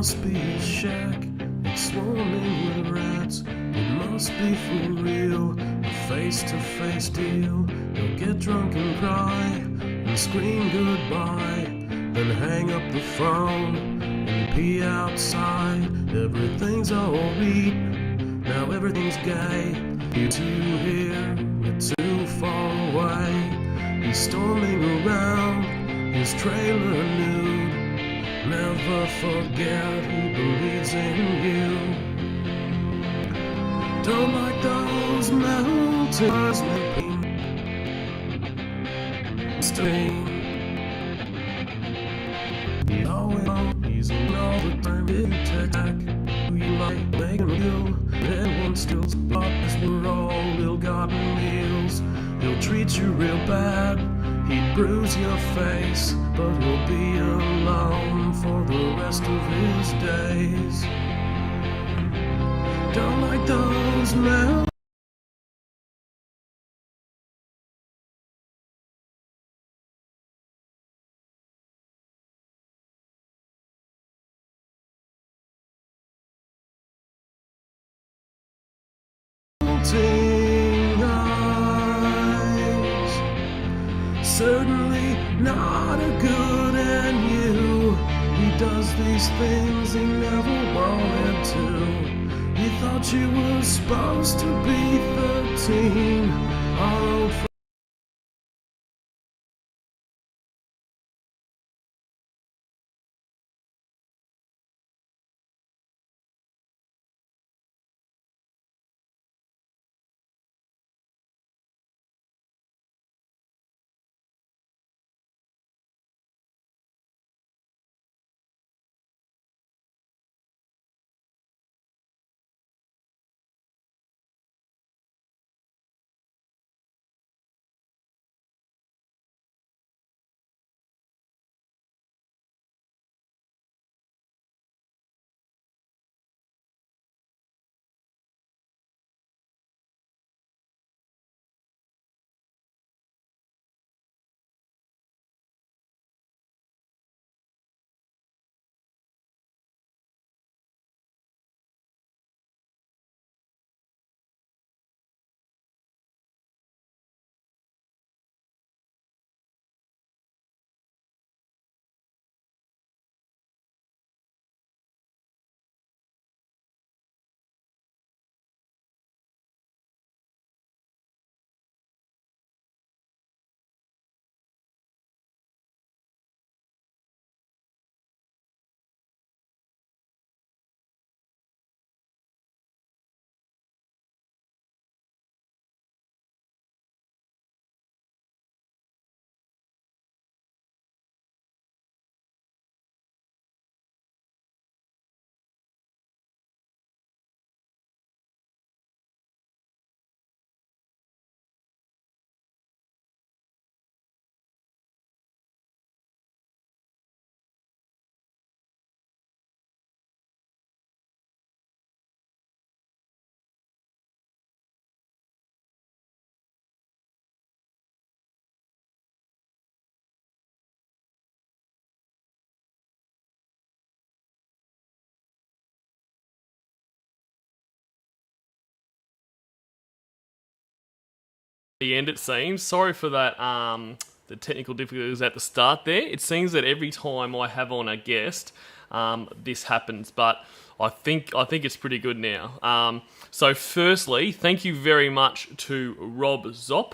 must be a shack, it's swarming with rats. It must be for real, a face-to-face deal. He'll get drunk and cry and scream goodbye, then hang up the phone and pee outside. Everything's alright, now everything's gay. You two here, you're too far away. He's storming around his trailer nude. Never forget he believes in you. Don't like those mountains, stain. He's always on, he's in all the time. Big attack, we like making you. Everyone still spots, we're all ill-gotten meals. He'll treat you real bad, he'd bruise your face, but he'll be alone for the rest of his days. Don't like those mountains. Certainly not a good and you. He does these things he never wanted to. He thought you were supposed to be 13. Our old the end, it seems. Sorry for that, the technical difficulties at the start there. It seems that every time I have on a guest, this happens, but I think it's pretty good now. So firstly, thank you very much to Rob Zop.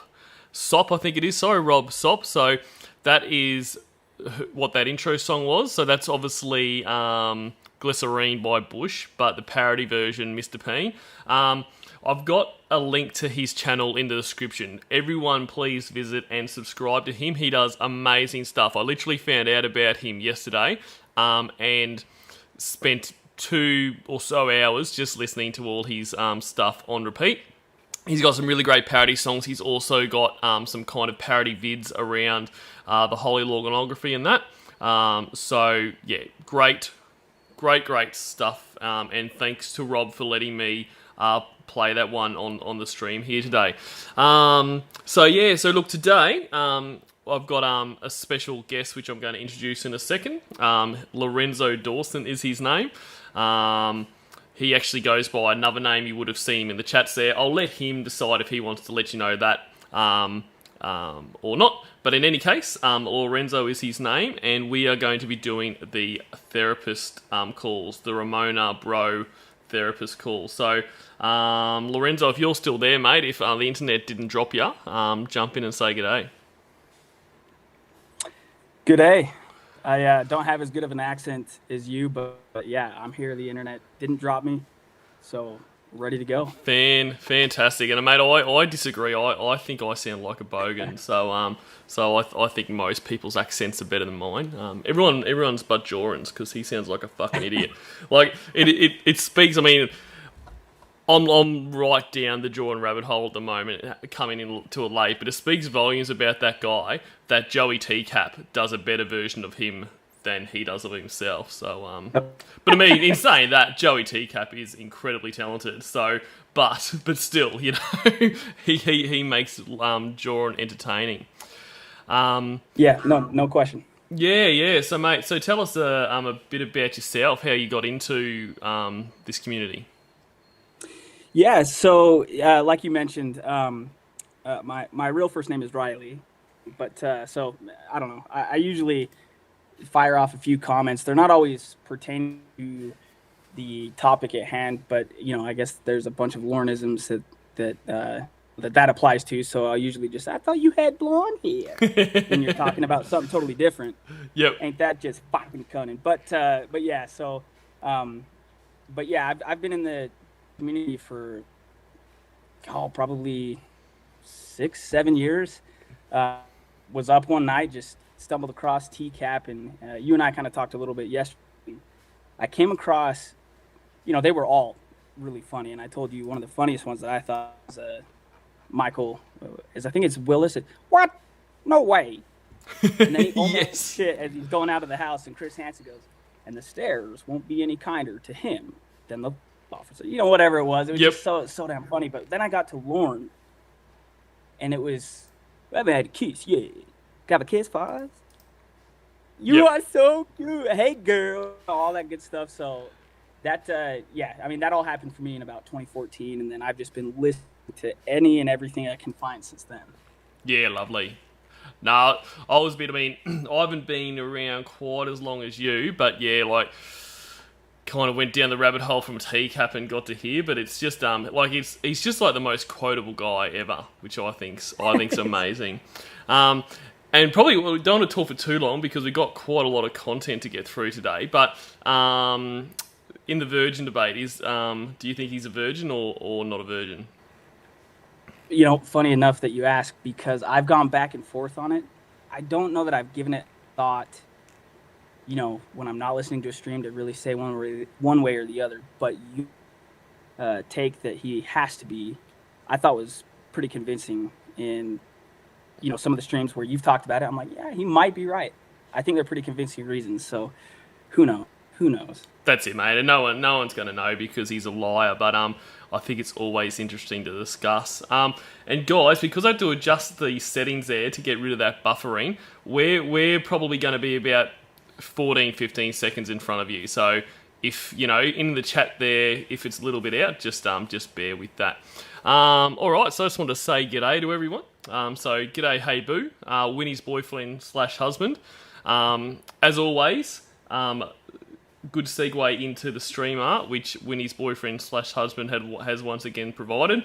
Sop, I think it is. Sorry, Rob Sop. So that is what that intro song was. So that's obviously Glycerine by Bush, but the parody version, Mr. P. I've got a link to his channel in the description. Everyone please visit and subscribe to him. He does amazing stuff. I literally found out about him yesterday and spent 2 or so hours just listening to all his stuff on repeat. He's got some really great parody songs. He's also got some kind of parody vids around the Holy Lorganography and that. So yeah, great stuff. And thanks to Rob for letting me play that one on the stream here today. So look, today I've got a special guest which I'm going to introduce in a second. Lorenzo Dawson is his name. He actually goes by another name. You would have seen him in the chats there. I'll let him decide if he wants to let you know that or not. But in any case, Lorenzo is his name, and we are going to be doing the therapist calls, the Ramona bro therapist calls. So, Lorenzo, if you're still there, mate, if the internet didn't drop you, jump in and say g'day. G'day. I don't have as good of an accent as you, but yeah, I'm here. The internet didn't drop me, so ready to go. Fantastic. And mate, I disagree. I think I sound like a bogan. So I think most people's accents are better than mine. Everyone's but Joran's, because he sounds like a fucking idiot. Like it speaks. I mean, I'm right down the Jordan rabbit hole at the moment, coming into it late, but it speaks volumes about that guy that Joey Teacup does a better version of him than he does of himself. So, but I mean, in saying that, Joey Teacup is incredibly talented. So, but still, you know, he makes Jordan entertaining. Yeah, no question. Yeah. So, mate, tell us a bit about yourself, how you got into this community. Yeah, so like you mentioned, my real first name is Riley, but so I don't know. I usually fire off a few comments. They're not always pertaining to the topic at hand, but you know, I guess there's a bunch of Lornisms that applies to. So I'll usually just, I thought you had blonde hair when you're talking about something totally different. Yep. Ain't that just fucking cunning? But yeah, so but yeah, I've been in the community for probably 6-7 years. Was up one night, just stumbled across TCAP, and you and I kind of talked a little bit yesterday. I came across, you know, they were all really funny, and I told you one of the funniest ones that I thought was Michael, I think it's Willis. What? No way. And then he almost shit as he's going out of the house, and Chris Hansen goes, and the stairs won't be any kinder to him than the officer. You know, whatever it was. It was just so damn funny. But then I got to Lorne, and it was, I haven't had a kiss. Yeah. Got a kiss for us? You are so cute. Hey, girl. All that good stuff. So that, yeah, I mean, that all happened for me in about 2014. And then I've just been listening to any and everything I can find since then. Yeah, lovely. No, I haven't been around quite as long as you, but yeah, like, kind of went down the rabbit hole from Teacup and got to here, but it's just like he's just like the most quotable guy ever, which I think's amazing. And probably we don't want to talk for too long because we've got quite a lot of content to get through today. But in the virgin debate, do you think he's a virgin or not a virgin? You know, funny enough that you ask, because I've gone back and forth on it. I don't know that I've given it thought, you know, when I'm not listening to a stream, to really say one way or the other. But you take that he has to be, I thought was pretty convincing in, you know, some of the streams where you've talked about it. I'm like, yeah, he might be right. I think they're pretty convincing reasons. So who knows? That's it, mate. And no one's going to know because he's a liar. But I think it's always interesting to discuss. And guys, because I do adjust the settings there to get rid of that buffering, we're probably going to be about 14-15 seconds in front of you. So if, you know, in the chat there, if it's a little bit out, just bear with that. All right, so I just want to say g'day to everyone. So g'day, hey boo, Winnie's boyfriend / husband. As always, good segue into the stream art, which Winnie's boyfriend / husband has once again provided.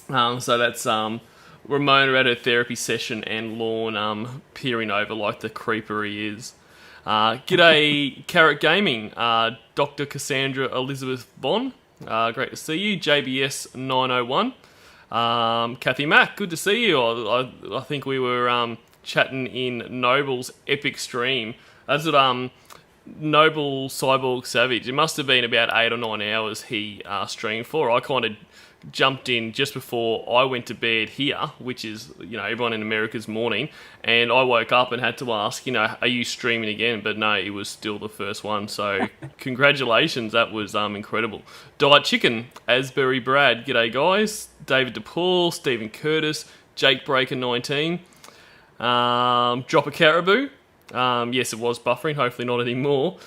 So that's Ramona at her therapy session and Lorne peering over like the creeper he is. G'day, Carrot Gaming, Dr. Cassandra Elizabeth Bond. Great to see you. JBS 901. Kathy Mack, good to see you. I think we were chatting in Noble's epic stream. That's at Noble Cyborg Savage. It must have been about 8 or 9 hours he streamed for. I kind of jumped in just before I went to bed here, which is, you know, everyone in America's morning, and I woke up and had to ask, you know, are you streaming again? But no, it was still the first one, so congratulations, that was incredible. Diet Chicken, Asbury Brad, g'day guys, David DePaul, Stephen Curtis, Jake Breaker 19, Drop a Caribou. Yes, it was buffering. Hopefully not anymore.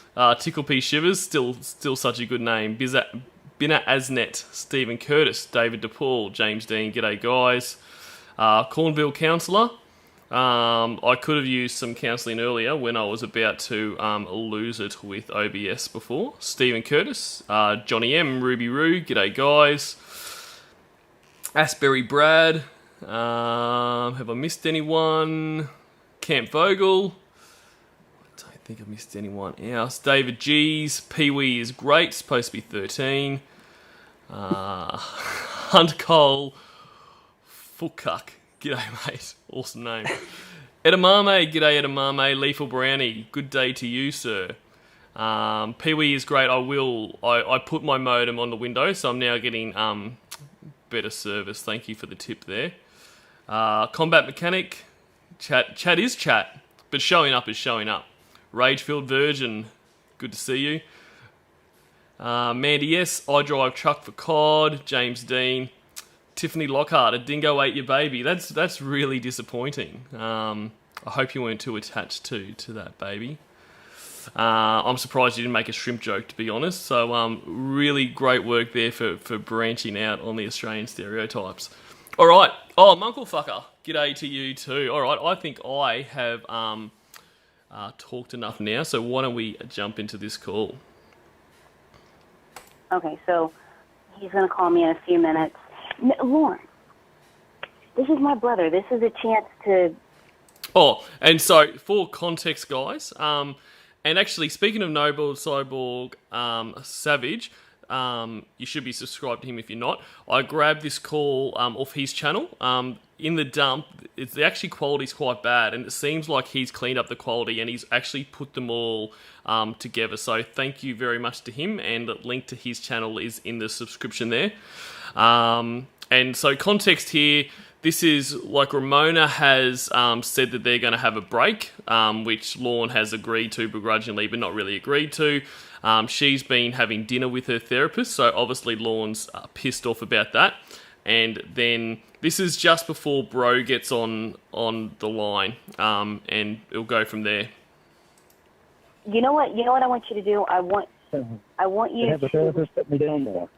Tickle P Shivers. Still such a good name. Binna Asnet. Stephen Curtis. David DePaul. James Dean. G'day, guys. Cornville Counsellor. I could have used some counselling earlier when I was about to lose it with OBS before. Stephen Curtis. Johnny M. Ruby Roo. G'day, guys. Asbury Brad. Have I missed anyone? Camp Vogel. I don't think I've missed anyone else. David G's. Pee-wee is great. Supposed to be 13. Hunt Cole. Fuckcuck. G'day, mate. Awesome name. Edamame. G'day, Edamame. Lethal Brownie. Good day to you, sir. Pee-wee is great. I put my modem on the Windows, so I'm now getting better service. Thank you for the tip there. Combat Mechanic. Chat is chat, but showing up is showing up. Rage-filled Virgin. Good to see you. Mandy S. I drive truck for COD. James Dean. Tiffany Lockhart. A dingo ate your baby. That's really disappointing. I hope you weren't too attached to that baby. I'm surprised you didn't make a shrimp joke, to be honest. So, really great work there for branching out on the Australian stereotypes. All right. Oh, Munkle Fucker. G'day to you too. All right. I think I have talked enough now. So why don't we jump into this call? Okay, so he's going to call me in a few minutes. Lorne, this is my brother. This is a chance to... Oh, and so for context, guys, and actually, speaking of Noble Cyborg Savage, you should be subscribed to him if you're not. I grabbed this call off his channel. In the dump, the actually quality's quite bad, and it seems like he's cleaned up the quality and he's actually put them all together. So thank you very much to him, and the link to his channel is in the subscription there. And so context here, this is like Ramona has said that they're going to have a break, which Lorne has agreed to begrudgingly, but not really agreed to. She's been having dinner with her therapist, so obviously Lorne's pissed off about that. And then this is just before Bro gets on the line, and it'll go from there. You know what I want you to do? I want you to have the therapist put me down more.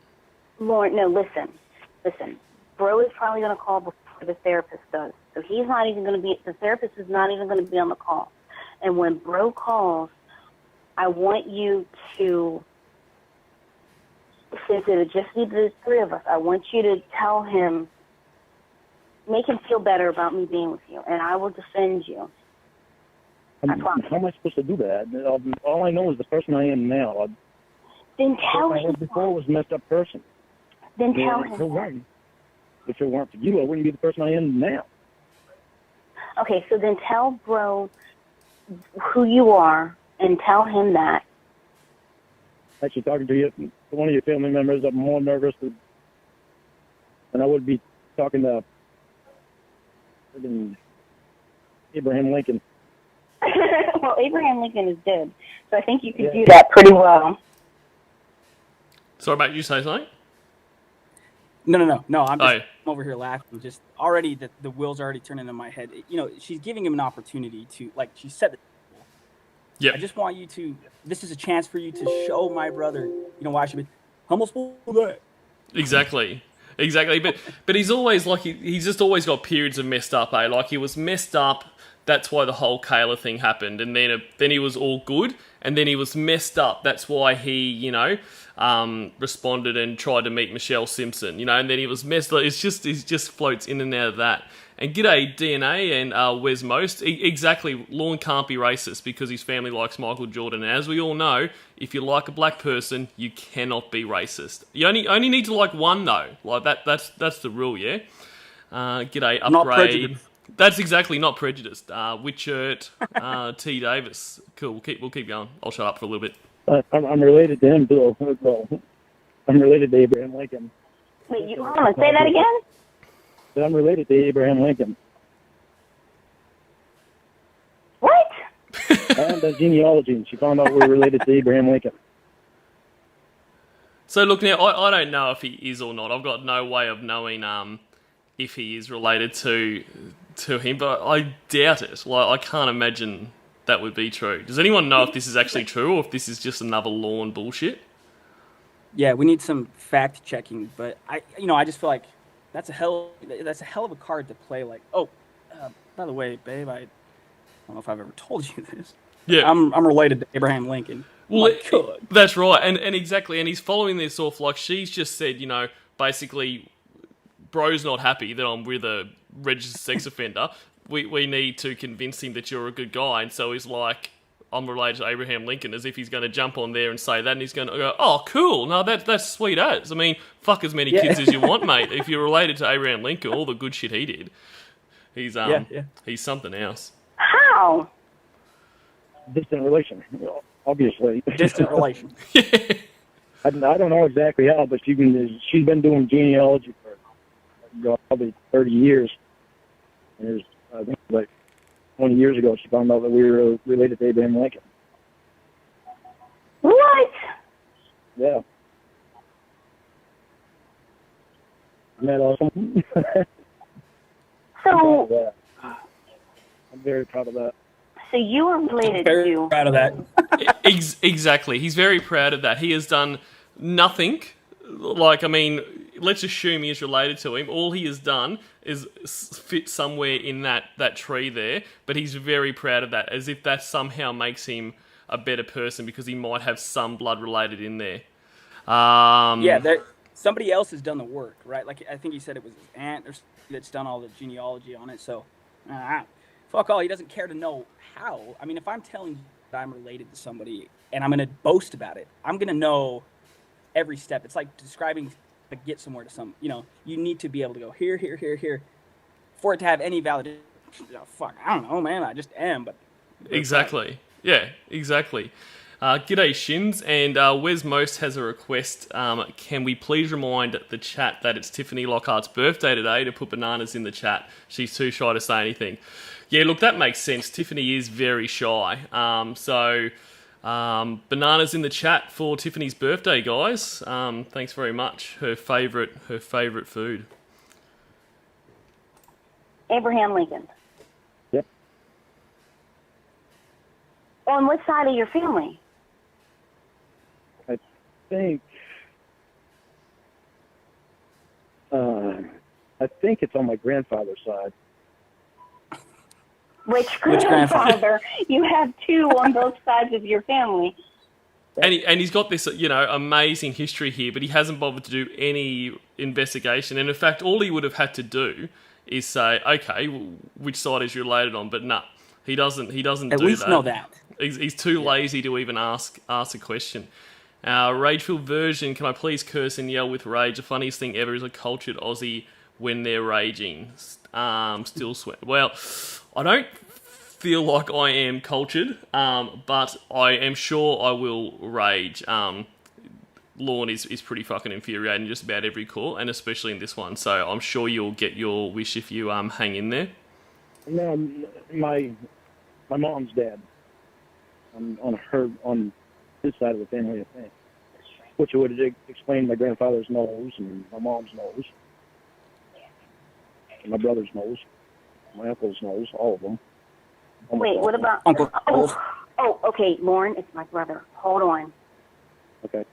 Lorne, no, listen. Bro is probably going to call before the therapist does. So he's not even going to be, the therapist is not even going to be on the call. And when Bro calls, I want you to, since it'll just be the three of us, I want you to tell him, make him feel better about me being with you, and I will defend you. How am I supposed to do that? All I know is the person I am now. Then tell him. Before was a messed up person. Then tell him. If it weren't for you, I wouldn't be the person I am now. Okay, so then tell Bro who you are and tell him that. Actually, talking to you, to one of your family members, I'm more nervous than I would be talking to Abraham Lincoln. Well, Abraham Lincoln is dead, so I think you could do that pretty well. Sorry, mate, you say something? No. I'm over here laughing. Just already, the wheels are already turning in my head. You know, she's giving him an opportunity to, like she said. Yeah. I just want you to. This is a chance for you to show my brother. You know why I should be humble for that. Exactly. But he's always like he's just always got periods of messed up. Like he was messed up. That's why the whole Kayla thing happened, and then he was all good, and then he was messed up. That's why he, responded and tried to meet Michelle Simpson, and then he was messed up. He just floats in and out of that. And g'day DNA and Wes Most. Exactly, Lorne can't be racist because his family likes Michael Jordan. And as we all know, if you like a black person, you cannot be racist. You only need to like one though. Like that's the rule, yeah. G'day Upgrade. Not prejudiced. That's exactly not prejudiced. Whitchert, T Davis. Cool. We'll keep going. I'll shut up for a little bit. I'm related to him, Bill. I'm related to Abraham Lincoln. Wait, you hold on. Say that again? I'm related to Abraham Lincoln. What? I am the genealogy, and she found out we were related to Abraham Lincoln. So look, now I don't know if he is or not. I've got no way of knowing if he is related to to him, but I doubt it. Like, I can't imagine that would be true. Does anyone know if this is actually true or if this is just another Lorne bullshit? Yeah, we need some fact checking, but I just feel like that's a hell of a card to play. Like, by the way, babe, I don't know if I've ever told you this. Yeah, I'm related to Abraham Lincoln. Well, God. that's right, and exactly, and he's following this off like she's just said. Basically, bro's not happy that I'm with a registered sex offender. We need to convince him that you're a good guy, and so he's like, I'm related to Abraham Lincoln, as if he's going to jump on there and say that, and he's going to go, oh, cool, no, that's sweet as. I mean, fuck as many kids as you want, mate. If you're related to Abraham Lincoln, all the good shit he did, he's something else. How? Distant relation, obviously. Distant relation. I don't know exactly how, but she's been doing genealogy for probably 30 years. And I think like 20 years ago, she found out that we were related to Abraham Lincoln. What? Yeah. Isn't that awesome? So, I'm very proud of that. so you are related Very to... proud of that. Exactly. He's very proud of that. He has done nothing. Like, I mean, let's assume he is related to him. All he has done is fit somewhere in that tree there, but he's very proud of that, as if that somehow makes him a better person because he might have some blood related in there. Somebody else has done the work, right? Like, I think he said it was his aunt that's done all the genealogy on it, so fuck all. He doesn't care to know how. I mean, if I'm telling you that I'm related to somebody and I'm going to boast about it, I'm going to know every step. It's like describing to get somewhere to some, you need to be able to go here, here, here, here for it to have any validation. Fuck, I don't know, man. I just am, but. Exactly. Yeah, exactly. G'day, Shins, and Wes Most has a request. Can we please remind the chat that it's Tiffany Lockhart's birthday today to put bananas in the chat? She's too shy to say anything. Yeah, look, that makes sense. Tiffany is very shy. Bananas in the chat for Tiffany's birthday, guys. Thanks very much. Her favourite food. Abraham Lincoln. Yep. On what side of your family? I think it's on my grandfather's side. Which grandfather? You have two on both sides of your family. And he's got this, amazing history here, but he hasn't bothered to do any investigation. And in fact, all he would have had to do is say, okay, which side is you related on? But no, he doesn't do that. At least know that. He's too lazy to even ask a question. Rageful version, can I please curse and yell with rage? The funniest thing ever is a cultured Aussie when they're raging. Still sweat. Well, I don't feel like I am cultured, but I am sure I will rage. Lorne is pretty fucking infuriating in just about every call, and especially in this one. So I'm sure you'll get your wish if you hang in there. No, my mom's dad. On his side of the family, I think. Which would explain my grandfather's nose and my mom's nose. And my brother's nose. My uncle's nose, all of them. Wait, what about... Uncle. Oh, okay, Lorne, it's my brother. Hold on. Okay.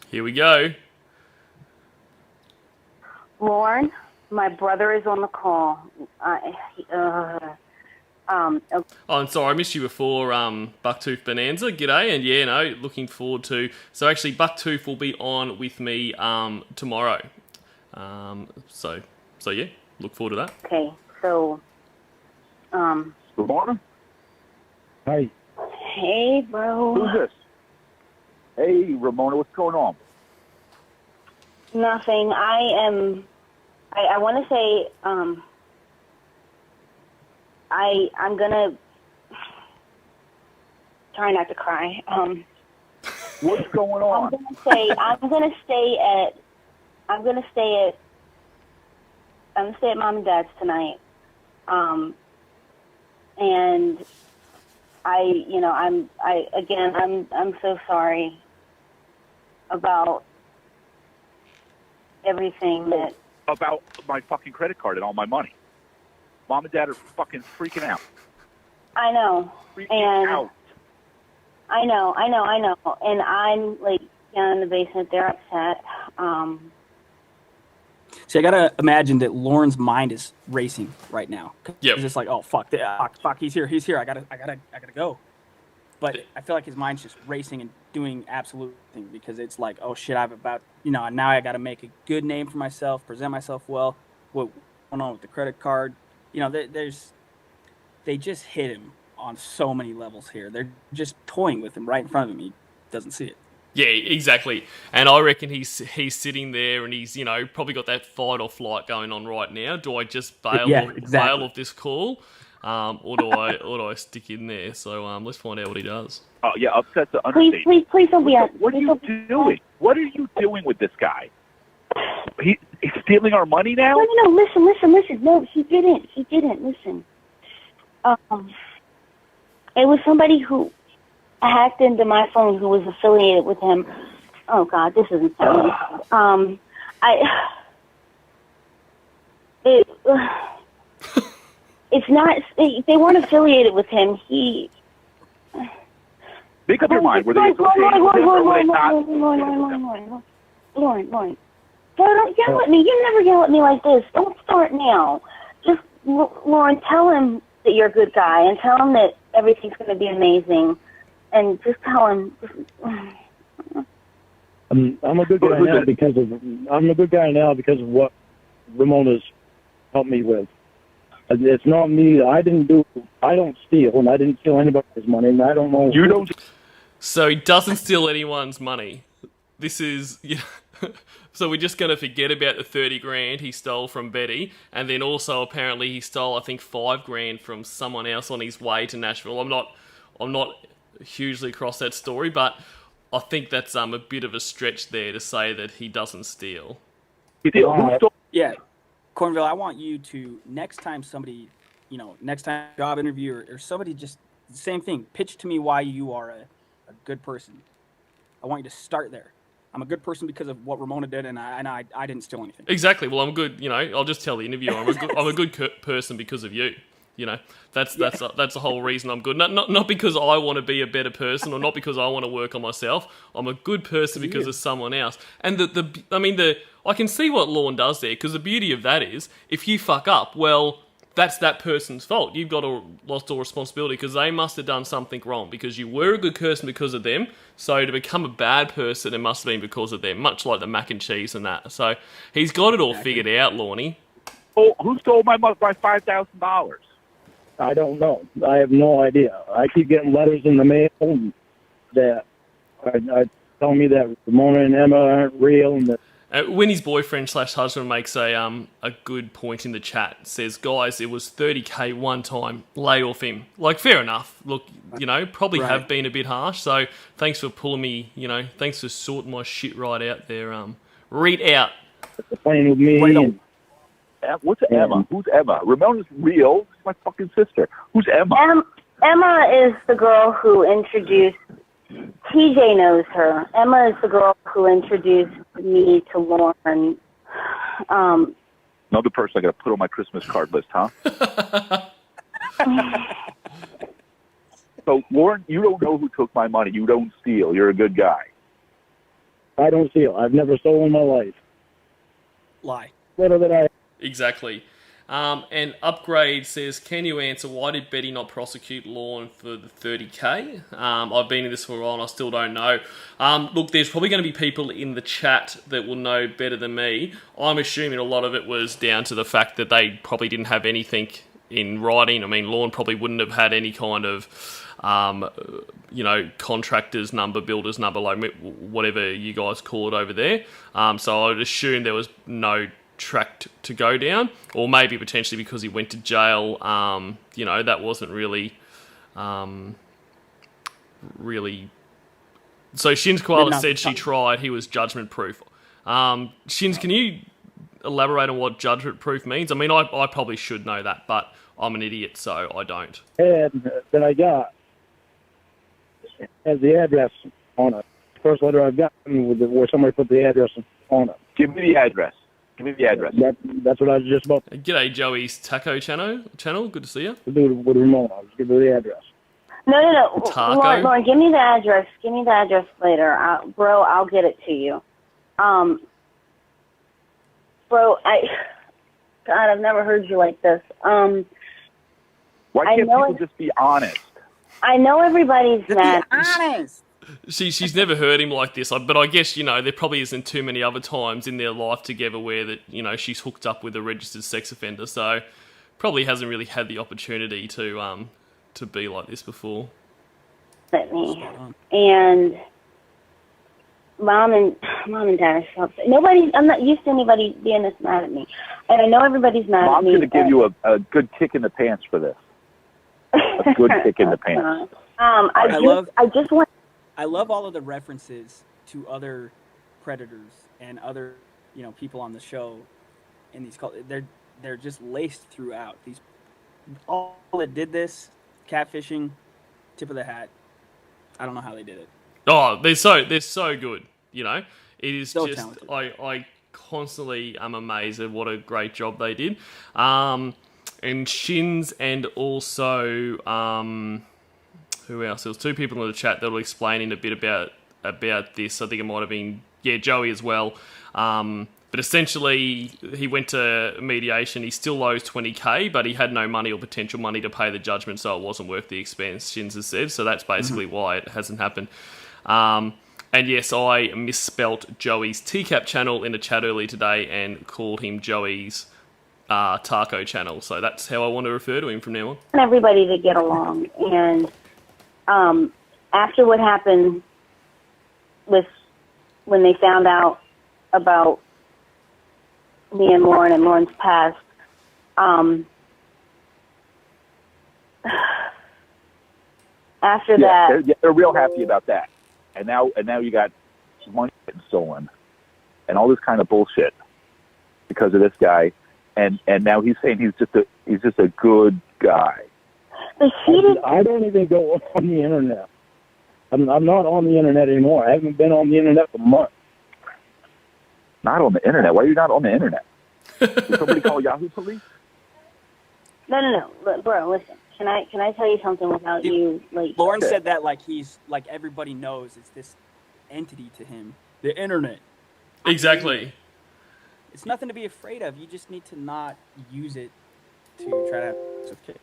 Here we go. Lorne, my brother is on the call. Oh, I'm sorry, I missed you before, Bucktooth Bonanza. G'day, and looking forward to... So actually, Bucktooth will be on with me tomorrow. So yeah, look forward to that. Okay, so... Ramona? Hi. Hey, bro. Who's this? Hey, Ramona, what's going on? Nothing. I want to say, I'm gonna try not to cry. What's going on? I'm gonna stay at mom and dad's tonight. And I'm so sorry about everything that about my fucking credit card and all my money. Mom and Dad are fucking freaking out. I know. Freaking out. I know. And I'm like down in the basement. They're upset. See, I gotta imagine that Lauren's mind is racing right now. Yep. He's just like, oh fuck, fuck, he's here. I gotta go. But I feel like his mind's just racing and doing absolute thing because it's like, oh shit, now I gotta make a good name for myself, present myself well. What's going on with the credit card? They just hit him on so many levels here. They're just toying with him right in front of him. He doesn't see it. Yeah, exactly. And I reckon he's sitting there and he's, probably got that fight or flight going on right now. Do I just bail off this call? Or do I stick in there? So let's find out what he does. Oh yeah, upset's the understatement. Please don't be upset. What are you doing? What are you doing with this guy? He's stealing our money now? No, listen. No, he didn't. Listen. It was somebody who hacked into my phone who was affiliated with him. Oh God, this isn't funny. It's not. They weren't affiliated with him. Make up your mind. Were they associated with him or were they not? Lorne. Don't yell at me. You never yell at me like this. Don't start now. Just, Lorne, tell him that you're a good guy and tell him that everything's going to be amazing. And just tell him. I'm a good guy now because of what Ramona's helped me with. It's not me. I don't steal, and I didn't steal anybody's money, and I don't know. You don't. So he doesn't steal anyone's money. This is. So we're just going to forget about the 30 grand he stole from Betty, and then also apparently he stole, I think, 5 grand from someone else on his way to Nashville. I'm not hugely across that story, but I think that's a bit of a stretch there to say that he doesn't steal. Yeah, Cornville, I want you to next time job interview or somebody, just the same thing. Pitch to me why you are a good person. I want you to start there. I'm a good person because of what Ramona did, and I didn't steal anything. Exactly. Well, I'm good. I'll just tell the interviewer I'm a good person because of you. That's the whole reason I'm good. Not because I want to be a better person or not because I want to work on myself. I'm a good person because of someone else. And I can see what Lorne does there, because the beauty of that is if you fuck up, well, that's that person's fault. You've got lost all responsibility because they must have done something wrong because you were a good person because of them. So to become a bad person, it must have been because of them, much like the mac and cheese and that. So he's got it all figured out, Lornie. Oh, who stole my $5,000? I don't know. I have no idea. I keep getting letters in the mail that are telling me that Ramona and Emma aren't real and that. Winnie's boyfriend /husband makes a good point in the chat. Says, guys, it was 30K one time. Lay off him. Like, fair enough. Look, probably have been a bit harsh. So thanks for pulling me. Thanks for sorting my shit right out there. Read out. Playing with me. What's Emma? Who's Emma? Ramona's real. She's my fucking sister. Who's Emma? Emma is the girl who introduced. TJ knows her. Emma is the girl who introduced me to Lorne. Another person I got to put on my Christmas card list, huh? So, Lorne, you don't know who took my money. You don't steal. You're a good guy. I don't steal. I've never stolen in my life. Lie. Little did I. Exactly. And Upgrade says, can you answer why did Betty not prosecute Lorne for the 30K? I've been in this for a while and I still don't know. Look, there's probably going to be people in the chat that will know better than me. I'm assuming a lot of it was down to the fact that they probably didn't have anything in writing. I mean, Lorne probably wouldn't have had any kind of, contractor's number, builder's number, like whatever you guys call it over there. So I'd assume there was no track to go down, or maybe potentially because he went to jail, that wasn't really so Shins Koala said she tried, he was judgment proof. Shins, can you elaborate on what judgment proof means? I mean, I probably should know that, but I'm an idiot, so I don't. And that I got has the address on it. First letter I've gotten where somebody put the address on it. Give me the address. Give me the address. That's what I was just about G'day, Joey's Taco channel. Good to see you. to do with Ramona. I was give her the address. No. Taco? Lauren, give me the address. Give me the address later. Bro, I'll get it to you. Bro, God, I've never heard you like this. Why can't people just be honest? I know everybody's mad. Be honest. She's never heard him like this, but I guess, there probably isn't too many other times in their life together where that, she's hooked up with a registered sex offender, so probably hasn't really had the opportunity to be like this before. At me. And mom and dad are so upset. I'm not used to anybody being this mad at me. And I know everybody's mad at me. Mom's going to give you a good kick in the pants for this. A good kick in the pants. I love all of the references to other predators and other, people on the show. In these they're just laced throughout. All that did this, catfishing, tip of the hat. I don't know how they did it. Oh, they're so good. It is So just talented. I constantly am amazed at what a great job they did. And Shins and also who else? There was two people in the chat that were explaining a bit about this. I think it might have been Joey as well. But essentially, he went to mediation. He still owes $20,000, but he had no money or potential money to pay the judgment, so it wasn't worth the expense, Shins has said. So that's basically why it hasn't happened. And yes, I misspelt Joey's TCAP channel in the chat earlier today and called him Joey's Taco channel. So that's how I want to refer to him from now on. I want everybody to get along. And after what happened with when they found out about me and Lorne's past, after that, they're real happy about that. And now you got money getting stolen and all this kind of bullshit because of this guy. And now he's saying he's just a good guy. I don't even go on the internet. I'm not on the internet anymore. I haven't been on the internet for months. Not on the internet? Why are you not on the internet? Did somebody call Yahoo Police? No. Bro, listen. Can I tell you something without you like? Lorne said that like he's like everybody knows it's this entity to him, the internet. Exactly. It's nothing to be afraid of. You just need to not use it to try to have sex with kids.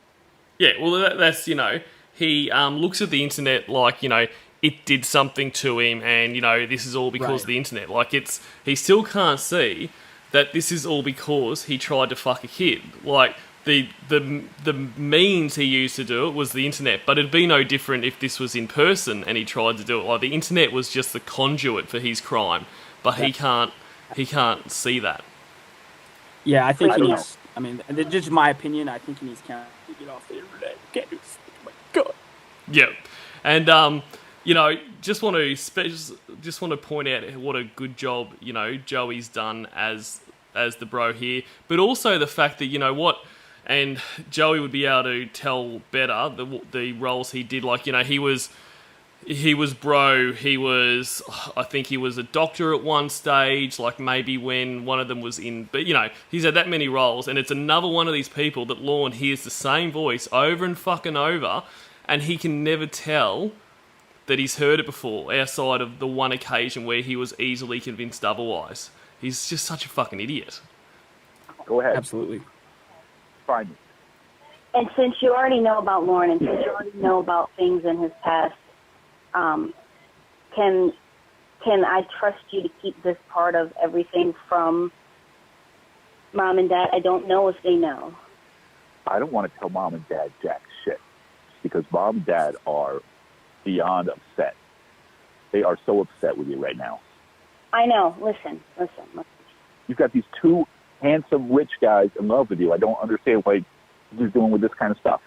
Yeah, well, that's, he looks at the internet like, it did something to him and, this is all because of the internet. Like, he still can't see that this is all because he tried to fuck a kid. Like, the means he used to do it was the internet, but it'd be no different if this was in person and he tried to do it. Like, the internet was just the conduit for his crime, but he can't see that. Yeah, I think he needs. I mean, just my opinion. I think he needs to get off the internet. Can't do this. Oh my God. Yeah, and just want to point out what a good job Joey's done as the bro here, but also the fact that and Joey would be able to tell better the roles he did. Like he was bro. I think he was a doctor at one stage, like maybe when one of them was in, but he's had that many roles, and it's another one of these people that Lorne hears the same voice over and fucking over, and he can never tell that he's heard it before, outside of the one occasion where he was easily convinced otherwise. He's just such a fucking idiot. Go ahead. Absolutely. Fine. And since you already know about Lorne, and since you already know about things in his past, can I trust you to keep this part of everything from Mom and Dad? I don't know if they know. I don't want to tell Mom and Dad jack shit because Mom and Dad are beyond upset. They are so upset with you right now. I know. Listen. You've got these two handsome, rich guys in love with you. I don't understand why you're doing with this kind of stuff.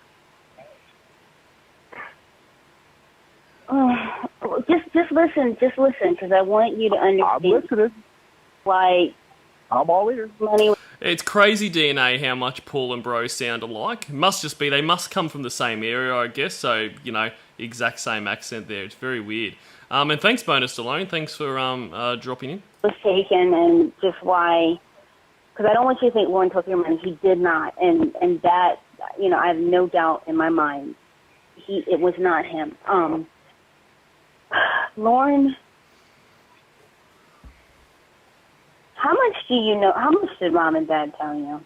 Just listen, because I want you to understand. I'm listening. Why? I'm all ears. Money. It's crazy DNA how much Paul and Bro sound alike. It must just be they must come from the same area, I guess. So exact same accent there. It's very weird. And thanks, Bonus Stallone. Thanks for dropping in. Was taken, and just why because I don't want you to think Lorne took your money. He did not, and that, I have no doubt in my mind, it was not him. Lorne, how much do you know? How much did Mom and Dad tell you?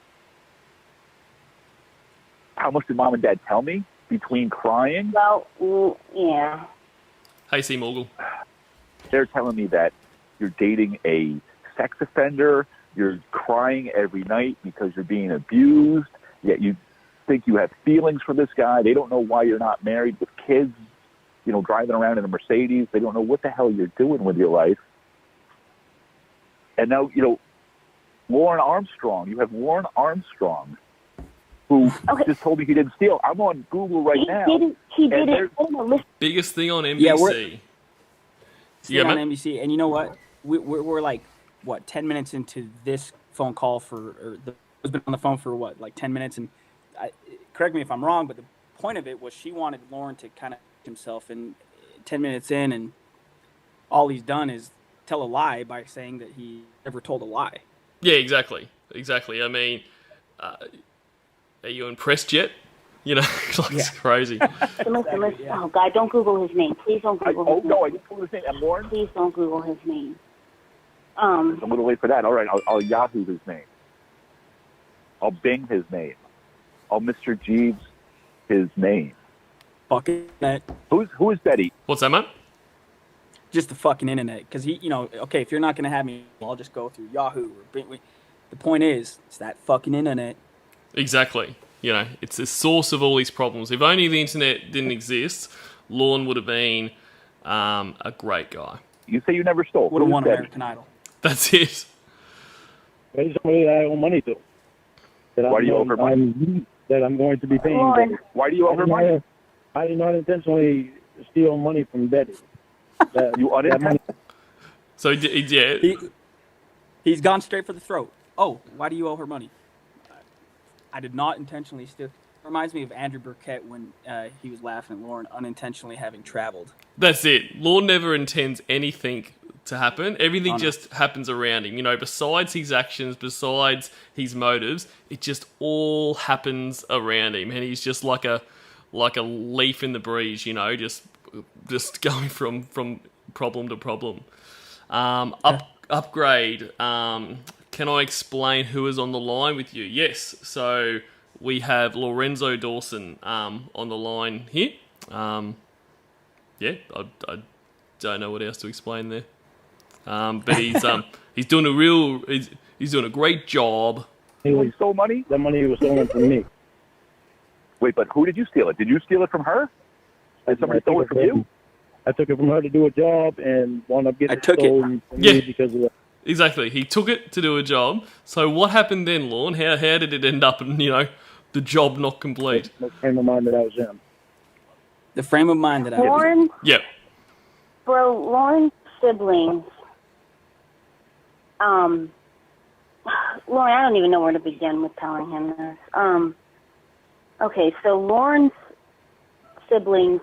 How much did Mom and Dad tell me between crying? Well, yeah. Hey, C. Morgul. They're telling me that you're dating a sex offender, you're crying every night because you're being abused, yet you think you have feelings for this guy. They don't know why you're not married with kids, driving around in a Mercedes. They don't know what the hell you're doing with your life. And now, Lorne Armstrong, you have Lorne Armstrong, who just told me he didn't steal. I'm on Google right now. He didn't. Biggest thing on NBC. Yeah, we're on man. NBC, and you know what? We're like 10 minutes into this phone call has been on the phone for 10 minutes, and correct me if I'm wrong, but the point of it was she wanted Lorne to kind of himself, and 10 minutes in, and all he's done is tell a lie by saying that he never told a lie. Yeah, exactly. I mean, are you impressed yet? It's crazy. Listen. Yeah. Oh, God, don't Google his name. Please don't Google his name. No, I just Googled his name. Lorne? Please don't Google his name. I'm a little late for that. All right, I'll Yahoo his name. I'll Bing his name. I'll Mr. Jeeves his name. Fucking internet. Who is Betty? What's that, man? Just the fucking internet. Because he, okay, if you're not gonna have me, I'll just go through Yahoo or Bing. The point is, it's that fucking internet. Exactly. It's the source of all these problems. If only the internet didn't exist, Lorne would have been a great guy. You say you never stole. Would have won American Idol. That's it. There's somebody that I owe money to. Why do you owe her money? That I'm going to be paying. Why do you owe her money? I did not intentionally steal money from Betty. You unintentionally? So, yeah. He's gone straight for the throat. Oh, why do you owe her money? I did not intentionally steal. Reminds me of Andrew Burkett when he was laughing at Lorne unintentionally having traveled. That's it. Lorne never intends anything to happen. Everything just happens around him. Besides his actions, besides his motives, it just all happens around him, and he's just like a leaf in the breeze. Just going from problem to problem. Upgrade. Can I explain who is on the line with you? Yes. So we have Lorenzo Dawson on the line here. I don't know what else to explain there. But he's doing he's doing a great job. He stole money? The money was stolen from me. Wait, but who did you steal it? Did you steal it from her? Did somebody steal it from you? I took it from her to do a job and wound up getting stolen from me because of that. Exactly. He took it to do a job. So what happened then, Lorne? How did it end up in, the job not complete? The frame of mind that I was in. The frame of mind that I was in. Lorne? Yep. Bro, Lorne's siblings. Lorne, I don't even know where to begin with telling him this. Okay, so Lorne's siblings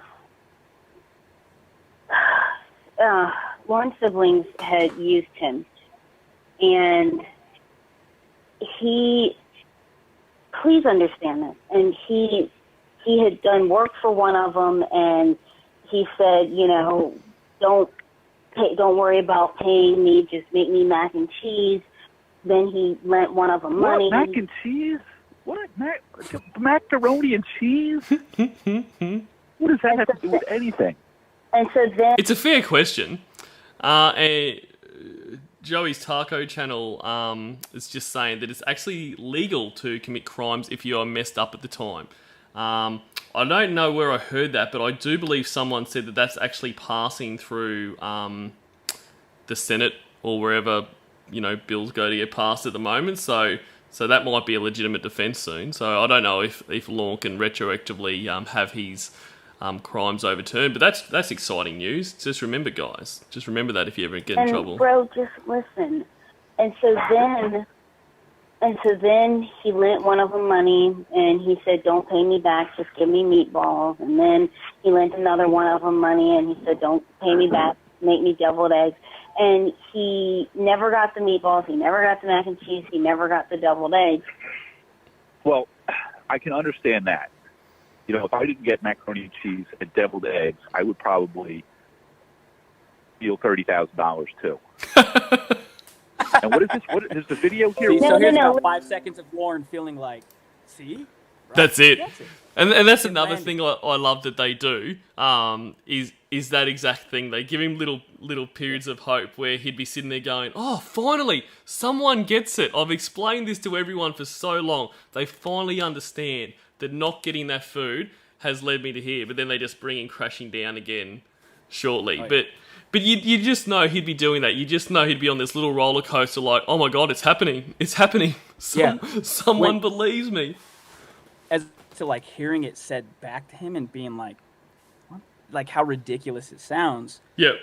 had used him, and please understand this, and he had done work for one of them, and he said, don't worry about paying me, just make me mac and cheese. Then he lent one of them money. What, mac and cheese? What? Macaroni and cheese? What does that have to do with anything? And so then... It's a fair question. Joey's Taco channel is just saying that it's actually legal to commit crimes if you are messed up at the time. I don't know where I heard that, but I do believe someone said that that's actually passing through the Senate or wherever bills go to get passed at the moment. So that might be a legitimate defence soon. So I don't know if Lorne can retroactively have his crimes overturned, but that's exciting news. Just remember, guys. Just remember that if you ever get in trouble. Bro, just listen. And so then he lent one of them money, and he said, "Don't pay me back, just give me meatballs." And then he lent another one of them money, and he said, "Don't pay me back, make me deviled eggs." And he never got the meatballs. He never got the mac and cheese. He never got the deviled eggs. Well, I can understand that. You know, if I didn't get macaroni and cheese and deviled eggs, I would probably steal $30,000 too. And what is this? What is the video here? See, so here's no. about 5 seconds of Lorne feeling like, see? Right? That's it. And that's another landed. thing I love that they do, is that exact thing. They give him little periods of hope where he'd be sitting there going, oh, finally, someone gets it. I've explained this to everyone for so long. They finally understand that not getting that food has led me to here. But then they just bring him crashing down again shortly. Oh, yeah. But you just know he'd be doing that. You just know he'd be on this little roller coaster like, oh my God, it's happening. It's happening. Someone believes me. As to like hearing it said back to him and being like, what? Like how ridiculous it sounds. Yep.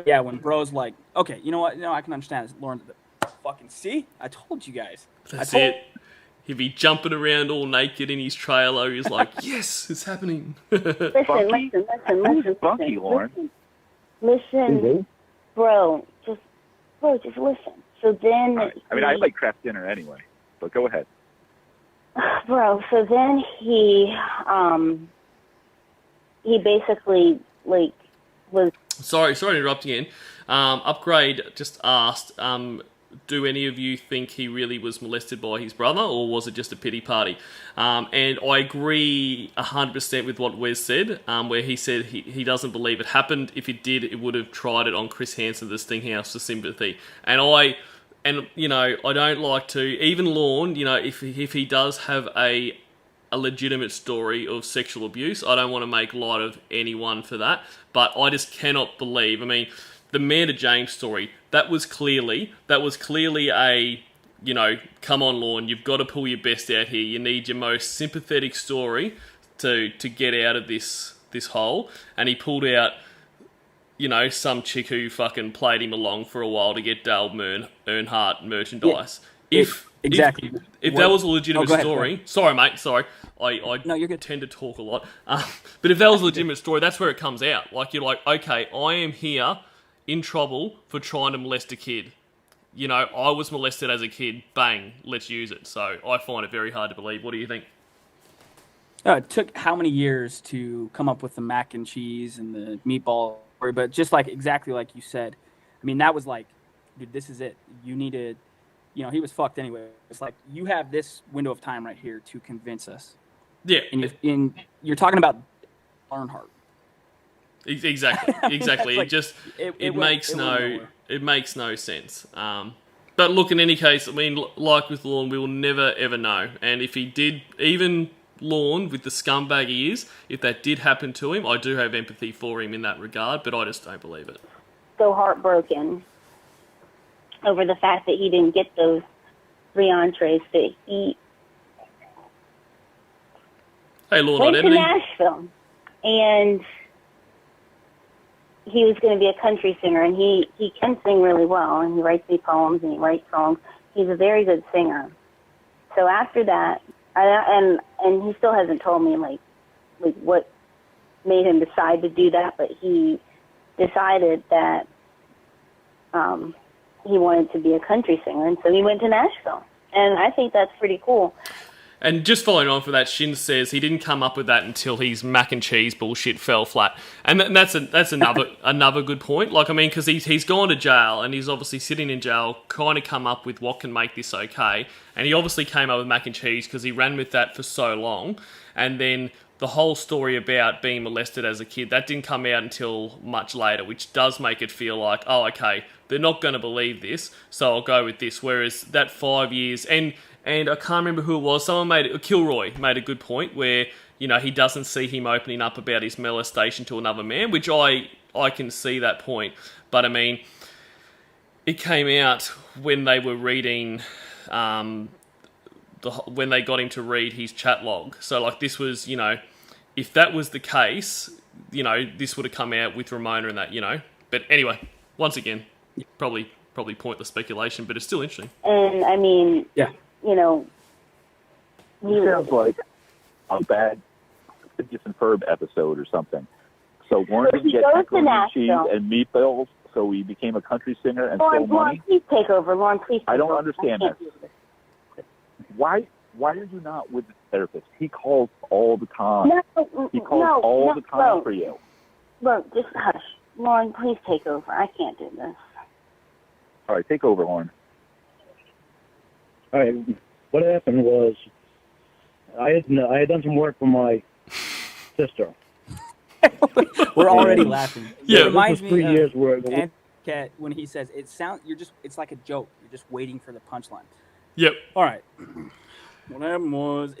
Yeah, when bro's like, okay, you know what? No, I can understand this. Lauren, fucking see? I told you guys. That's it. He'd be jumping around all naked in his trailer. He's like, yes, it's happening. Listen, Funky, Lauren. Listen, bro, just listen. So then, Right. I mean, I like craft dinner anyway, but go ahead. bro. So then he basically like was. Sorry to interrupt again. Upgrade just asked, do any of you think he really was molested by his brother, or was it just a pity party? And I agree 100% with what Wes said, where he said he doesn't believe it happened. If it did, it would have tried it on Chris Hansen, the Stinghouse, for sympathy. And you know, I don't like to, even Lorne, you know, if he does have a legitimate story of sexual abuse, I don't want to make light of anyone for that, but I just cannot believe, I mean, the Amanda James story, that was clearly a, you know, come on, Lorne, you've got to pull your best out here. You need your most sympathetic story to get out of this hole. And he pulled out, you know, some chick who fucking played him along for a while to get Dale Earnhardt merchandise. Yeah, If that was a legitimate story... Ahead. Sorry, mate, sorry. I No, you're good. tend to talk a lot. But if that was a legitimate story, that's where it comes out. Like, you're like, okay, I am here in trouble for trying to molest a kid. You know, I was molested as a kid. Bang, let's use it. So I find it very hard to believe. What do you think? It took how many years to come up with the mac and cheese and the meatball story, but just like exactly like you said, I mean, that was like, dude, this is it. You need to, you know, he was fucked anyway. It's like, you have this window of time right here to convince us. Yeah. And you're talking about Earnhardt. Exactly. Like, it makes no sense. But look, in any case, I mean, like with Lorne, we will never ever know. And if he did, even Lorne, with the scumbag he is, if that did happen to him, I do have empathy for him in that regard, but I just don't believe it. So heartbroken over the fact that he didn't get those 3 entrees to eat. Hey, Lorne, Went to Ebony. Nashville, and he was going to be a country singer, and he can sing really well, and he writes me poems and he writes songs. He's a very good singer. So after that, and he still hasn't told me like what made him decide to do that, but he decided that he wanted to be a country singer, and so he went to Nashville, and I think that's pretty cool. And just following on from that, Shin says he didn't come up with that until his mac and cheese bullshit fell flat, and that's another good point. Like, I mean, because he's gone to jail and he's obviously sitting in jail, trying to come up with what can make this okay. And he obviously came up with mac and cheese because he ran with that for so long, and then the whole story about being molested as a kid, that didn't come out until much later, which does make it feel like, oh, okay, they're not going to believe this, so I'll go with this. Whereas that 5 years, and I can't remember who it was, Kilroy made a good point where, you know, he doesn't see him opening up about his molestation to another man, which I can see that point. But I mean, it came out when they were reading, when they got him to read his chat log. So, like, this was, you know, if that was the case, you know, this would have come out with Ramona and that, you know. But anyway, once again, probably pointless speculation, but it's still interesting. And I mean, Yeah. you know, It sounds like a bad Phineas and Ferb episode or something. So Lorne But he didn't get goes to macaroni and cheese Nashville. and meatballs, so he became a country singer and Lorne, stole money? please take over. Lorne, please take over. I don't understand can't this. do this. Why are you not with the therapist? He calls all the time. He calls all the time for you. Look, just hush. Lorne, please take over. I can't do this. All right, take over, Lorne. All right, what happened was I had done some work for my sister. We're already laughing. Yeah. It reminds This was 3 me years of worth. Aunt Cat when he says it's like a joke. You're just waiting for the punchline. Yep. All right. What happened was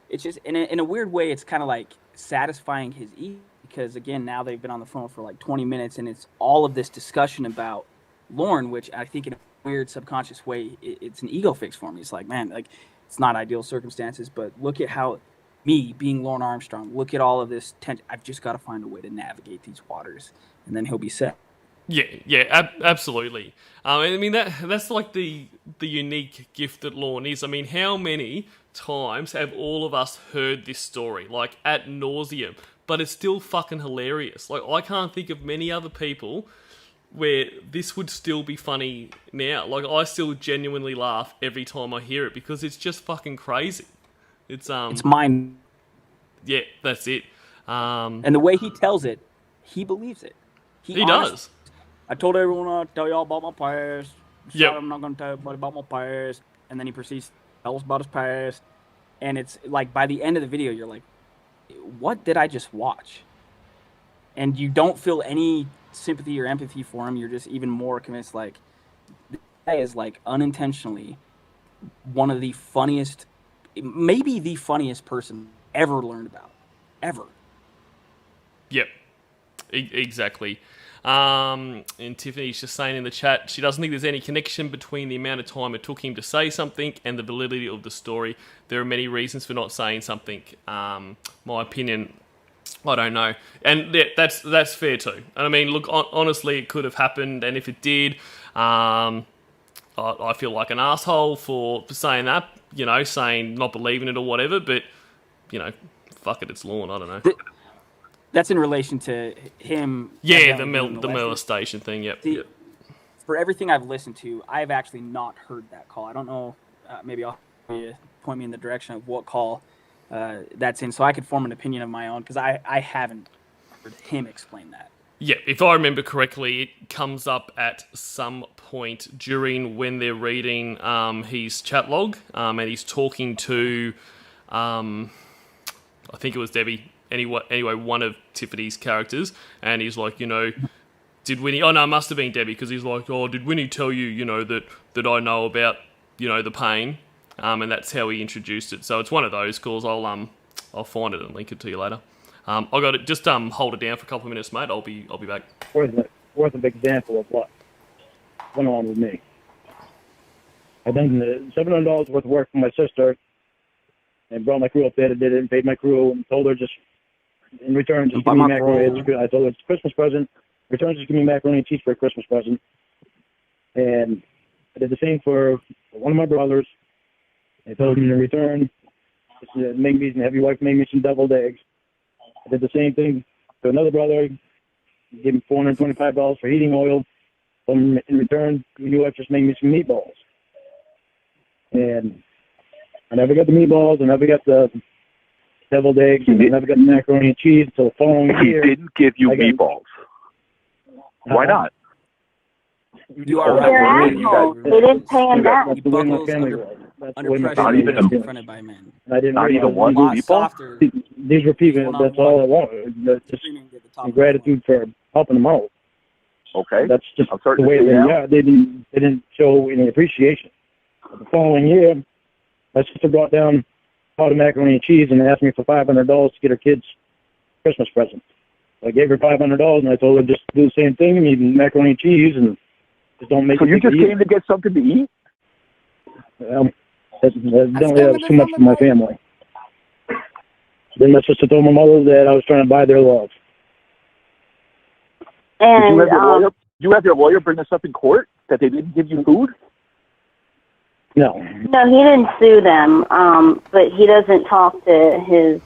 it's just in a weird way. It's kind of like satisfying his ego because again now they've been on the phone for like 20 minutes and it's all of this discussion about Lorne, which I think in a weird subconscious way it's an ego fix for me. It's like, man, like it's not ideal circumstances, but look at how me being Lorne Armstrong, look at all of this tension. I've just got to find a way to navigate these waters, and then he'll be set. Yeah, absolutely. I mean that's like the unique gift that Lorne is. I mean, how many times have all of us heard this story, like ad nauseum? But it's still fucking hilarious. Like I can't think of many other people where this would still be funny now. Like I still genuinely laugh every time I hear it because it's just fucking crazy. It's mine. Yeah, that's it. And the way he tells it, he believes it. He does. I told everyone I'd tell y'all about my past. Yep. I'm not going to tell everybody about my past. And then he proceeds to tell us about his past. And it's like by the end of the video, you're like, what did I just watch? And you don't feel any sympathy or empathy for him. You're just even more convinced like this guy is like unintentionally one of the funniest, maybe the funniest person ever learned about. Ever. Yep. Exactly. And Tiffany's just saying in the chat, she doesn't think there's any connection between the amount of time it took him to say something and the validity of the story. There are many reasons for not saying something. My opinion, I don't know. And that's fair too. And I mean, look, honestly, it could have happened. And if it did, I feel like an asshole for saying that, you know, saying not believing it or whatever. But, you know, fuck it, it's Lorne. I don't know. That's in relation to him. Yeah, the molestation thing. Yep. For everything I've listened to, I've actually not heard that call. I don't know. Maybe I'll point me in the direction of what call that's in, so I could form an opinion of my own because I haven't heard him explain that. Yeah, if I remember correctly, it comes up at some point during when they're reading his chat log, and he's talking to, I think it was Debbie. Anyway, one of Tiffany's characters, and he's like, you know, did Winnie? Oh no, it must have been Debbie because he's like, oh, did Winnie tell you, you know, that I know about, you know, the pain, and that's how he introduced it. So it's one of those calls. I'll find it and link it to you later. I got it. Just hold it down for a couple of minutes, mate. I'll be back. Worth an example of what went on with me. I done $700 worth of work for my sister, and brought my crew up there and did it, and paid my crew, and told her just in return just give me macaroni. I told her it's a Christmas present. In return, just give me macaroni and cheese for a Christmas present. And I did the same for one of my brothers. I told him in return, just make me, have your wife make me some deviled eggs. I did the same thing to another brother. Gave him $425 for heating oil. In return, your wife just made me some meatballs. And I never got the meatballs. I never got the deviled eggs. I never got the macaroni and cheese until the following year. He didn't give you meatballs. Why not? You are They're assholes. They didn't pay him back. That's the way my family was. That's the Under way my pressure, family he was was. confronted by men. I didn't Not even one Lot meatball? softer. These were people. That's all I wanted. Just gratitude for helping them out. Okay. That's just I'm the starting way to see they now. are. They didn't show any appreciation. But the following year, my sister brought down pot of macaroni and cheese and asked me for $500 to get her kids Christmas presents. So I gave her $500 and I told her just do the same thing and eat macaroni and cheese and just don't make. So you just came to get something to eat? That's too much for my family. Then my sister told my mother that I was trying to buy their love. And you have your lawyer bring this up in court that they didn't give you food? No. no, he didn't sue them, but he doesn't talk to his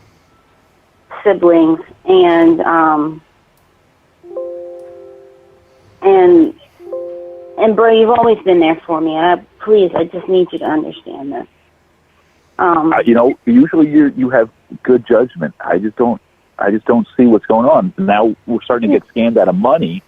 siblings, and And bro, you've always been there for me, and I just need you to understand this. Usually you have good judgment. I just don't see what's going on. Now we're starting to get scammed out of money.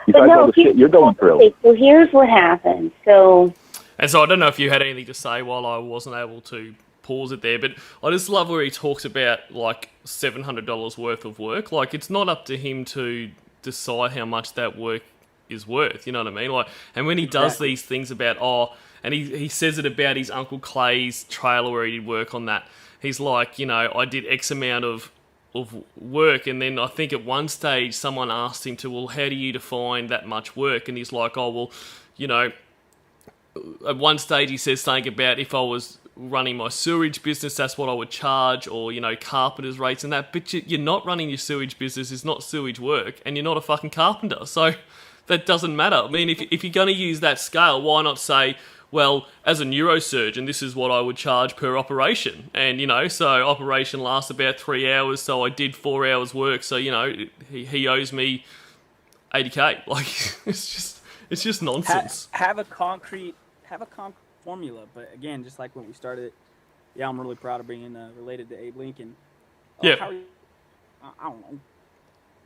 Besides all the shit you're going through. So here's what happened. And so I don't know if you had anything to say while I wasn't able to pause it there, but I just love where he talks about like $700 worth of work. Like, it's not up to him to decide how much that work is worth. You know what I mean? Like, and when he does these things about and he says it about his Uncle Clay's trailer where he did work on that. He's like, I did X amount of work, and then I think at one stage someone asked him to, well, how do you define that much work? And he's like, at one stage he says something about if I was running my sewage business, that's what I would charge, or, carpenter's rates and that. But you're not running your sewage business, it's not sewage work, and you're not a fucking carpenter. So that doesn't matter. I mean, if you're going to use that scale, why not say, well, as a neurosurgeon, this is what I would charge per operation. And, so operation lasts about 3 hours, so I did 4 hours work. So, he owes me $80K. Like, it's just nonsense. Have a concrete formula. But again, just like when we started, I'm really proud of being related to Abe Lincoln. Yeah. I don't know.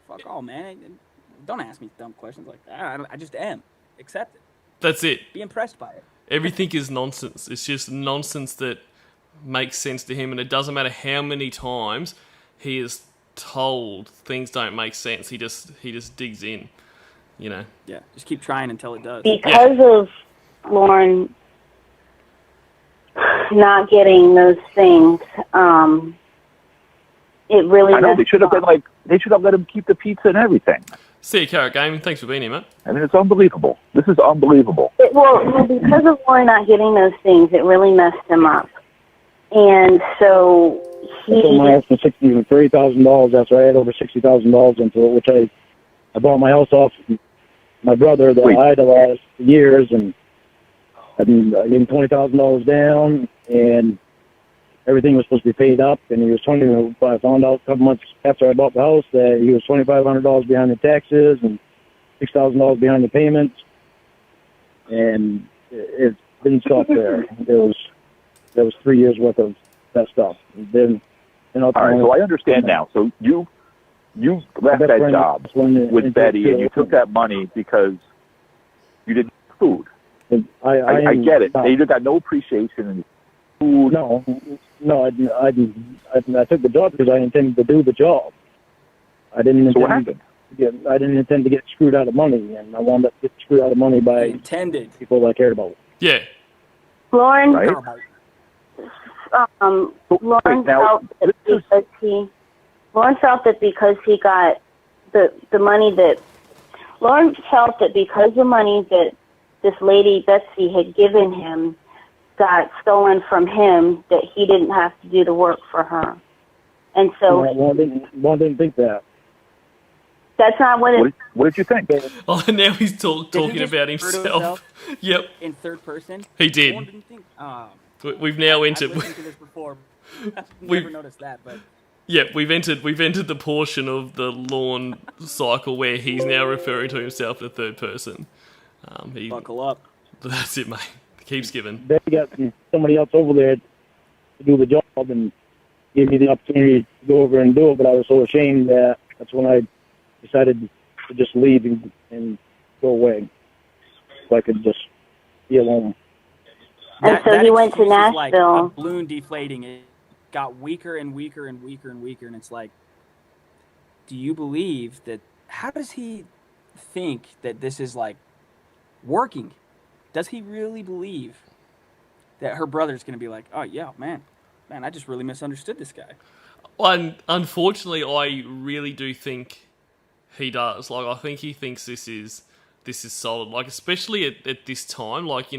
Fuck all, man. Don't ask me dumb questions like that. I just am. Accept it. That's it. Be impressed by it. Everything is nonsense. It's just nonsense that makes sense to him, and it doesn't matter how many times he is told things don't make sense. He just digs in, Yeah, just keep trying until it does. Because of Lorne not getting those things, it really. I know they should have let him keep the pizza and everything. See you, Carrot Gaming. Thanks for being here, mate. I mean, it's unbelievable. This is unbelievable. Well, because of Lorne not getting those things, it really messed him up. And so he... I asked him $30,000 after I had over $60,000 into it, which I bought my house off my brother that I idolized for years, and I gave him $20,000 down, and everything was supposed to be paid up, and he was I found out a couple months after I bought the house that he was $2,500 behind the taxes and $6,000 behind the payments, and it didn't stop there. There was 3 years worth of that stuff. Then, all right, so I understand now. So you left that job with Betty, and you took that money because you didn't have food. I get it. You got no appreciation in food. No, I took the job because I intended to do the job. I didn't intend. So what happened? I didn't intend to get screwed out of money, and I wound up getting screwed out of money by people that I cared about. Yeah. Lorne, right? Lorne felt that because he got the money that Lorne felt that because the money that this lady Betsy had given him got stolen from him, that he didn't have to do the work for her. And so... Lorne didn't think that. That's not what it... What did you think? Oh, now he's talking about himself. Yep. In third person? He did. Lorne didn't think... We've now entered... I've listened to this before. I've never noticed that, but... Yeah, we've entered the portion of the Lorne cycle where he's now referring to himself in the third person. Buckle up. That's it, mate. Keeps giving. They got somebody else over there to do the job and gave me the opportunity to go over and do it, but I was so ashamed that that's when I decided to just leave and go away so I could just be alone. And so he went to Nashville. Like a balloon deflating. It got weaker and weaker and weaker and weaker, and it's like, do you believe that? How does he think that this is like working? Does he really believe that her brother's going to be like, oh yeah, man, I just really misunderstood this guy? Unfortunately, I really do think he does. Like, I think he thinks this is solid. Like, especially at this time, like,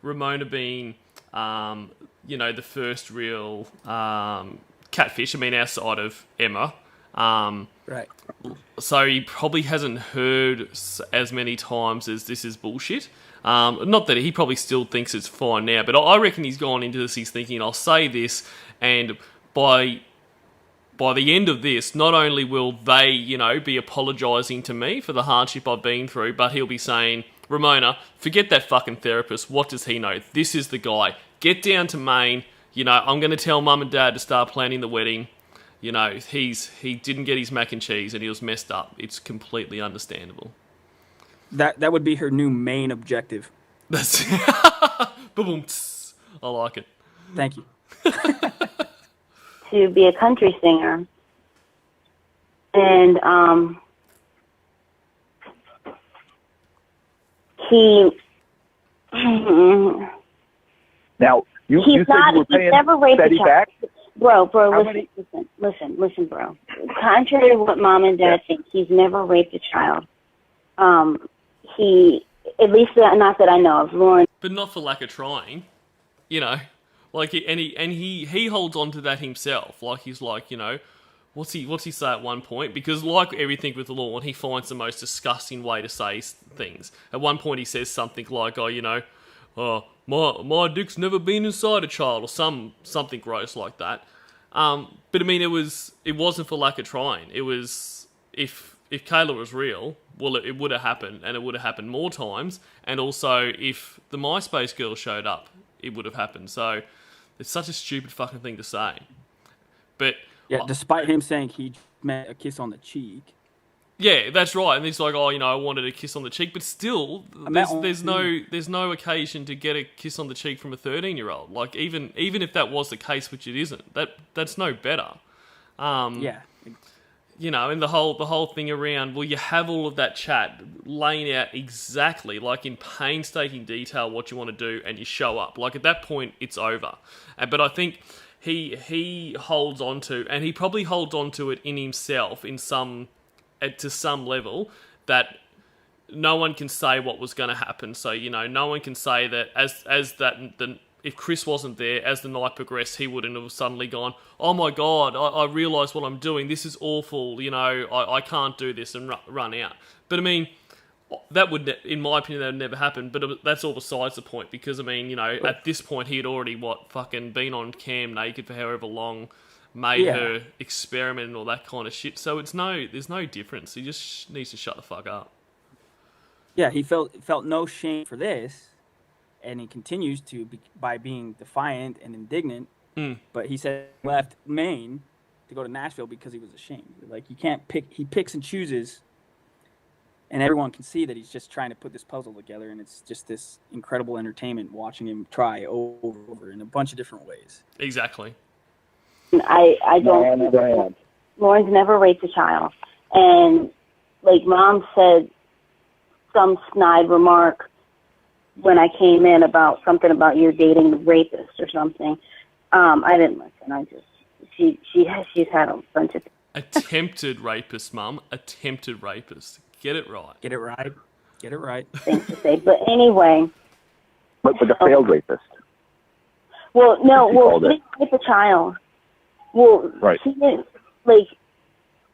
Ramona being, the first real catfish. I mean, outside of Emma. Right. So he probably hasn't heard as many times as this is bullshit. Not that he probably still thinks it's fine now, but I reckon he's gone into this, he's thinking, I'll say this, and by by the end of this, not only will they, be apologising to me for the hardship I've been through, but he'll be saying, Ramona, forget that fucking therapist. What does he know? This is the guy. Get down to Maine. I'm going to tell mum and dad to start planning the wedding. He didn't get his mac and cheese and he was messed up. It's completely understandable. That would be her new main objective. That's boom. I like it. Thank you. To be a country singer, and he. Now you said you were paying never raped a Betty child. back. Bro, How listen, bro. Contrary to what mom and dad think, he's never raped a child. He, at least not that I know of, Lorne. But not for lack of trying, Like, he holds on to that himself. Like, he's like, what's he say at one point? Because like everything with Lorne, he finds the most disgusting way to say things. At one point, he says something like, my dick's never been inside a child, or something gross like that. But I mean, it wasn't for lack of trying. It was, if Kayla was real, well, it would have happened, and it would have happened more times. And also, if the MySpace girl showed up, it would have happened. So it's such a stupid fucking thing to say. But yeah, despite him saying he meant a kiss on the cheek. Yeah, that's right. And he's like, I wanted a kiss on the cheek, but still, there's no occasion to get a kiss on the cheek from a 13-year-old. Like, even if that was the case, which it isn't, that's no better. Yeah. And the whole thing around, well, you have all of that chat laying out exactly, like in painstaking detail, what you want to do, and you show up. Like, at that point, it's over. But I think he holds on to, and he probably holds on to it in himself to some level, that no one can say what was going to happen. So, no one can say that if Chris wasn't there, as the night progressed, he wouldn't have suddenly gone, oh my God, I realise what I'm doing. This is awful. I can't do this, and run out. But I mean, that would, in my opinion, that would never happen. But that's all besides the point, because I mean, at this point, he had already fucking been on cam naked for however long, made her experiment and all that kind of shit. So there's no difference. He just needs to shut the fuck up. Yeah, he felt no shame for this. And he continues to by being defiant and indignant. But he said he left Maine to go to Nashville because he was ashamed. Like, you can't pick. He picks and chooses, and everyone can see that he's just trying to put this puzzle together. And it's just this incredible entertainment watching him try over and over in a bunch of different ways. Exactly. I don't. Lorne's never raped a child, and like mom said, some snide remark when I came in about something about you dating the rapist or something. I didn't listen. She's had a bunch of attempted rapist, Mum. Attempted rapist. Get it right. Get it right. Get it right. things to say. But anyway. But a failed rapist. Well, no. Well, he didn't rape a child. Well, right. He didn't, like.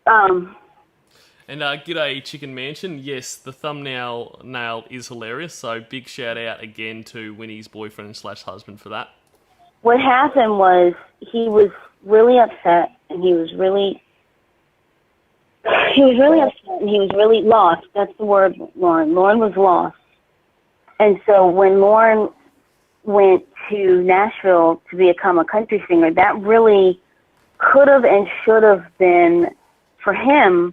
And g'day, Chicken Mansion. Yes, the thumbnail nail is hilarious. So big shout out again to Winnie's boyfriend / husband for that. What happened was he was really upset, and he was really upset, and he was really lost. That's the word, Lorne. Lorne was lost. And so when Lorne went to Nashville to become a country singer, that really could have and should have been, for him,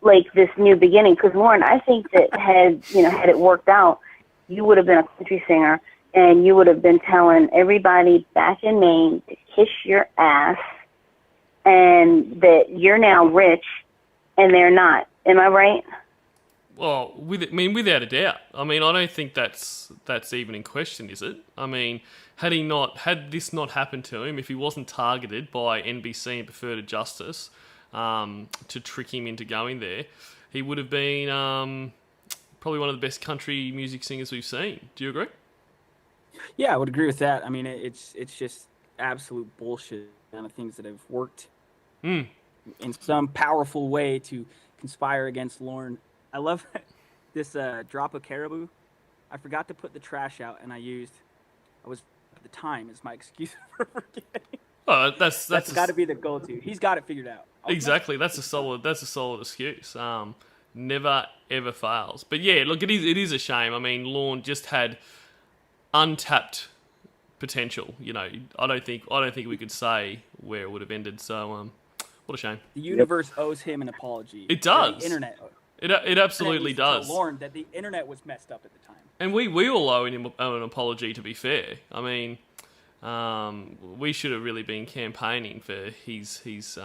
like this new beginning. Because Lorne, I think that had it worked out, you would have been a country singer, and you would have been telling everybody back in Maine to kiss your ass, and that you're now rich, and they're not. Am I right? Well, without a doubt. I mean, I don't think that's even in question, is it? I mean, had this not happened to him, if he wasn't targeted by NBC and Preferred Justice to trick him into going there, he would have been probably one of the best country music singers we've seen. Do you agree? Yeah, I would agree with that. I mean, it's just absolute bullshit kind of things that have worked in some powerful way to conspire against Lorne. I love this drop of caribou. I forgot to put the trash out, and I was at the time as my excuse for forgetting. Oh, that's got to be the go-to. He's got it figured out. exactly. That's a solid excuse. Never ever fails. But yeah, look, it is a shame. I mean, Lorne just had untapped potential. You know, I don't think we could say where it would have ended. So, what a shame. The universe owes him an apology. It does. The internet. It absolutely does. Lorne, that the internet was messed up at the time. And we all owe him an apology. To be fair, I mean, we should have really been campaigning for his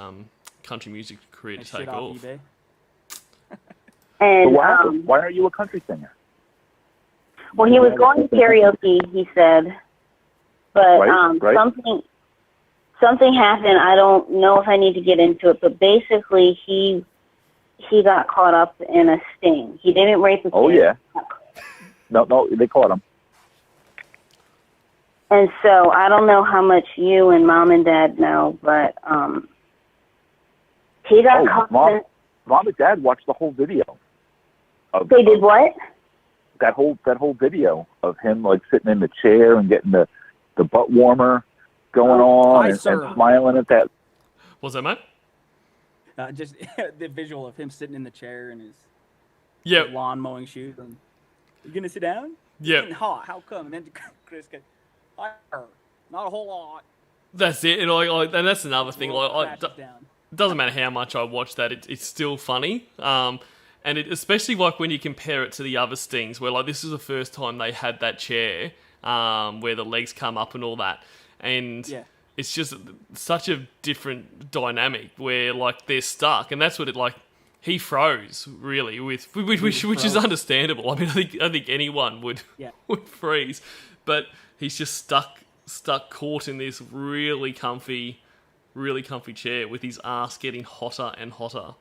country music career to take off. eBay. And Why aren't you a country singer? well, he was going to karaoke, he said, but Right. something happened. I don't know if I need to get into it, but basically he got caught up in a sting. He didn't rape the kid. Oh yeah. No, they caught him. And so I don't know how much you and Mom and Dad know, but he got caught. Mom and Dad watched the whole video. They did what? That whole video of him like sitting in the chair and getting the butt warmer going on and smiling at that. What's that, mate? Just the visual of him sitting in the chair and his Yep. lawn mowing shoes. And, you gonna sit down? Yep. It's getting hot. How come? And then Chris goes, not a whole lot. That's it. And that's another thing. Crashes down. It doesn't matter how much I watch that, it's still funny. And it, especially like when you compare it to the other stings, where like this is the first time they had that chair, where the legs come up and all that, and it's just such a different dynamic where like they're stuck, and that's what it like. He froze really which is understandable. I mean, I think anyone would freeze, but he's just stuck caught in this really comfy chair with his ass getting hotter and hotter.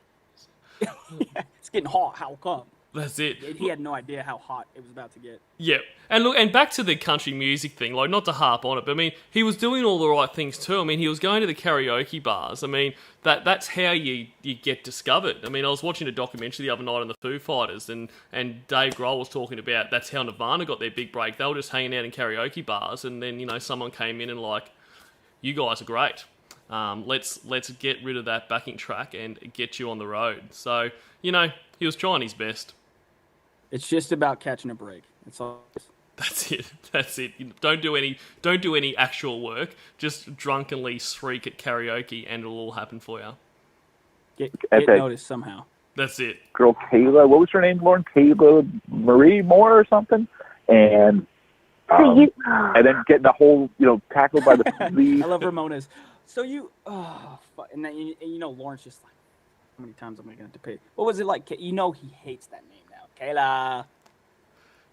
It's getting hot. How come? That's it. He had no idea how hot it was about to get. Yeah. And look, and back to the country music thing, like not to harp on it, but I mean, he was doing all the right things too. I mean, he was going to the karaoke bars. I mean, that's how you get discovered. I mean, I was watching a documentary the other night on the Foo Fighters, and Dave Grohl was talking about that's how Nirvana got their big break. They were just hanging out in karaoke bars, and then, you know, someone came in and like, you guys are great. Let's get rid of that backing track and get you on the road. So, you know, he was trying his best. It's just about catching a break. That's all. That's it. Don't do any actual work. Just drunkenly shriek at karaoke, and it'll all happen for you. Get noticed somehow. That's it. Girl Kayla, what was her name, Lauren? Kayla Marie Moore or something, and and then getting the whole, you know, tackled by the police. I love Ramona's. So and then you know, Lawrence just like, how many times am I going to have to pay? What was it like? You know, he hates that name now, Kayla.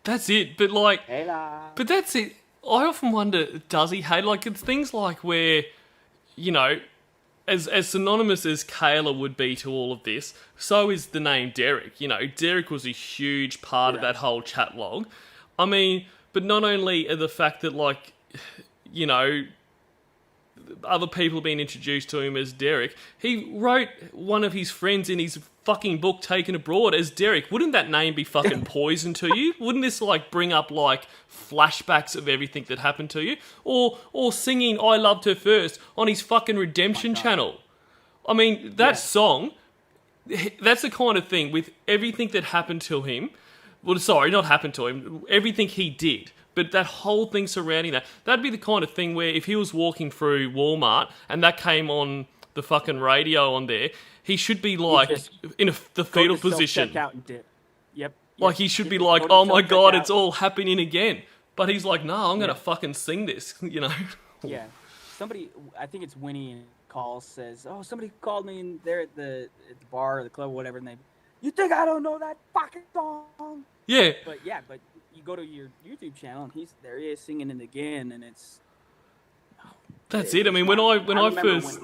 That's it. But like, Kayla. But that's it. I often wonder, does he hate? Like, it's things like where, you know, as synonymous as Kayla would be to all of this, so is the name Derek. You know, Derek was a huge part of that whole chat log. I mean, but not only the fact that, like, you know, other people being introduced to him as Derek, he wrote one of his friends in his fucking book Taken Abroad as Derek. Wouldn't that name be fucking poison to you? Wouldn't this like bring up like flashbacks of everything that happened to you? Or singing I Loved Her First on his fucking Redemption channel. I mean, that song, that's the kind of thing with everything that happened to him. Well, sorry, not happened to him. Everything he did. But that whole thing surrounding that'd be the kind of thing where if he was walking through Walmart and that came on the fucking radio on there, he should be like in the fetal position. Out and dip. Yep. Like he should be like, oh my God, it's all happening again. But he's like, no, I'm going to fucking sing this, you know? Yeah. Somebody, I think it's Winnie in calls, says, oh, somebody called me and they're at the bar or the club or whatever, and you think I don't know that fucking song? Yeah. But you go to your YouTube channel and he is singing it again, and it's. That's it. I mean, when I first.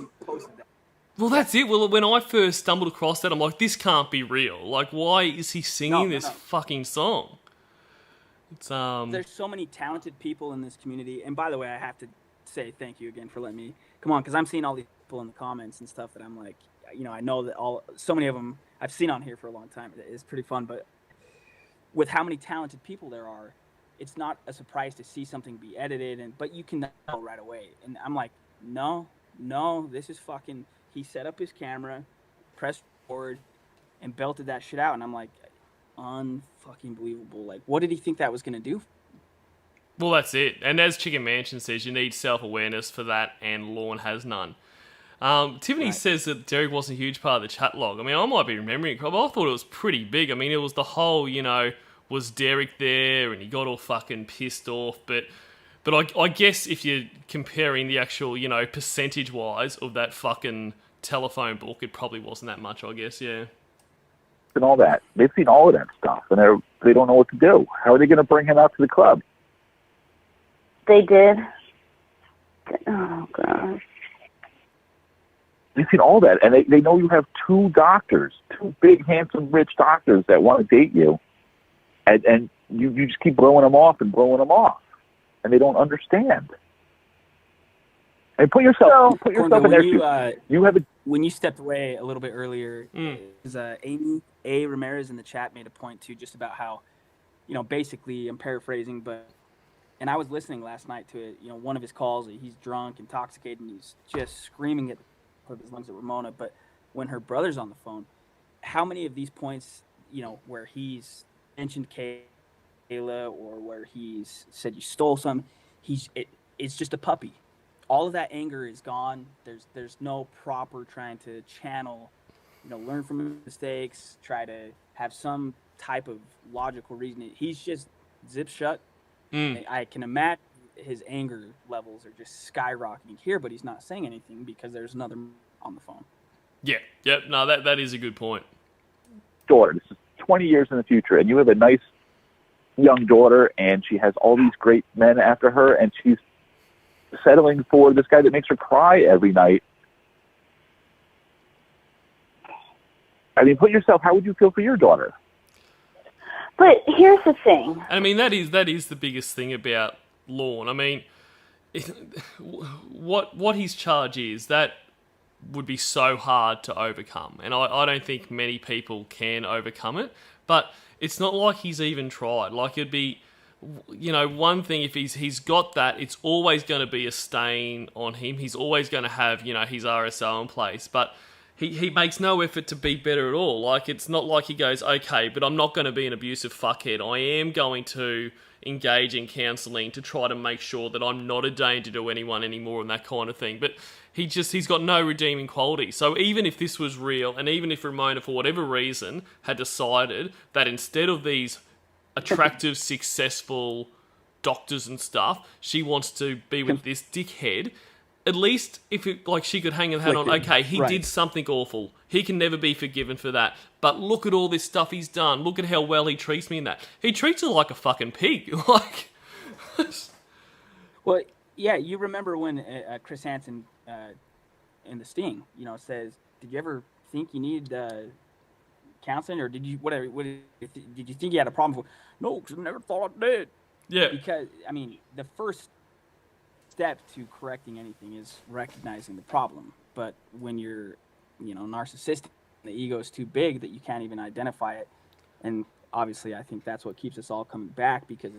Well, that's it. Well, when I first stumbled across that, I'm like, this can't be real. Like, why is he singing this fucking song? It's There's so many talented people in this community, and by the way, I have to say thank you again for letting me come on, because I'm seeing all these people in the comments and stuff that I'm like, you know, I know that so many of them I've seen on here for a long time. It's pretty fun, but with how many talented people there are, it's not a surprise to see something be edited, but you can know right away. And I'm like, no, no, this is fucking. He set up his camera, pressed forward, and belted that shit out. And I'm like, unfucking believable. Like, what did he think that was gonna do? Well, that's it. And as Chicken Mansion says, you need self-awareness for that, and Lorne has none. Tiffany says that Derek wasn't a huge part of the chat log. I mean, I might be remembering it, but I thought it was pretty big. I mean, it was the whole, was Derek there, and he got all fucking pissed off. But I guess if you're comparing the actual, percentage-wise of that fucking telephone book, it probably wasn't that much, I guess, yeah. And all that. They've seen all of that stuff, and they don't know what to do. How are they going to bring him out to the club? They did. Oh, God. They've seen all that, and they know you have two doctors, two big, handsome, rich doctors that want to date you, and you just keep blowing them off, and they don't understand. And put yourself in their shoes. When you stepped away a little bit earlier, Amy A. Ramirez in the chat made a point too, just about how, basically, I'm paraphrasing, and I was listening last night to it. One of his calls, he's drunk, intoxicated, and he's just screaming at the top of his lungs at Ramona. But when her brother's on the phone, how many of these points, where he's mentioned Kayla or where he's said you stole some, it's just a puppy. All of that anger is gone. There's no proper trying to channel, learn from mistakes, try to have some type of logical reasoning. He's just zip shut. I can imagine his anger levels are just skyrocketing here, but he's not saying anything because there's another on the phone. Yeah, yep. No, that is a good point. Daughter, this is 20 years in the future, and you have a nice young daughter, and she has all these great men after her, and she's settling for this guy that makes her cry every night. I mean, how would you feel for your daughter? But here's the thing. I mean, that is the biggest thing about Lorne. I mean, what his charge is, that would be so hard to overcome. And I don't think many people can overcome it. But it's not like he's even tried. Like, it'd be, one thing, if he's got that, it's always going to be a stain on him. He's always going to have, his RSO in place. But he makes no effort to be better at all. Like, it's not like he goes, okay, but I'm not going to be an abusive fuckhead. I am going to engage in counselling to try to make sure that I'm not a danger to anyone anymore and that kind of thing. But he's got no redeeming quality. So even if this was real, and even if Ramona, for whatever reason, had decided that instead of these attractive, successful doctors and stuff, she wants to be with this dickhead, at least if she could hang her hat on, okay, he did something awful. He can never be forgiven for that. But look at all this stuff he's done. Look at how well he treats me in that. He treats her like a fucking pig. Well, yeah, you remember when Chris Hansen in The Sting, says, did you ever think you needed counseling, or did you did you think you had a problem? No, because I never thought I did. Yeah. Because, the first step to correcting anything is recognizing the problem. But when you're, narcissistic, the ego is too big that you can't even identify it. And obviously, I think that's what keeps us all coming back, because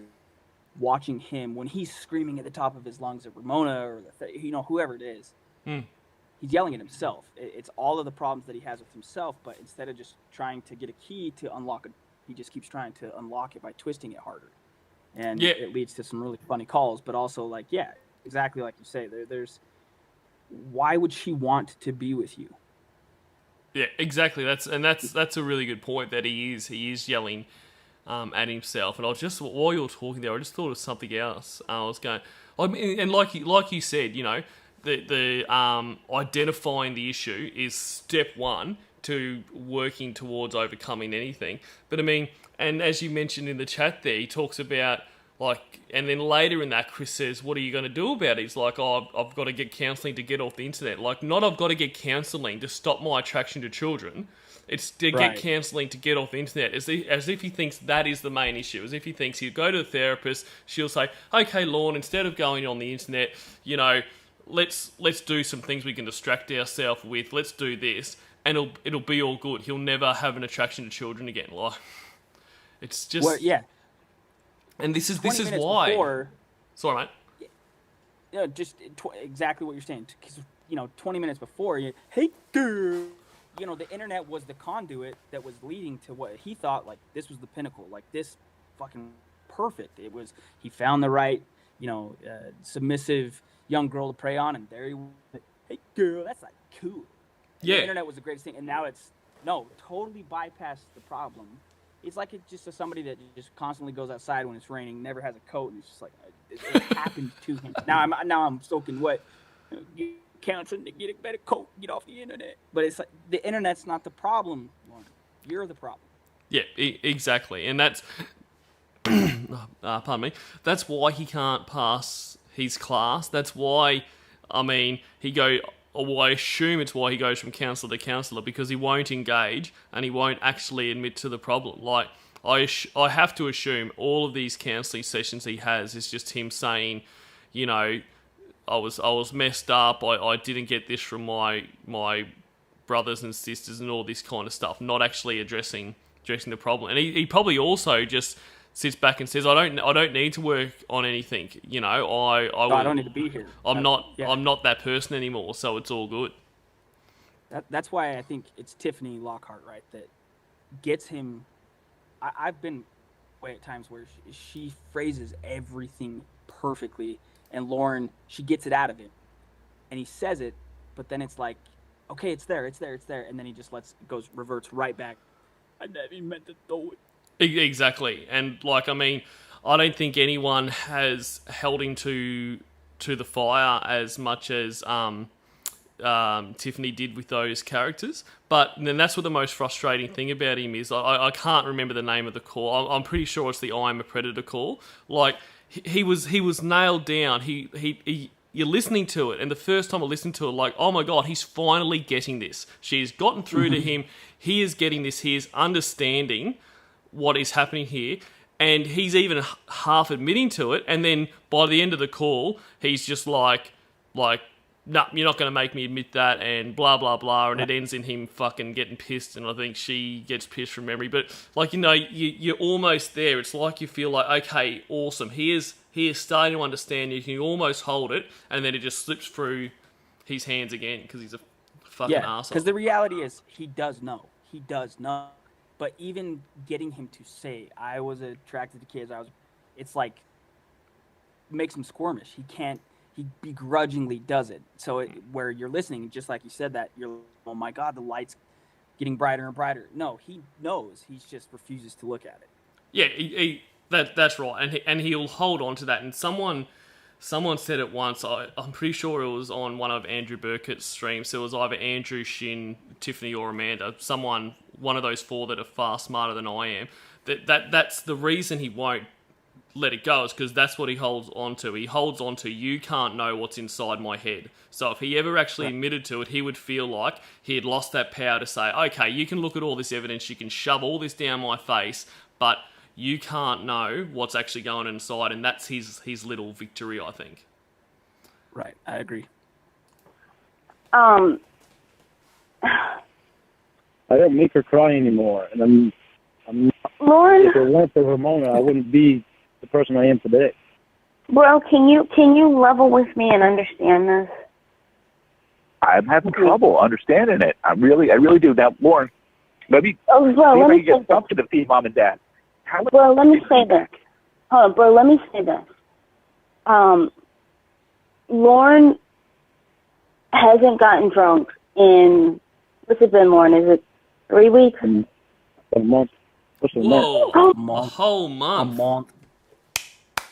watching him when he's screaming at the top of his lungs at Ramona or whoever it is, he's yelling at himself. It's all of the problems that he has with himself, but instead of just trying to get a key to unlock it, he just keeps trying to unlock it by twisting it harder. And it leads to some really funny calls, but also exactly like you say, there's why would she want to be with you? Yeah, exactly. That's a really good point, that he is yelling at himself. And I was just, while you were talking there, I just thought of something else. And like you said, the identifying the issue is step one to working towards overcoming anything. But and as you mentioned in the chat there, he talks about, and then later in that, Chris says, what are you going to do about it? He's like, I've got to get counselling to get off the internet. Not I've got to get counselling to stop my attraction to children. It's to get counselling to get off the internet, as if he thinks that is the main issue. As if he thinks he'll go to a therapist, she'll say, okay, Lorne, instead of going on the internet, let's do some things we can distract ourselves with. Let's do this, and it'll be all good. He'll never have an attraction to children again. It's just... Well, yeah. And this is why. Before, sorry, mate. Just exactly what you're saying. Because 20 minutes before, hey girl, the internet was the conduit that was leading to what he thought like this was the pinnacle, like this fucking perfect. It was, he found the right, submissive young girl to prey on, and there he was. Hey girl, that's like cool. And the internet was the greatest thing, and now it's totally bypassed the problem. It's like it's just somebody that just constantly goes outside when it's raining, never has a coat, and it's just like it happened to him. Now I'm soaking wet. Get counseling to get a better coat, get off the internet. But it's like the internet's not the problem, Lorne. You're the problem. Yeah, exactly, and that's pardon me. That's why he can't pass his class. That's why, I assume it's why he goes from counsellor to counsellor, because he won't engage and he won't actually admit to the problem. Like, I have to assume all of these counselling sessions he has is just him saying, I was messed up, I didn't get this from my brothers and sisters and all this kind of stuff, not actually addressing the problem. And he probably also just sits back and says, I don't need to work on anything, I don't need to be here. I'm not that person anymore, so it's all good. That's why I think it's Tiffany Lockhart, right, that gets him. I've been way at times where she phrases everything perfectly, and Lorne, she gets it out of him, and he says it, but then it's like, okay, it's there, and then he just reverts right back. I never even meant to do it. Exactly, and I don't think anyone has held him to the fire as much as Tiffany did with those characters. But then that's what the most frustrating thing about him is. I can't remember the name of the call. I'm pretty sure it's the I Am a Predator call. Like, he was nailed down. He you're listening to it, and the first time I listened to it, like, oh my god, he's finally getting this. She's gotten through to him. He is getting this. He is understanding what is happening here, and he's even half admitting to it, and then by the end of the call, he's just like, nah, you're not going to make me admit that, and blah, blah, blah, and it ends in him fucking getting pissed, and I think she gets pissed from memory, but, you're almost there. It's like you feel like, okay, awesome, he is starting to understand, you can almost hold it, and then it just slips through his hands again, because he's a fucking arsehole. Because the reality is, he does know. But even getting him to say, I was attracted to kids, it's like, makes him squirmish. He begrudgingly does it. So where you're listening, just like you said that, you're like, oh my God, the light's getting brighter and brighter. No, he knows. He just refuses to look at it. Yeah, that's right. And he'll hold on to that. And someone said it once, I'm pretty sure it was on one of Andrew Burkett's streams. So it was either Andrew, Shin, Tiffany, or Amanda. One of those four that are far smarter than I am. That's the reason he won't let it go, is because that's what he holds on to. He holds on to, you can't know what's inside my head. So if he ever actually admitted to it, he would feel like he had lost that power to say, okay, you can look at all this evidence, you can shove all this down my face, but you can't know what's actually going inside, and that's his little victory, I think. Right, I agree. I don't make her cry anymore, and I'm Lorne, if it weren't for Ramona, I wouldn't be the person I am today. bro, can you level with me and understand this? I'm having trouble understanding it. I really do. Now, Lorne, let me Oh, bro, see let if I me can get say something to feed mom and dad. Bro, let me say this. Hold on, bro, let me say this. Lorne hasn't gotten drunk in, what's it been, Lorne? Is it 3 weeks? A month. What's a Whoa, month? a whole month. A month.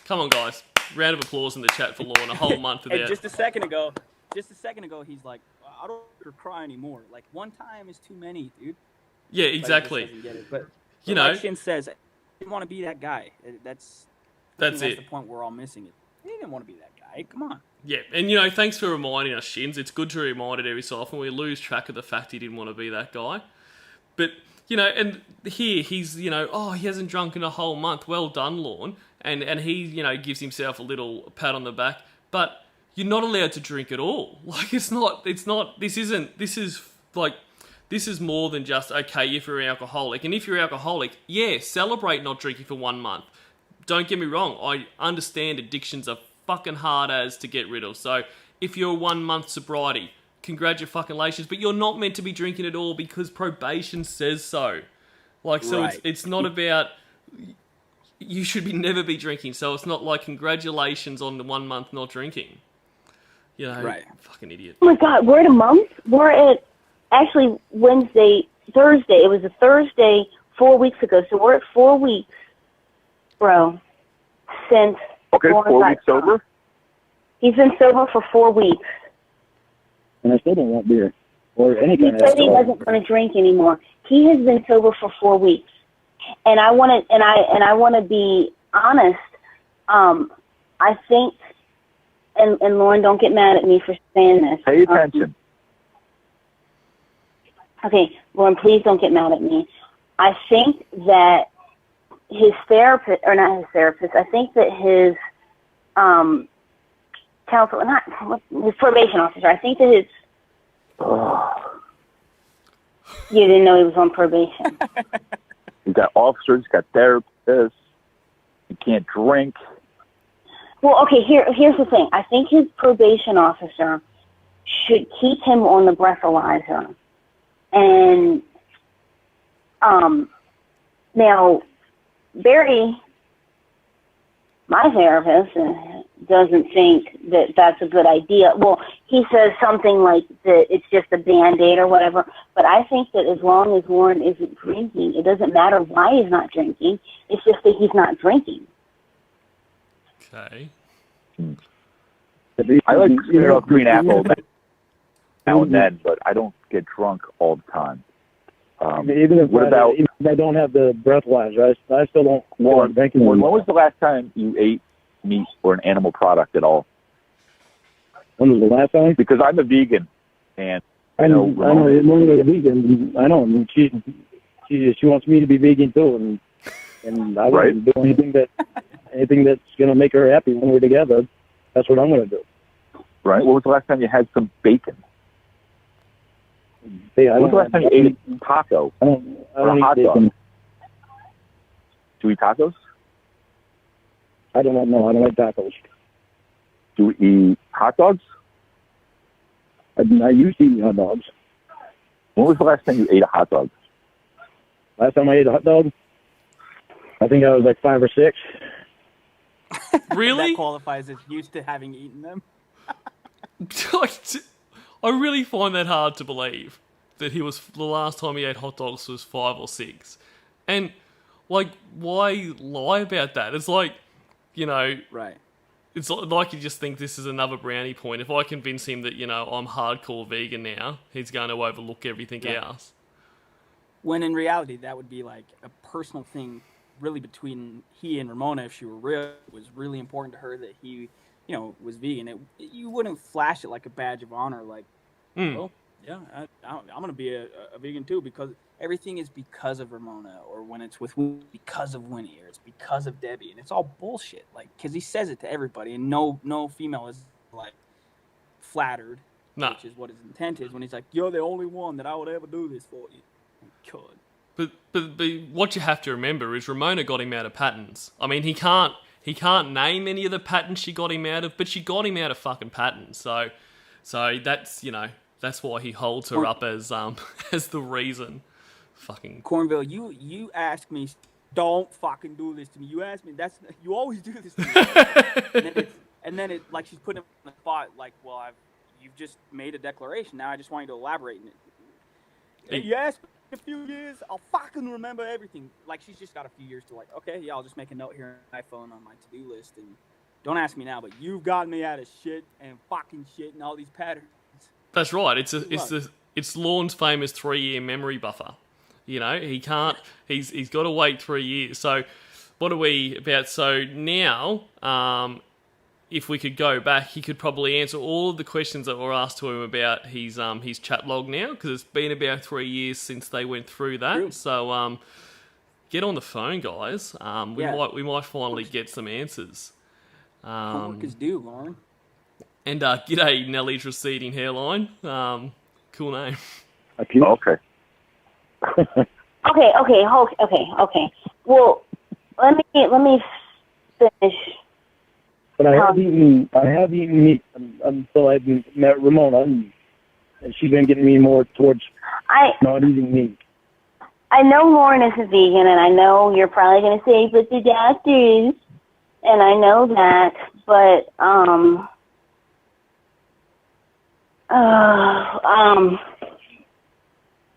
Come on, guys. Round of applause in the chat for Lorne. A whole month of Hey, that. just a second ago, he's like, I don't make her cry anymore. Like, one time is too many, dude. Yeah, Like, he just exactly. doesn't get it. But You know, like Shin says, I didn't want to be that guy. That's That's the it. point we're all missing it. He didn't want to be that guy. Come on. Yeah, and thanks for reminding us, Shins. It's good to remind it every so often. We lose track of the fact he didn't want to be that guy. But, and here he's, he hasn't drunk in a whole month. Well done, Lorne. And he, gives himself a little pat on the back. But you're not allowed to drink at all. Like, this is more than just, okay, if you're an alcoholic. And if you're alcoholic, yeah, celebrate not drinking for 1 month. Don't get me wrong. I understand addictions are fucking hard as to get rid of. So if you're 1 month sobriety, congratulations, but you're not meant to be drinking at all because probation says so. Like, so Right. it's not about... You should never be drinking, so it's not like congratulations on the 1 month not drinking. You know, Right. fucking idiot. Oh my God, we're at a month? We're at actually Thursday. It was a Thursday 4 weeks ago, so we're at 4 weeks, bro, since... Okay, Lorne 4 got weeks sober? He's been sober for 4 weeks. And I still don't want beer or any He kind of said he alcohol. wasn't going to drink anymore. He has been sober for 4 weeks, and I want to I want to be honest. I think, and Lorne, don't get mad at me for saying this. Pay attention. Okay, Lorne, please don't get mad at me. I think that his therapist, or not his therapist, I think that his his probation officer, I think that his... You didn't know he was on probation. He's got officers, he's got therapists, he can't drink. Well, okay, here's the thing. I think his probation officer should keep him on the breathalyzer. And now, Barry, my therapist, doesn't think that that's a good idea. Well, he says something like that it's just a Band-Aid or whatever, but I think that as long as Lorne isn't drinking, it doesn't matter why he's not drinking, it's just that he's not drinking. Okay. I like green apple now and then, but I don't get drunk all the time. Even if what about... even if I don't have the breathalyzer, I still don't Lorne, drink when anymore. was the last time you ate meat or an animal product at all? When was the last time? Because I'm a vegan, and I know Ramona's a vegan. I know, and she wants me to be vegan too, and I wouldn't do anything that's gonna make her happy when we're together. That's what I'm gonna do. Right. When was the last time you had some bacon? Hey, when was the last time you ate a taco? I don't or a hot eat dog? bacon. Do you eat tacos? I don't know. I don't like tacos. Do you eat hot dogs? I used to eat hot dogs. When was the last time you ate a hot dog? Last time I ate a hot dog, I think I was like 5 or 6. Really? That qualifies as used to having eaten them. I really find that hard to believe that the last time he ate hot dogs was 5 or 6. And, like, why lie about that? It's like, you know... Right. It's like you just think this is another brownie point. If I convince him that, you know, I'm hardcore vegan now, he's going to overlook everything else. When in reality, that would be like a personal thing really between he and Ramona. If she were real, it was really important to her that he, you know, was vegan. You wouldn't flash it like a badge of honor, like, well, yeah, I'm going to be a vegan too, because everything is because of Ramona, or when it's with because of Winnie, or it's because of Debbie, and it's all bullshit. Like, because he says it to everybody, and no female is like flattered, which is what his intent is when he's like, "You're the only one that I would ever do this for you." God. But what you have to remember is Ramona got him out of patents. I mean, he can't name any of the patents she got him out of, but she got him out of fucking patents. So that's, you know, that's why he holds her up as the reason. Fucking Cornville, you asked me, don't fucking do this to me. You asked me, you always do this to me. and then it like she's putting him on the spot, like, well, you've just made a declaration. Now I just want you to elaborate. You asked me in a few years, I'll fucking remember everything. Like, she's just got a few years to like, okay, yeah, I'll just make a note here on my iPhone on my to-do list, and don't ask me now, but you've gotten me out of shit and fucking shit and all these patterns. That's right. It's Lorne's famous 3-year memory buffer. You know, he's got to wait 3 years. So what are we about? So now, if we could go back, he could probably answer all of the questions that were asked to him about his chat log now, because it's been about 3 years since they went through that. True. So get on the phone, guys. We might finally get some answers. Homework is due, Lorne. And g'day, Nellie's receding hairline. Cool name. Okay. Okay. Well, let me finish. But I have eaten meat until I met Ramona, and she's been getting me more towards I not eating meat. I know Lorne is a vegan, and I know you're probably going to say, but the doctors, and I know that, but,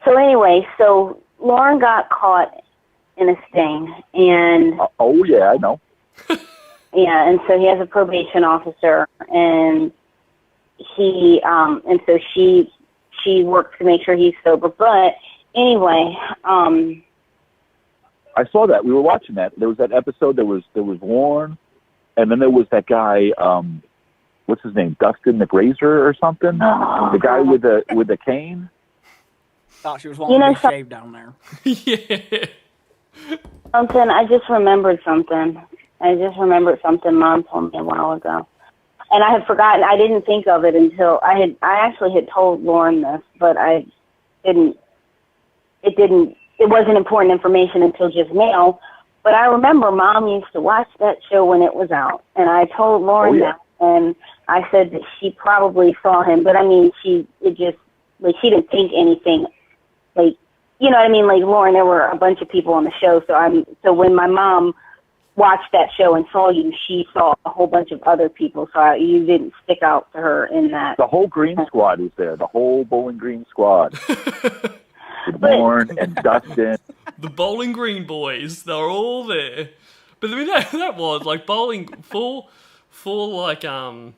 so anyway, so Lorne got caught in a sting, and... Oh, yeah, I know. Yeah, and so he has a probation officer, and he, and so she works to make sure he's sober, but... Anyway, I saw that. We were watching that. There was that episode. There was Lorne, and then there was that guy. What's his name? Dustin the Grazer or something. The guy with the cane. Thought she was wanting to be shaved down there. Yeah. Something. I just remembered something. Mom told me a while ago, and I had forgotten. I didn't think of it until I actually had told Lorne this, but I didn't. It wasn't important information until just now, but I remember Mom used to watch that show when it was out, and I told Lorne that, and I said that she probably saw him, but I mean, she didn't think anything, like, you know what I mean, like Lorne, there were a bunch of people on the show, so when my mom watched that show and saw you, she saw a whole bunch of other people, so you didn't stick out to her in that. The whole Green Squad was there, the whole Bowling Green Squad. With Lorne and Dustin. The Bowling Green boys, they're all there. But I mean, that was like bowling full like pound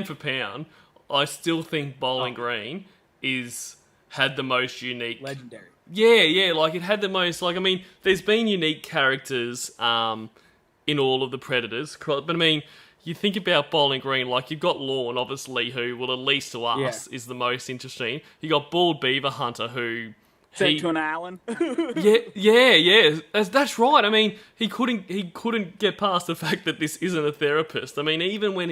for pound. I still think Bowling Green had the most unique, legendary. Yeah, like it had the most. Like I mean, there's been unique characters in all of the Predators, but I mean. You think about Bowling Green, like you've got Lorne, obviously, who, well, at least to us, is the most interesting. You got Bald Beaver Hunter, who Sent to an island. yeah. That's right. I mean, he couldn't get past the fact that this isn't a therapist. I mean, even when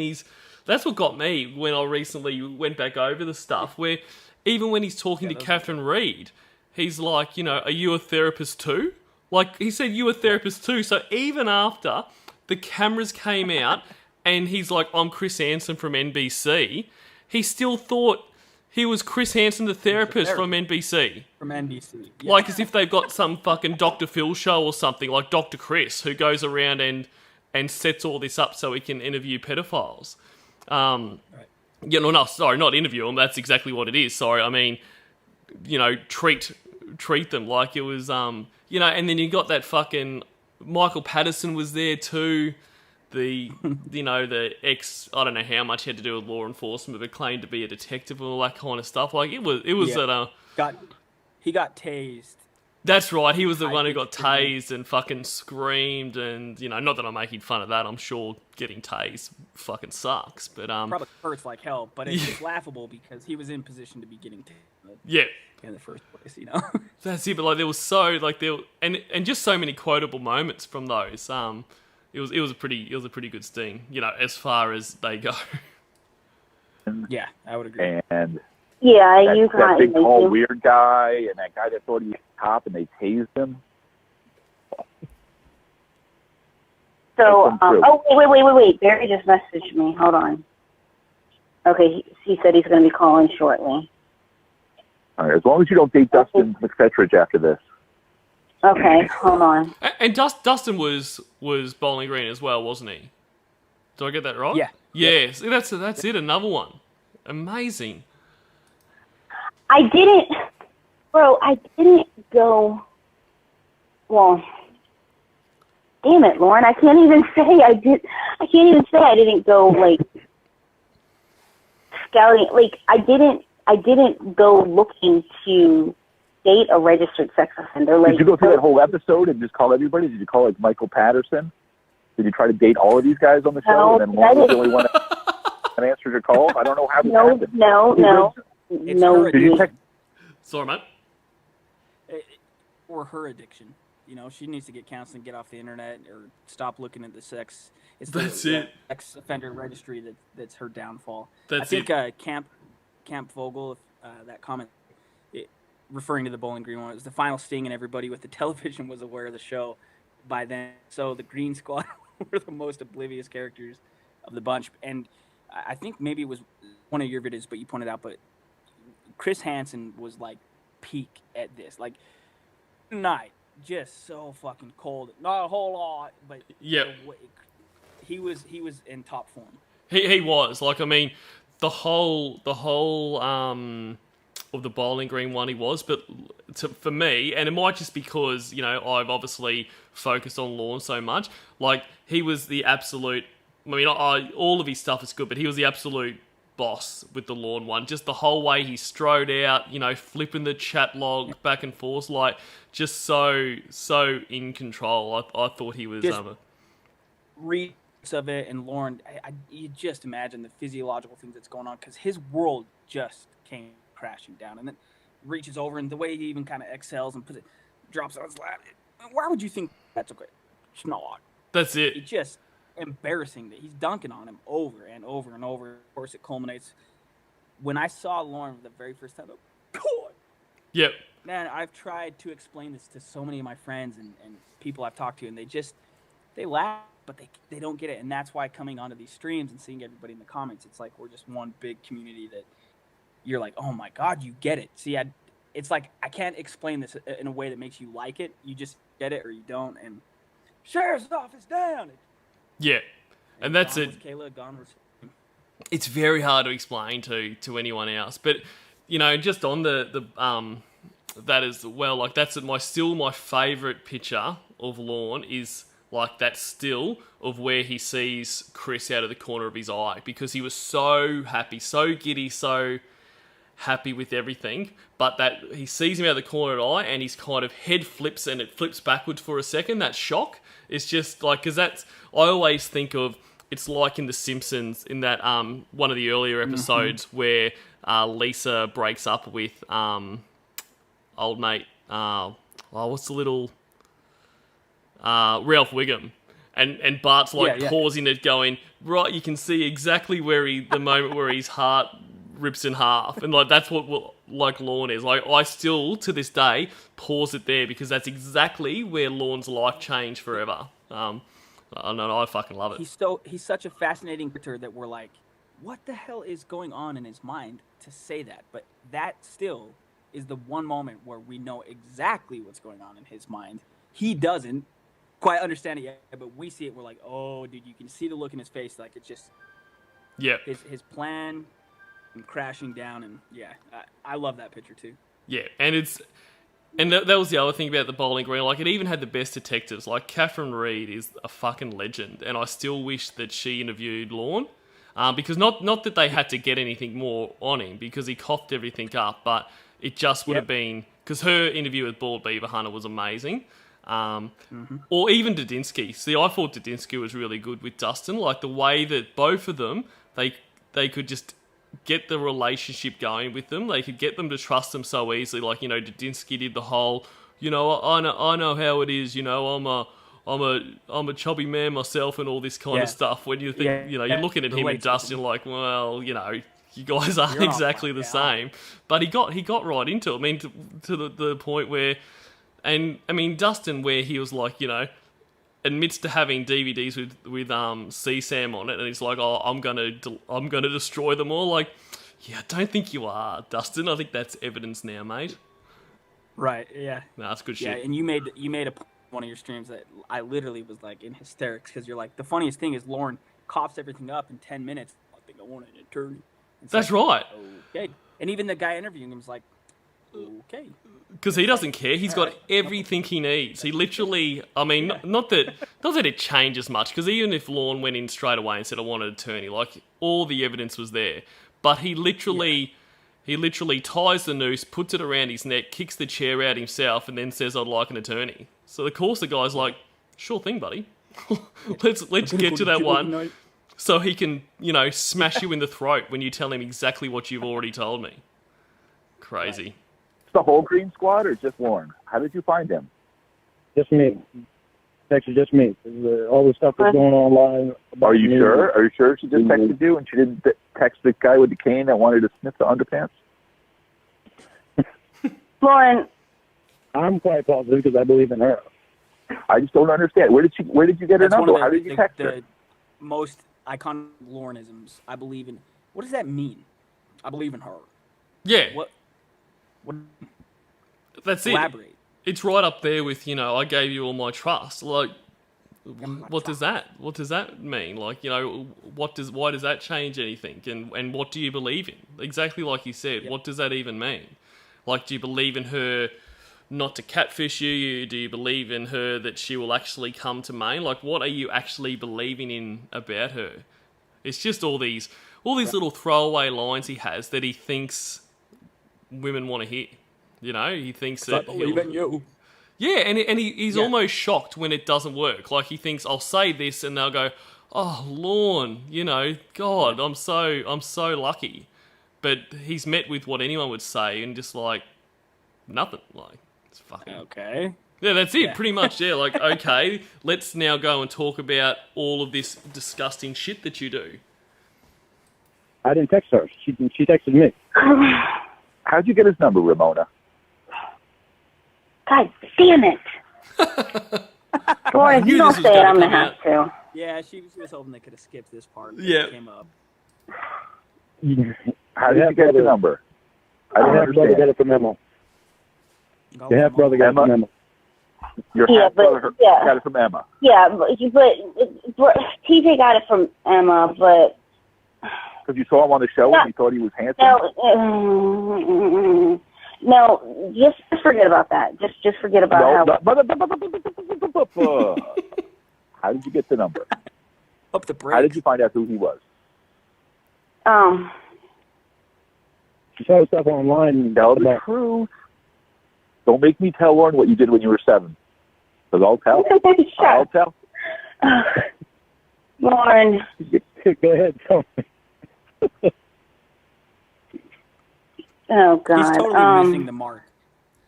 that's what got me when I recently went back over the stuff. Where even when he's talking to Catherine Reed, he's like, are you a therapist too? Like he said, you a therapist too. So even after the cameras came out. And he's like, I'm Chris Hansen from NBC. He still thought he was Chris Hansen, the therapist from NBC. From NBC. Yeah. Like as if they've got some fucking Dr. Phil show or something, like Dr. Chris, who goes around and sets all this up so he can interview pedophiles. Right. Yeah, no, sorry, not interview them. That's exactly what it is. Sorry, I mean, treat them like it was, and then you got that fucking Michael Patterson was there too. The ex, I don't know how much he had to do with law enforcement, but claimed to be a detective and all that kind of stuff. Like it was he got tased. That's right. He was the one who got tased and fucking screamed, and not that I'm making fun of that. I'm sure getting tased fucking sucks, but probably hurts like hell. But it's laughable because he was in position to be getting tased. Yeah. In the first place, That's it. But like there was and just so many quotable moments from those. It was a pretty good sting, as far as they go. Yeah, I would agree. And that big tall weird guy and that guy that thought he was a cop and they tased him. So, wait. Barry just messaged me. Hold on. Okay, he said he's going to be calling shortly. All right, as long as you don't date Dustin McFetridge after this. Okay, hold on. And Dustin was Bowling Green as well, wasn't he? Did I get that right? Yeah. Yes, that's it. Another one. Amazing. I didn't go. Well, damn it, Lorne! I can't even say I didn't go like scouting. Like I didn't go looking to date a registered sex offender. Like, did you go through that whole episode and just call everybody? Did you call like Michael Patterson? Did you try to date all of these guys on the show? And then one was the only one that answered your call? I don't know how this happened. No. Did you check? Sorry, mate. Or her addiction. She needs to get counseling, get off the internet, or stop looking at the sex. That's it. Sex offender registry that's her downfall. That's it. I think Camp Vogel, that comment referring to the Bowling Green one, it was the final sting, and everybody with the television was aware of the show by then. So the Green Squad were the most oblivious characters of the bunch. And I think maybe it was one of your videos, but you pointed out, but Chris Hansen was like peak at this. Like, night, just so fucking cold. Not a whole lot, but Yeah. he was in top form. He was. Like, I mean, the whole of the Bowling Green one he was, but for me, and it might just because, you know, I've obviously focused on Lorne so much, like, he was the absolute, I mean, all of his stuff is good, but he was the absolute boss with the Lorne one. Just the whole way he strode out, you know, flipping the chat log back and forth, like, just so in control. I thought he was... reads of it, and Lorne, you just imagine the physiological things that's going on, because his world just came crashing down, and then reaches over, and the way he even kind of exhales and drops on his lap. Why would you think that's okay? It's not. That's it. It's just embarrassing that he's dunking on him over and over and over. Of course, it culminates when I saw Lorne for the very first time. God. Yep. Man, I've tried to explain this to so many of my friends and people I've talked to, and they laugh, but they don't get it. And that's why coming onto these streams and seeing everybody in the comments, it's like we're just one big community that you're like, oh my God, you get it. See, it's like I can't explain this in a way that makes you like it. You just get it or you don't. And sheriff's office down. Yeah, and that's it. Kayla, gone was. It's very hard to explain to anyone else, but you know, just on the that as well, like that's still my favorite picture of Lorne is like that still of where he sees Chris out of the corner of his eye, because he was so happy, so giddy, so happy with everything, but that he sees him out of the corner of the eye and his kind of head flips and it flips backwards for a second. That shock is just like, because I always think of, it's like in The Simpsons in that one of the earlier episodes where Lisa breaks up with old mate, what's the little Ralph Wiggum, and Bart's like pausing it, going, right, you can see exactly where the moment where his heart rips in half, and like that's what like Lorne is. Like I still to this day pause it there because that's exactly where Lorne's life changed forever. I don't know, I fucking love it. He's such a fascinating character that we're like, what the hell is going on in his mind to say that? But that still is the one moment where we know exactly what's going on in his mind. He doesn't quite understand it yet, but we see it. We're like, oh, dude, you can see the look in his face. Like it's just, his plan and crashing down, and I love that picture too. Yeah, and that was the other thing about the Bowling Green. Like, it even had the best detectives. Like, Catherine Reed is a fucking legend, and I still wish that she interviewed Lorne. Because not that they had to get anything more on him, because he coughed everything up, but it just would have been... Because her interview with Bald Beaver Hunter was amazing. Or even Dudinsky. See, I thought Dudinsky was really good with Dustin. Like, the way that both of them, they could just... get the relationship going with them. They could get them to trust them so easily. Like, you know, Dudinsky did the whole, you know, I know how it is, you know, I'm a chubby man myself and all this kind of stuff. When you think, you know, you're looking at him and Dustin like, well, you know, you guys aren't exactly the same. But he got right into it. I mean, to the point where, and I mean, Dustin, where he was like, you know, admits to having DVDs with CSAM on it, and he's like, "Oh, I'm gonna destroy them all." Like, yeah, I don't think you are, Dustin. I think that's evidence now, mate. Right? Yeah. No, that's good shit. Yeah, and you made one of your streams that I literally was like in hysterics because you're like, the funniest thing is Lorne coughs everything up in 10 minutes. I think I want an attorney. That's right. Okay, and even the guy interviewing him was like, okay. Because he doesn't care. He's got everything he needs. He literally, I mean, not that it changes much, because even if Lorne went in straight away and said, I want an attorney, like, all the evidence was there. But he literally ties the noose, puts it around his neck, kicks the chair out himself, and then says, I'd like an attorney. So, of course, the guy's like, sure thing, buddy. let's get to that one so he can, you know, smash you in the throat when you tell him exactly what you've already told me. Crazy. Right. The whole Green Squad or just Lorne? How did you find him? Just me. Actually, just me. All the stuff that's going on online. Are you sure? Are you sure she just texted you and she didn't text the guy with the cane that wanted to sniff the underpants? Lorne. I'm quite positive because I believe in her. I just don't understand. Where did you get her number? How did you text her? The most iconic Lornisms. I believe in. What does that mean? I believe in her. Yeah. What? That's it. Elaborate. It's right up there with, I gave you all my trust. Like, what does that mean? Like, why does that change anything? And what do you believe in? Exactly like you said, what does that even mean? Like, do you believe in her not to catfish you? Do you believe in her that she will actually come to Maine? Like, what are you actually believing in about her? It's just all these little throwaway lines he has that he thinks women want to hear. He thinks that I believe in you. Yeah, and he's almost shocked when it doesn't work. Like, he thinks, I'll say this, and they'll go, oh, Lorne, God, I'm so lucky. But he's met with what anyone would say, and just, like, nothing. Like, it's fucking... Okay. Yeah, that's it, pretty much, yeah. Like, okay, let's now go and talk about all of this disgusting shit that you do. I didn't text her. She texted me. How'd you get his number, Ramona? God damn it. Boy, if you don't say it, I'm going to have to. Yeah, she was hoping they could have skipped this part. Yeah. It came up. How did you get the number? I don't Your brother got understand. it from Emma. Your half brother got it from Emma. Your half brother got it from Emma. Yeah, but TJ got it from Emma, but... Because you saw him on the show and you thought he was handsome? No, just forget about that. Just forget about how... How did you get the number? Up the brakes. How did you find out who he was? She saw stuff online. And Tell the truth. Don't make me tell Lorne what you did when you were 7. Because I'll tell. I'll tell. Lorne. Go ahead, tell me. Oh, God. He's totally missing the mark.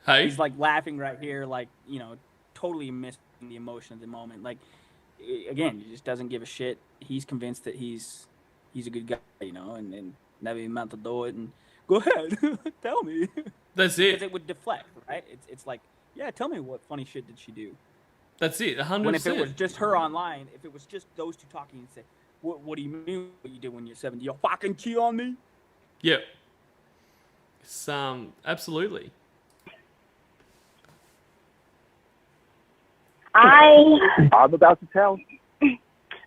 Hey? He's, like, laughing right here, like, totally missing the emotion of the moment. Like, again, he just doesn't give a shit. He's convinced that he's a good guy, and never even meant to do it. And go ahead, tell me. That's it. Because it would deflect, right? It's like, yeah, tell me what funny shit did she do. That's it, 100%. When if it was just her online, if it was just those two talking and say, what do you mean what you did when you're 7? You fucking cheat on me? Yep. It's, absolutely. I'm about to tell.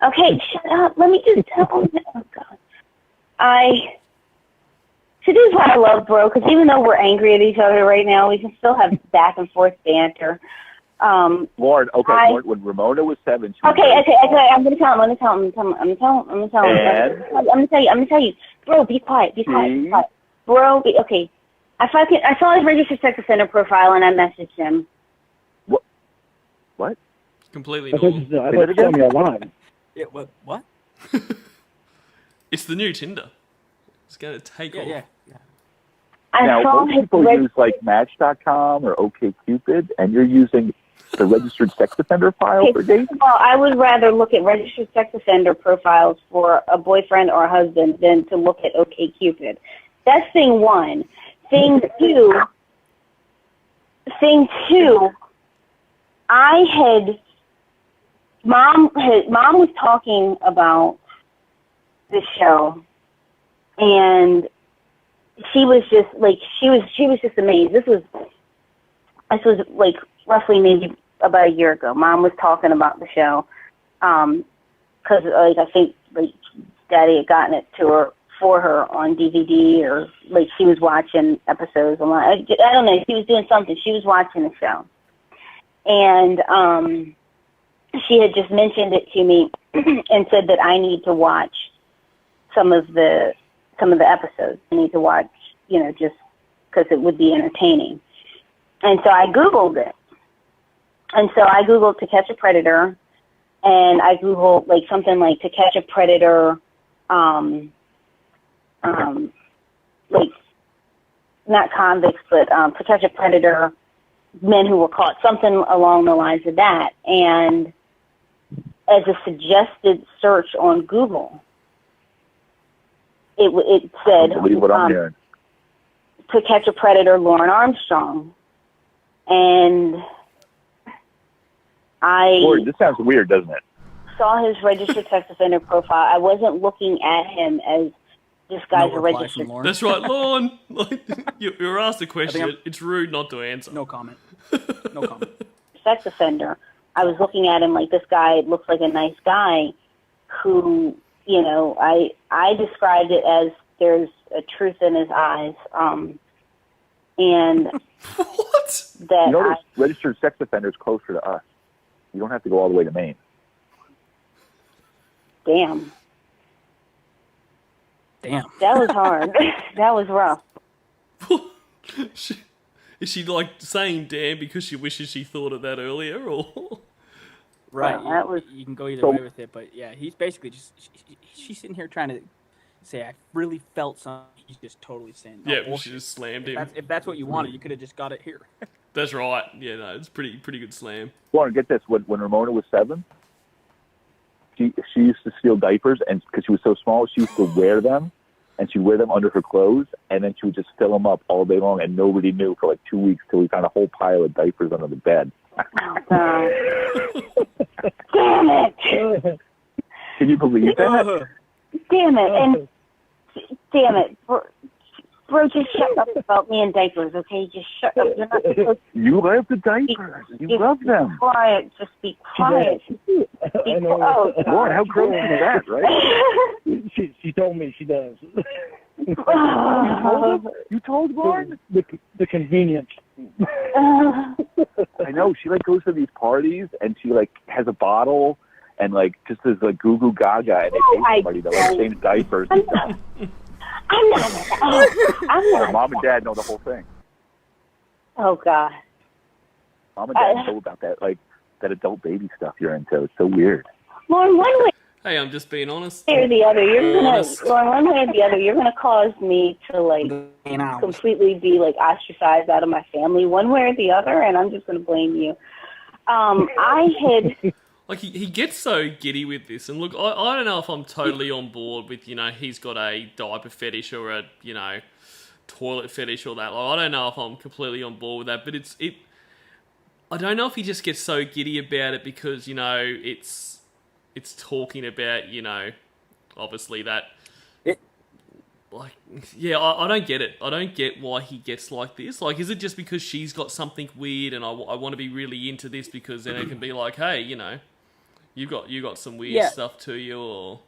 Okay, shut up. Let me just tell him. Oh, God. So this is why I love Bro, because even though we're angry at each other right now, we can still have back and forth banter. Lorne, Lorne, when Ramona was 7, she was Okay, I'm going to tell him. I'm going to tell you. Bro, be quiet. Bro, okay. I saw his registered sex offender profile, and I messaged him. What? Completely I thought normal. you told me online. Yeah, what? It's the new Tinder. It's going to take off. Yeah. Now, saw most his people use, like, Match.com or OkCupid, and you're using the registered sex offender file for dating? Well, I would rather look at registered sex offender profiles for a boyfriend or a husband than to look at OkCupid. That's thing one. Thing two, Mom was talking about the show, and she was just like, she was just amazed. This was like roughly maybe about a year ago. Mom was talking about the show, because like I think like Daddy had gotten it to her for her on DVD, or like she was watching episodes online. I don't know. She was doing something. She was watching the show, and she had just mentioned it to me and said that I need to watch some of the episodes. I need to watch, just because it would be entertaining. And so I Googled it. And so I Googled To Catch a Predator, and I Googled like something like To Catch a Predator, like not convicts, but To Catch a Predator, men who were caught, something along the lines of that. And as a suggested search on Google, it said, I believe what I'm hearing. To Catch a Predator, Lorne Armstrong. And Lord, this sounds weird, doesn't it? saw his registered sex offender profile. I wasn't looking at him as this guy's a reply registered. from Lorne. That's right, Lorne. You're asked a question. It's rude not to answer. No comment. No comment. Sex offender. I was looking at him like this guy looks like a nice guy who, you know, I described it as there's a truth in his eyes. And What? that You notice registered sex offenders closer to us. You don't have to go all the way to Maine. damn, Damn. that was hard. That was rough. Is she like saying damn because she wishes she thought of that earlier, or? Right. Well, that was- You can go either way with it, but yeah, he's basically just she's sitting here trying to say I really felt something. He's just totally saying no, Yeah, bullshit. she just slammed If him. that's, if that's what you wanted, you could have just got it here. That's right. Yeah, no, it's pretty good slam. Lauren, get this. When Ramona was 7, she used to steal diapers, and because she was so small, she used to wear them, and she'd wear them under her clothes, and then she would just fill them up all day long, and nobody knew for like 2 weeks till we found a whole pile of diapers under the bed. Damn it! Can you believe that? Damn it! And damn it, bro, just shut up about me and diapers, okay? Just shut up. You're not supposed You love the diapers. You Just love them. be quiet. Just be quiet. I know. Oh, Lauren, how gross is that, right? She told me she does. You told Lauren? The convenience. I know. She like goes to these parties, and she like has a bottle, and like just is like goo goo gaga, and they pay somebody to like change diapers and stuff. I'm not. Her mom and dad know the whole thing. Oh God. Mom and dad know about that, like that adult baby stuff you're into. It's so weird. Lauren, one way Hey, I'm just being honest. or the other, Honest. Lauren, one way or the other, you're gonna cause me to like completely be like ostracized out of my family, one way or the other, and I'm just gonna blame you. I had. Like, he gets so giddy with this. And look, I don't know if I'm totally on board with, you know, he's got a diaper fetish or a, you know, toilet fetish or that. Like, I don't know if I'm completely on board with that. But I don't know if he just gets so giddy about it because, you know, it's talking about, you know, obviously that... Like, yeah, I don't get it. I don't get why he gets like this. Like, is it just because she's got something weird and I want to be really into this because then it can be like, hey, you know... You got some weird stuff to you, or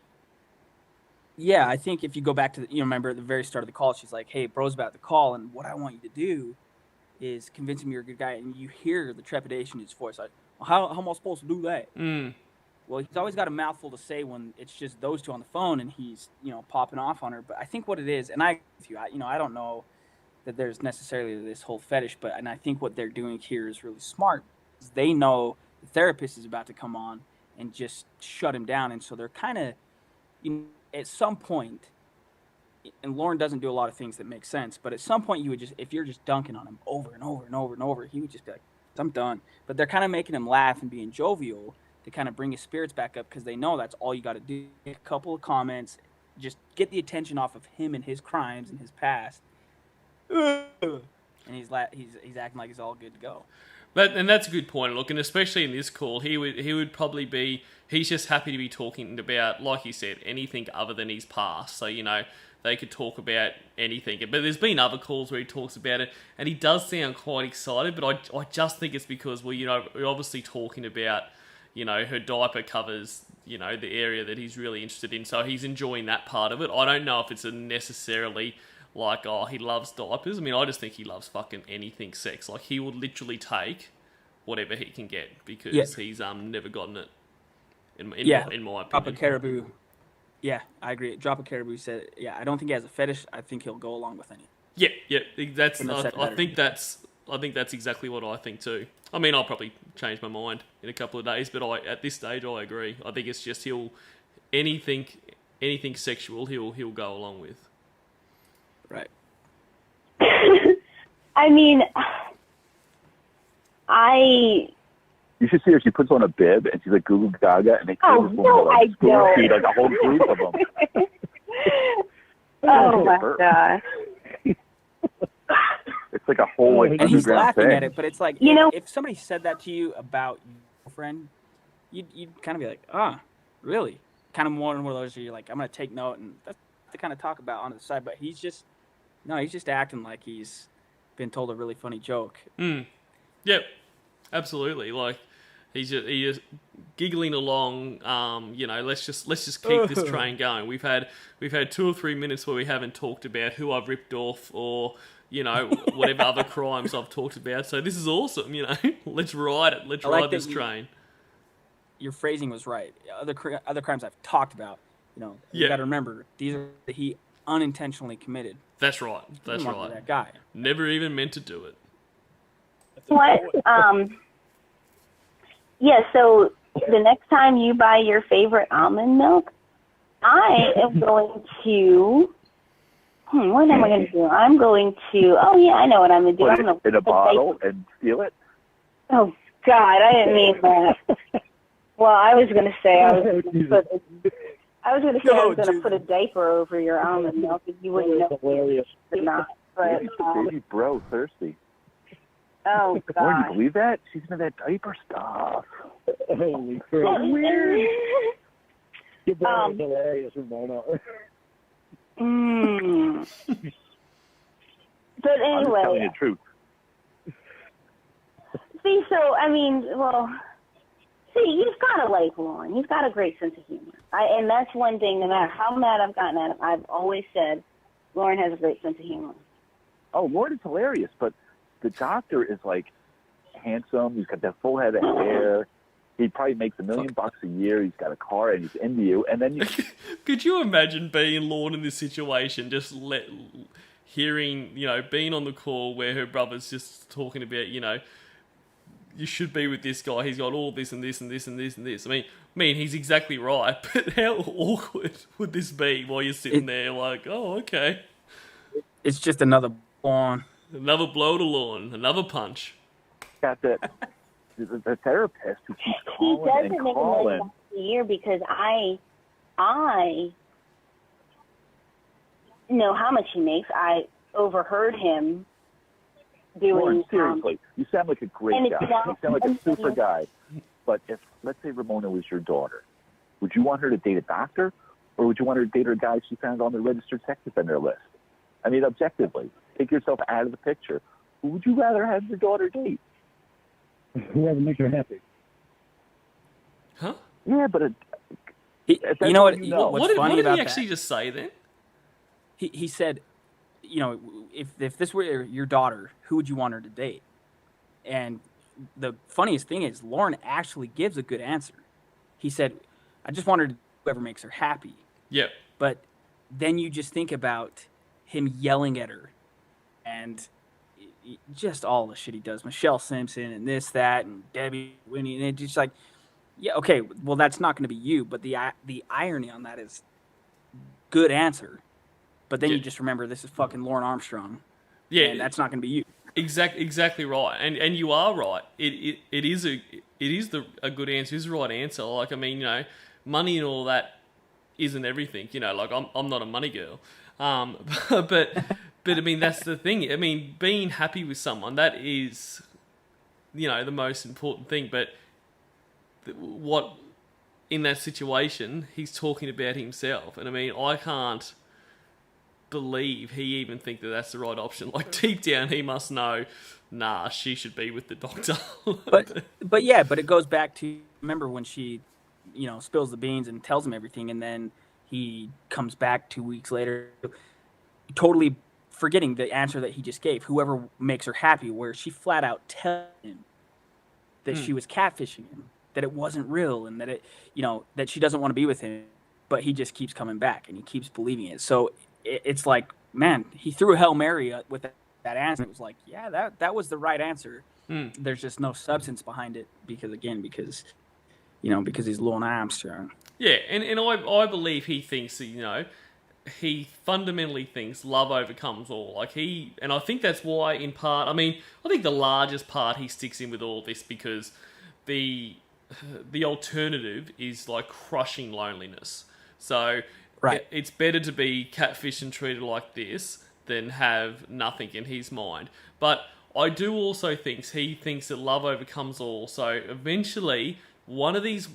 Yeah, I think if you go back to remember at the very start of the call, she's like, "Hey, bro's about to call, and what I want you to do is convince him you're a good guy." And you hear the trepidation in his voice, like, well, "How am I supposed to do that?" Well, he's always got a mouthful to say when it's just those two on the phone, and he's popping off on her. But I think what it is, and I agree with you, I don't know that there's necessarily this whole fetish, and I think what they're doing here is really smart. Is they know the therapist is about to come on and just shut him down. And so they're kind of, at some point, and Lorne doesn't do a lot of things that make sense, but at some point you would just, if you're just dunking on him over and over and over and over, he would just be like, I'm done. But they're kind of making him laugh and being jovial to kind of bring his spirits back up because they know that's all you got to do. A couple of comments, just get the attention off of him and his crimes and his past. And he's acting like he's all good to go. And that's a good point. Look, and especially in this call, he would probably be. He's just happy to be talking about, like you said, anything other than his past. So they could talk about anything. But there's been other calls where he talks about it, and he does sound quite excited. But I just think it's because we're obviously talking about her diaper covers the area that he's really interested in. So he's enjoying that part of it. I don't know if it's necessarily like, oh, he loves diapers. I mean, I just think he loves fucking anything sex. Like, he would literally take whatever he can get because he's never gotten it, in my opinion. Drop a Caribou. Yeah, I agree. Drop a Caribou said, I don't think he has a fetish. I think he'll go along with any. Yeah. I think that's exactly what I think too. I mean, I'll probably change my mind in a couple of days, but at this stage, I agree. I think it's just anything sexual, he'll go along with. Right. I mean, You should see her. She puts on a bib and she's like Goo Goo Gaga, and they call this woman like school feed, like a whole group of them. Oh my gosh. It's like a whole and he's laughing thing. at it, but it's like if somebody said that to you about your girlfriend, you'd kind of be like, Really? Kind of more one of those where you're like, I'm gonna take note, and that's the kind of talk about on the side. But he's just acting like he's been told a really funny joke. Yep, absolutely. Like he's just giggling along. Let's just keep this train going. We've had 2 or 3 minutes where we haven't talked about who I've ripped off or whatever other crimes I've talked about. So this is awesome. Let's ride it. Let's ride this train. Your phrasing was right. Other crimes I've talked about. You got to remember these are that he unintentionally committed. That's right. That's right. That guy never even meant to do it. What? Yeah, so the next time you buy your favorite almond milk, I am going to... what am I going to do? I'm going to... Oh, yeah, I know what I'm going to do. Put it in a bottle and steal it? Oh, God, I didn't mean that. Well, I was going to say I was going to put a diaper over your almond milk if you wouldn't know Hilarious. or not. But, Baby bro, thirsty. oh, Can God. you believe that? She's into that diaper stuff. Holy crap. Weird. Your boy is hilarious, Ramona. But I'm just telling you anyway, the truth. see, you've got to like Lorne. He's got a great sense of humor. And that's one thing, no matter how mad I've gotten at him, I've always said Lorne has a great sense of humor. Oh, Lord is hilarious, but the doctor is like handsome. He's got that full head of hair. He probably makes $1 million a year. He's got a car and he's into you. And then Could you imagine being Lorne in this situation? Just hearing, being on the call where her brother's just talking about, you should be with this guy. He's got all this and this and this and this and this. I mean, he's exactly right. But how awkward would this be while you're sitting there like, oh, okay. It's just another Lorne. Another blow to Lorne. Another punch. got the therapist who keeps He calling doesn't and make $1 calling. million a year because I know how much he makes. I overheard him doing... Lorne, seriously, you sound like a great and guy. it's not- You sound like a super guy. But if, let's say Ramona was your daughter, would you want her to date a doctor, or would you want her to date a guy she found on the registered sex offender list? I mean, objectively, take yourself out of the picture. Who would you rather have your daughter date? Whoever makes her happy. Huh? Yeah, but You know what? know. What's What funny did about he actually that? just say then? He said, if this were your daughter, who would you want her to date? And the funniest thing is, Lorne actually gives a good answer. He said, I just want her to whoever makes her happy. Yep. But then you just think about him yelling at her and just all the shit he does. Michelle Simpson and this, that, and Debbie, Winnie, and it's just like, yeah, okay, well, that's not going to be you. But the irony on that is good answer. But then you just remember this is fucking Lorne Armstrong. Yeah, And that's not going to be you. Exactly right, and you are right. It is a good answer. It is the right answer. Like, I mean, money and all that isn't everything. Like I'm not a money girl, but I mean that's the thing. I mean, being happy with someone, that is, the most important thing. But what in that situation he's talking about himself, and I mean I can't believe he even think that that's the right option. Like deep down he must know, nah, she should be with the doctor. But it goes back to, remember when she spills the beans and tells him everything, and then he comes back 2 weeks later totally forgetting the answer that he just gave, whoever makes her happy, where she flat out tells him that she was catfishing him, that it wasn't real, and that it that she doesn't want to be with him, but he just keeps coming back and he keeps believing it. So it's like, man, he threw a Hail Mary with that answer. It was like, yeah, that was the right answer. There's just no substance behind it because he's Lorne Armstrong. Yeah, and I believe he thinks that, he fundamentally thinks love overcomes all. Like and I think that's why in part, I mean, I think the largest part he sticks in with all this because the alternative is like crushing loneliness. So Right. it's better to be catfished and treated like this than have nothing in his mind. But I do also think he thinks that love overcomes all. So eventually, one of these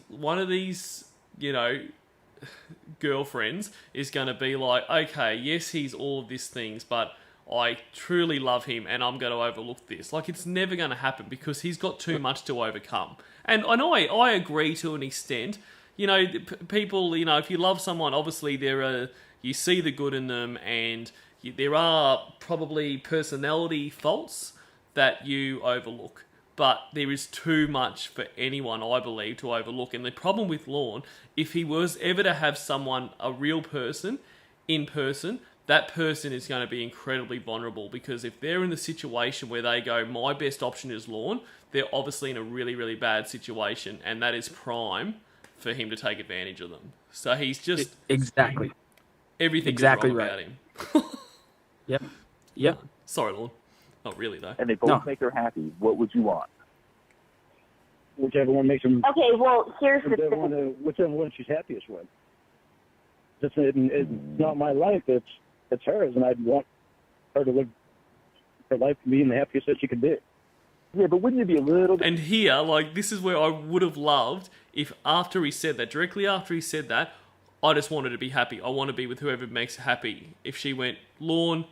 girlfriends is going to be like, okay, yes, he's all of these things, but I truly love him and I'm going to overlook this. Like, it's never going to happen because he's got too much to overcome. And I agree to an extent. People, if you love someone, obviously you see the good in them, and there are probably personality faults that you overlook. But there is too much for anyone, I believe, to overlook. And the problem with Lorne, if he was ever to have someone, a real person, in person, that person is going to be incredibly vulnerable, because if they're in the situation where they go, my best option is Lorne, they're obviously in a really, really bad situation, and that is prime for him to take advantage of them. So he's just... Exactly. Everything exactly is wrong right. about him. Yep. Sorry, Lorne. Not really, though. And they both make her happy. What would you want? Whichever one makes them. Okay, well, here's the thing. Whichever one she's happiest with. It's not my life. It's hers, and I'd want her to live her life being the happiest that she could be. Yeah, but wouldn't you be a little bit... And here, this is where I would have loved if directly after he said that, I just wanted to be happy. I want to be with whoever makes her happy. If she went, Lorne,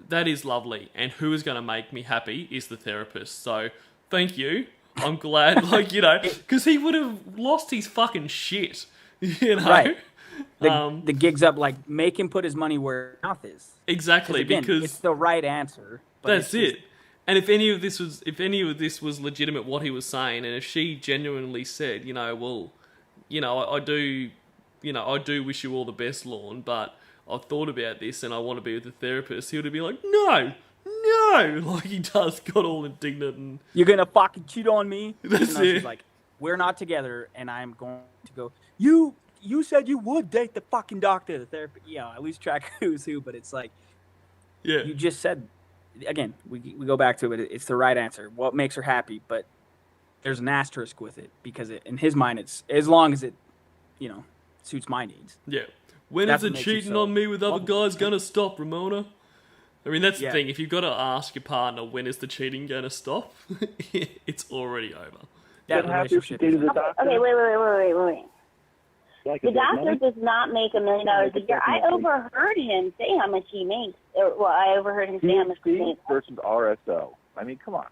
that is lovely, and who is going to make me happy is the therapist. So, thank you. I'm glad, because he would have lost his fucking shit, Right. The gig's up, make him put his money where his mouth is. Exactly, again, because it's the right answer. But that's it. And if any of this was legitimate, what he was saying, and if she genuinely said, I do wish you all the best, Lorne, but I've thought about this and I want to be with a therapist, he would be like, no, like he does, got all indignant and... You're going to fucking cheat on me? That's it. She's like, we're not together, and I'm going to go, you said you would date the fucking doctor, the therapist. Yeah, I lose track of who's who, but it's like, yeah, you just said, again, we go back to it, it's the right answer. What makes her happy, but there's an asterisk with it, because in his mind, it's as long as it, suits my needs. Yeah. When is the cheating on me with other guys going to stop, Ramona? I mean, that's the thing. If you've got to ask your partner, when is the cheating going to stop? It's already over. That relationship. Okay, wait. The doctor does not make $1 million a year. I overheard him say how much he makes. I overheard him say how much he makes. Versus RSO. I mean, come on.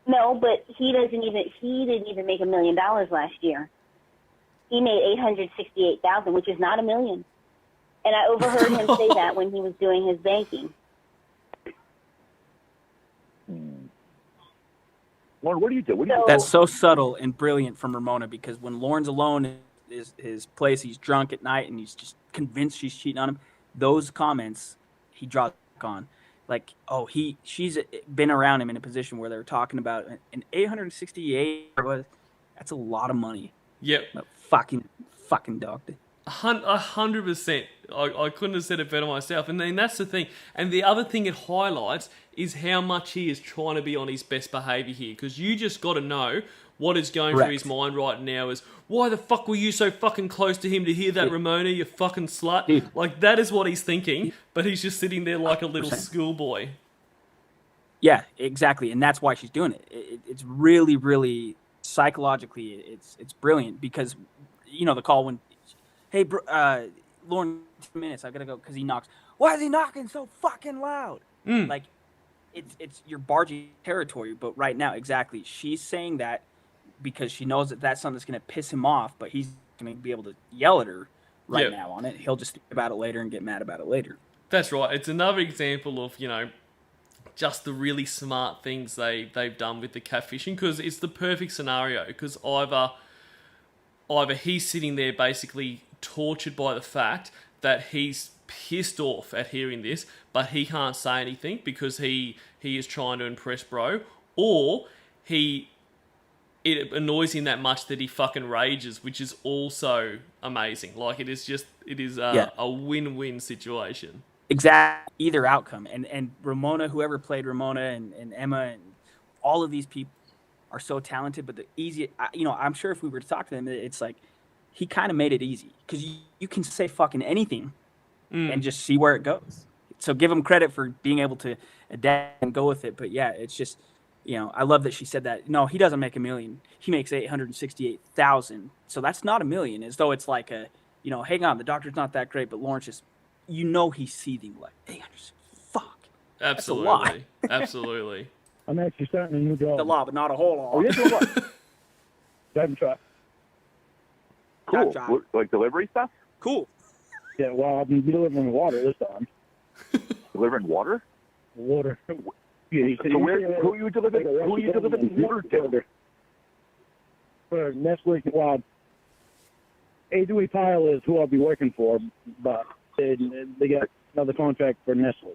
No, but he didn't even make $1 million last year. He made $868,000, which is not $1 million. And I overheard him say that when he was doing his banking. Lorne, what do you do? That's so subtle and brilliant from Ramona, because when Lorne's alone in his place, he's drunk at night and he's just convinced she's cheating on him, those comments he draws back on. She's been around him in a position where they were talking about an 868, that's a lot of money. Yep. Fucking doctor. 100%. I couldn't have said it better myself. And then that's the thing. And the other thing it highlights is how much he is trying to be on his best behaviour here. Because you just got to know what is going through his mind right now is, why the fuck were you so fucking close to him to hear that, Ramona, you fucking slut? Dude. That is what he's thinking. But he's just sitting there like a little 100%. Schoolboy. Yeah, exactly. And that's why she's doing it. It's really, really psychologically, it's brilliant, because, the call when... Hey, Lorne, 2 minutes. I gotta go because he knocks. Why is he knocking so fucking loud? It's you're barging territory. But right now, exactly, she's saying that because she knows that that's something that's gonna piss him off. But he's gonna be able to yell at her now on it. He'll just think about it later and get mad about it later. That's right. It's another example of just the really smart things they've done with the catfishing, because it's the perfect scenario. Because either he's sitting there basically tortured by the fact that he's pissed off at hearing this, but he can't say anything because he is trying to impress bro, or it annoys him that much that he fucking rages, which is also amazing. It is a win-win situation. Exactly, either outcome. And Ramona, whoever played Ramona and Emma and all of these people are so talented, but the easy, I'm sure if we were to talk to them, it's like, he kind of made it easy, because you can say fucking anything and just see where it goes. So give him credit for being able to adapt and go with it. But yeah, it's just, I love that she said that. No, he doesn't make $1 million. He makes 868,000. So that's not $1 million. As though it's like hang on, the doctor's not that great, but Lawrence just, he's seething like 800. Fuck. Absolutely. Absolutely. I'm actually starting a new job. The law, but not a whole law. Oh, yes, what? Driving truck. Cool. Job. Like delivery stuff? Cool. Yeah, well, I've been delivering water this time. Delivering water? Water. Yeah, So who are you delivering? Who are you delivering water to? For Nestle, well, A. Pyle is who I'll be working for, but they got another contract for Nestle.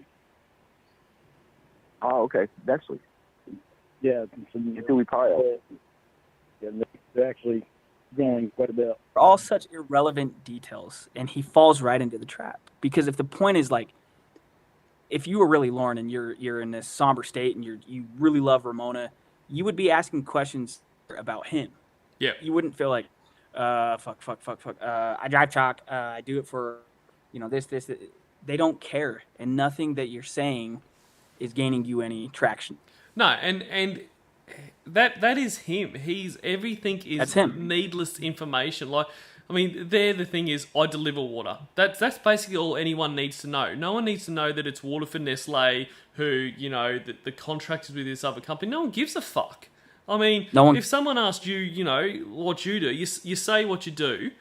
Oh, okay. Nestle. Yeah. Dewey Pyle. Yeah, they're actually growing quite a bit. All such irrelevant details, and he falls right into the trap. Because if the point is like, if you were really Lorne and you're in this somber state and you really love Ramona, you would be asking questions about him. Yeah. You wouldn't feel like, fuck. I drive truck. I do it for, this. They don't care, and nothing that you're saying is gaining you any traction. No, and that is him. Everything is That's him. Needless information. Like, I mean, the thing is, I deliver water. That's basically all anyone needs to know. No one needs to know that it's water for Nestle, who, the contract is with this other company. No one gives a fuck. I mean, if someone asked you, what you do, you say what you do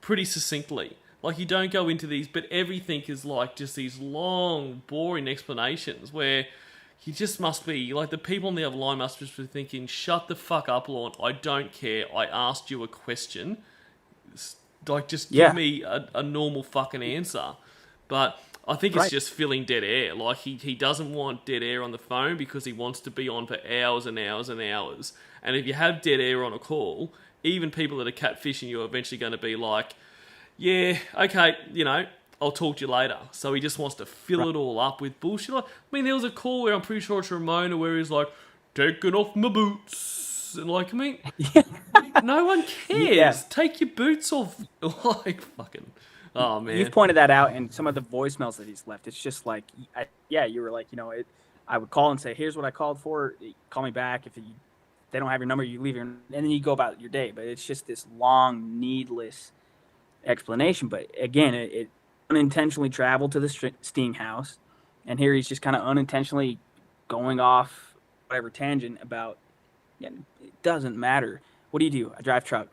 pretty succinctly. Like, you don't go into these, but everything is like just these long, boring explanations where you just must be, like, the people on the other line must just be thinking, shut the fuck up, Lorne. I don't care. I asked you a question. Like, just give me a normal fucking answer. But I think it's just filling dead air. Like, he doesn't want dead air on the phone because he wants to be on for hours and hours and hours. And if you have dead air on a call, even people that are catfishing you are eventually going to be like, yeah, okay, I'll talk to you later. So he just wants to fill it all up with bullshit. Like, I mean, there was a call where I'm pretty sure it's Ramona where he's like, taking off my boots. And like, I mean, no one cares. Yeah. Take your boots off. Like, fucking, oh, man. You've pointed that out in some of the voicemails that he's left. It's just like, you were like, I would call and say, here's what I called for. Call me back. If they don't have your number, you leave and then you go about your day. But it's just this long, needless explanation. But again, it unintentionally traveled to the Sting house, and here he's just kind of unintentionally going off whatever tangent about, it doesn't matter. What do? I drive truck.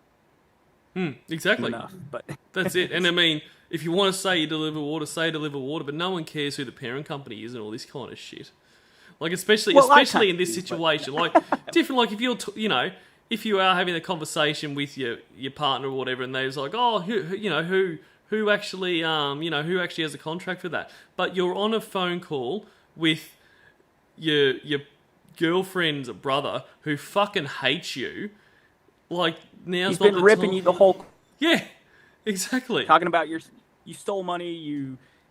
Exactly. Enough, but that's it. And I mean, if you want to say you deliver water, say deliver water, but no one cares who the parent company is and all this kind of shit. Like, especially in this situation, like, different, like, if you're, if you are having a conversation with your partner or whatever, and they're like, oh, who actually has a contract for that? But you're on a phone call with your girlfriend's brother who fucking hates you. Like, now's he's not been the ripping time. you the whole. Yeah, exactly. Talking about you stole money,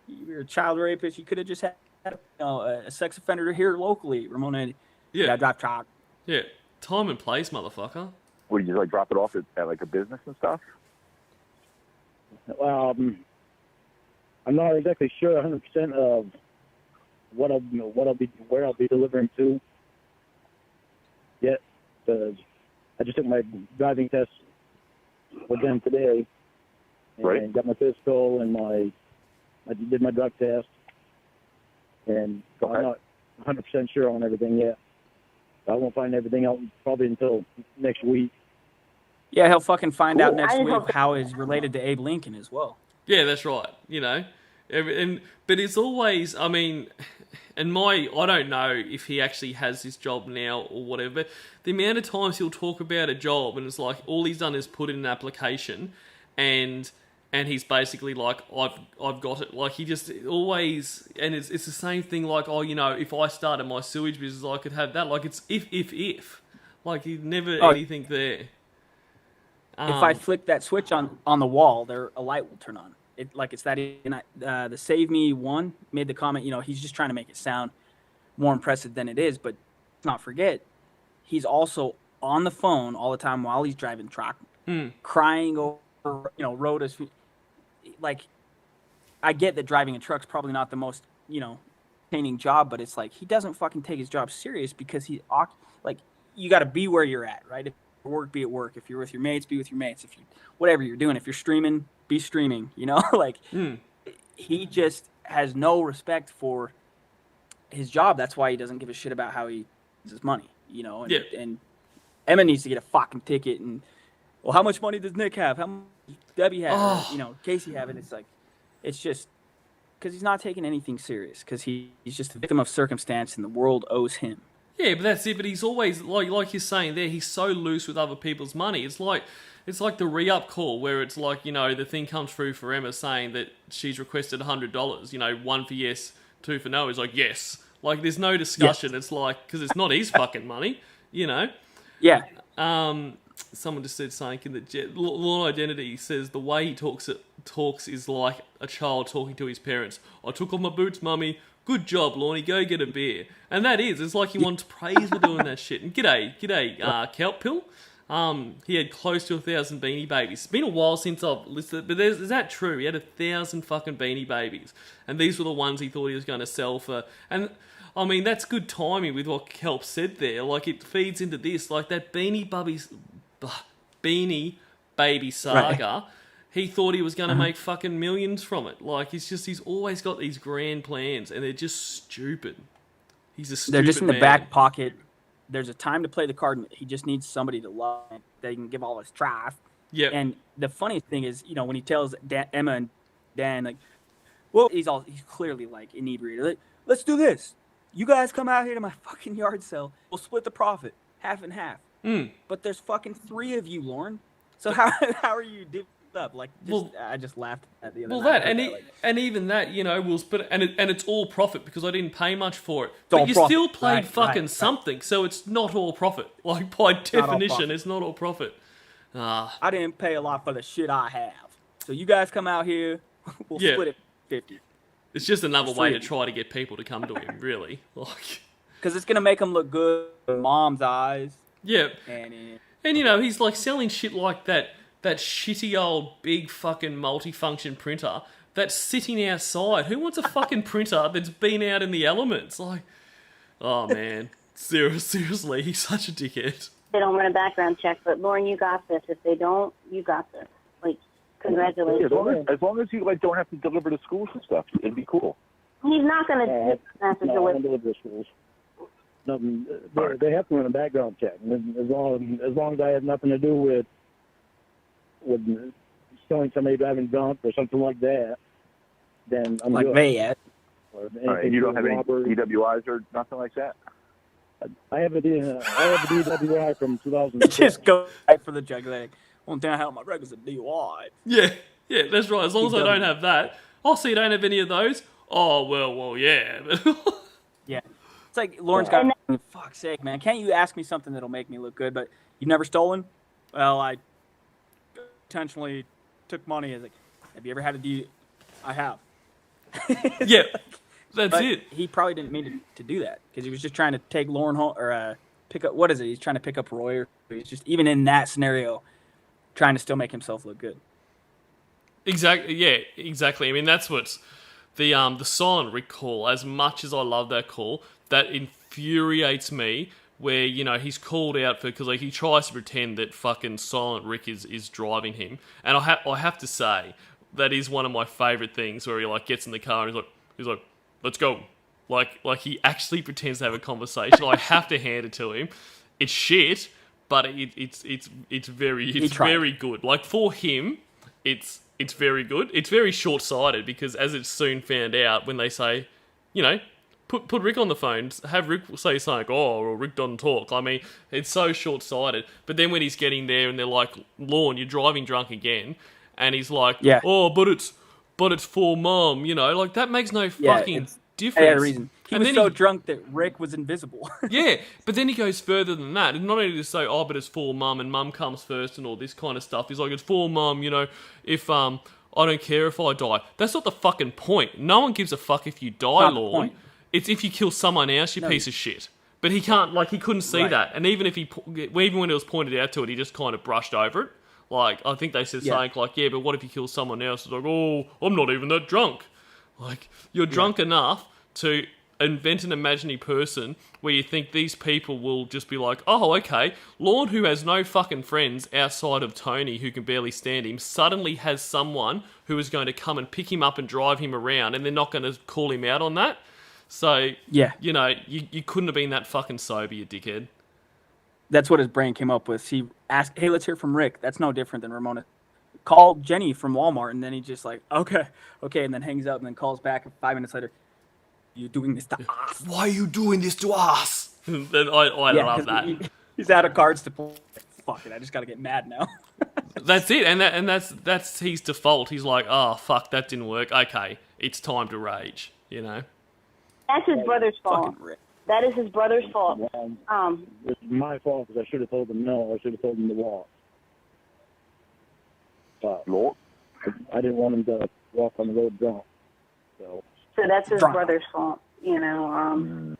you're a child rapist. You could have just had a sex offender here locally, Ramona. Yeah, drive truck. Yeah, time and place, motherfucker. Would you like drop it off at like a business and stuff? I'm not exactly sure 100% of where I'll be delivering to yet, because I just took my driving test with them today, and got my physical and I did my drug test, and I'm not 100% sure on everything yet. I won't find everything out probably until next week. Yeah, he'll fucking find out next week how he's related to Abe Lincoln as well. Yeah, that's right. But it's always, I mean, I don't know if he actually has this job now or whatever, but the amount of times he'll talk about a job and it's like all he's done is put in an application and he's basically like, I've got it. Like, he just always, and it's the same thing like, if I started my sewage business, I could have that. Like, it's if. Like, he's never anything there. If I flick that switch on the wall, a light will turn on. It's that. The Save Me one made the comment. He's just trying to make it sound more impressive than it is. But let's not forget, he's also on the phone all the time while he's driving truck, crying over road. Like, I get that driving a truck's probably not the most entertaining job, but it's like he doesn't fucking take his job serious because like you got to be where you're at, right? If you're at work, be at work. If you're with your mates, be with your mates. If you whatever you're doing, if you're streaming, be streaming. You know, like he just has no respect for his job. That's why he doesn't give a shit about how he uses his money. You know, and Emma needs to get a fucking ticket. And well, how much money does Nick have? How much does Debbie have? Or, you know, Casey have? And it's like, it's just because he's not taking anything serious. Because he's just a victim of circumstance, and the world owes him. Yeah, but that's it. But he's always like you're saying there. He's so loose with other people's money. It's like the re-up call where it's like, you know, the thing comes through for Emma saying that she's requested $100. You know, 1 for yes, 2 for no. He's like, yes. Like, there's no discussion. It's like, because it's not his fucking money, you know? Yeah. Someone just said something in the Lorne Identity says the way he talks is like a child talking to his parents. I took off my boots, mummy. Good job, Lorne. Go get a beer. And that is. It's like he wants praise for doing that shit. And g'day, Kelp Pill. He had close to 1,000 Beanie Babies. It's been a while since I've listened, but is that true? He had 1,000 fucking Beanie Babies. And these were the ones he thought he was going to sell for. And I mean, that's good timing with what Kelp said there. Like, it feeds into this. Like, that Beanie Baby saga, right. He thought he was going to make fucking millions from it. Like, he's always got these grand plans, and they're just stupid. He's a stupid They're just in the man. back pocket. There's a time to play the card. He just needs somebody to love him. They can give all his trash. Yeah. And the funniest thing is, you know, when he tells Emma and Dan, like, well, he's clearly like inebriated. Like, let's do this. You guys come out here to my fucking yard sale. We'll split the profit, half and half. But there's fucking 3 of you, Lorne. So how are you divvied up? Like, I just laughed at the other night. And even that, you know, we'll split it, and it's all profit because I didn't pay much for it. But you still played something, so it's not all profit. Like, by definition, it's not all profit. I didn't pay a lot for the shit I have. So you guys come out here, we'll split it 50. It's just another way to try to get people to come to him, really. Like, because it's gonna make him look good in Mom's eyes. Yeah. And you know, he's like selling shit like that shitty old big fucking multifunction printer that's sitting outside. Who wants a fucking printer that's been out in the elements? Like, oh man, seriously, he's such a dickhead. They don't run a background check, but Lorne, you got this. If they don't, you got this. Like, congratulations. As long as you like don't have to deliver to schools and stuff, it'd be cool. He's not going to have to deliver to schools. Nothing. They have to run a background check. As long as I have nothing to do with killing somebody driving drunk or something like that, then I'm like good. And you don't have any DWIs or nothing like that? I have a DWI from 2006. Just go right for the jugular. One thing I have on my record is a DUI. Yeah, that's right. As long as I don't have that. Oh, so you don't have any of those? Oh, well, yeah. Yeah. It's like Lorne's got, fuck's sake, man. Can't you ask me something that'll make me look good? But you've never stolen? Well, I intentionally took money. Like, have you ever had a DUI? I have. Yeah, that's it. He probably didn't mean to do that because he was just trying to take Lorne home or pick up. What is it? He's trying to pick up Roy. Or he's just even in that scenario, trying to still make himself look good. Exactly. Yeah, exactly. I mean, that's what's the silent Rick call. As much as I love that call, that infuriates me. Where, you know, he's called out for because like he tries to pretend that fucking silent Rick is driving him, and I have to say that is one of my favorite things where he like gets in the car and he's like let's go, like he actually pretends to have a conversation. I have to hand it to him. It's shit, but it's very good. Like for him, it's very good. It's very short sighted because as it's soon found out when they say, you know. Put Rick on the phone, have Rick say something, well, Rick doesn't talk. I mean, it's so short-sighted. But then when he's getting there and they're like, Lorne, you're driving drunk again. And he's like, oh, but it's for Mom, you know. Like, that makes no fucking difference. Yeah, reason. He was so drunk that Rick was invisible. Yeah, but then he goes further than that. And not only to say, oh, but it's for Mum and Mum comes first and all this kind of stuff. He's like, it's for Mum, you know, if I don't care if I die. That's not the fucking point. No one gives a fuck if you die, Lorne. It's if you kill someone else, you piece of shit. But he can't, like, he couldn't see that. And even when it was pointed out to it, he just kind of brushed over it. Like, I think they said something like, yeah, but what if you kill someone else? It's like, oh, I'm not even that drunk. Like, you're drunk enough to invent an imaginary person where you think these people will just be like, oh, okay, Lorne, who has no fucking friends outside of Tony, who can barely stand him, suddenly has someone who is going to come and pick him up and drive him around, and they're not going to call him out on that. So, Yeah. you know, you couldn't have been that fucking sober, you dickhead. That's what his brain came up with. He asked, hey, let's hear from Rick. That's no different than Ramona. Call Jenny from Walmart, and then he just like, okay, and then hangs up, and then calls back 5 minutes later. You're doing this to us. Why are you doing this to us? Then I love that. He's out of cards to play. Fuck it, I just got to get mad now. That's it, and that's his default. He's like, oh, fuck, that didn't work. Okay, it's time to rage, you know? That's his brother's fault. That is his brother's fault. It's my fault because I should have told him no. I should have told him to walk. But I didn't want him to walk on the road drunk. So that's his brother's fault, you know.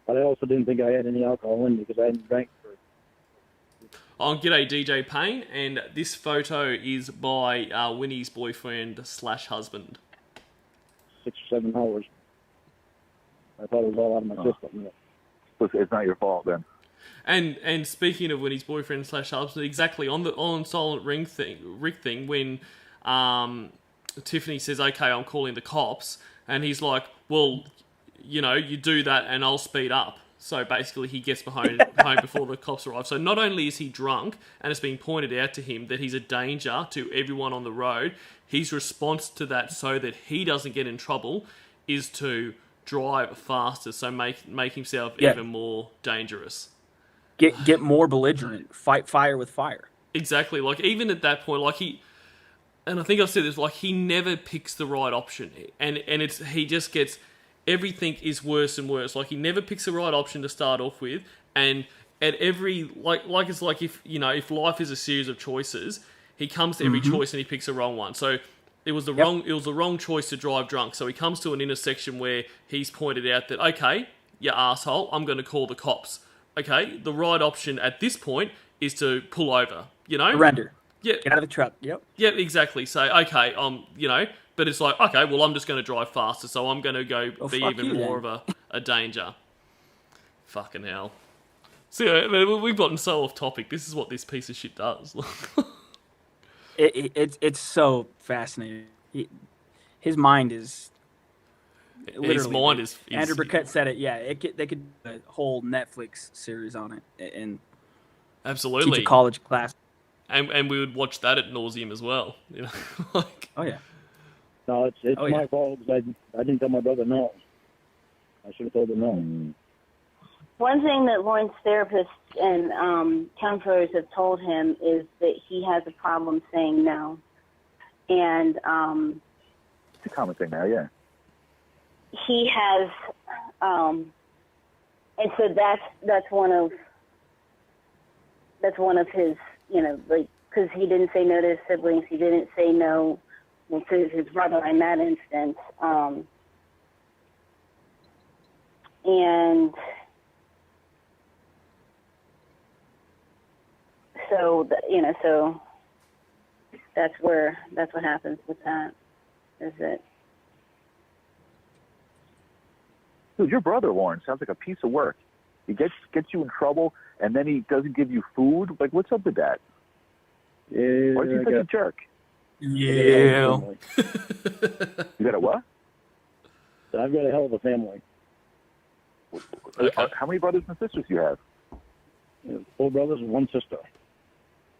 But I also didn't think I had any alcohol in me because I hadn't drank for. Oh, g'day DJ Payne, and this photo is by Winnie's boyfriend / husband. 6 or 7 hours. I thought it was all out of my system. Yeah. It's not your fault then. And speaking of Winnie's boyfriend / husband, exactly on Silent Rick thing, when Tiffany says, "Okay, I'm calling the cops," and he's like, "Well, you know, you do that, and I'll speed up." So basically, he gets home before the cops arrive. So not only is he drunk, and it's being pointed out to him that he's a danger to everyone on the road, his response to that, so that he doesn't get in trouble, is to drive faster, so make himself even more dangerous. Get more belligerent. Fight fire with fire. Exactly. Like, even at that point, like and I think I've said this, like, he never picks the right option, and he just gets, everything is worse and worse. Like, he never picks the right option to start off with, and at every, like it's like, if, you know, if life is a series of choices, he comes to every choice and he picks the wrong one. So it was the wrong choice to drive drunk. So he comes to an intersection where he's pointed out that, okay, you asshole, I'm going to call the cops. Okay, the right option at this point is to pull over, you know? Surrender. Yeah. Get out of the truck. Yep. Yeah, exactly. So, okay, you know, but it's like, okay, well, I'm just going to drive faster, so I'm going to go be even more of a danger. Fucking hell. See, we've gotten so off topic. This is what this piece of shit does. It's so fascinating. His mind is... His mind is... Andrew Burkett said it, yeah. They could do a whole Netflix series on it and absolutely teach a college class. And we would watch that at nauseum as well. You know, like, oh yeah. No, it's my fault because I didn't tell my brother no. I should have told him no. One thing that Lawrence therapists and counselors have told him is that he has a problem saying no, and it's a common thing now, yeah. He has, and so that's one of his, you know, like, because he didn't say no to his siblings, he didn't say no to his brother in that instance, and so you know, so that's what happens with that, is that. Dude, your brother, Lawrence, sounds like a piece of work. He gets you in trouble, and then he doesn't give you food. Like, what's up with that? Yeah, why is he such a jerk? Yeah. You got a what? I've got a hell of a family. Okay. How many brothers and sisters do you have? 4 brothers and 1 sister.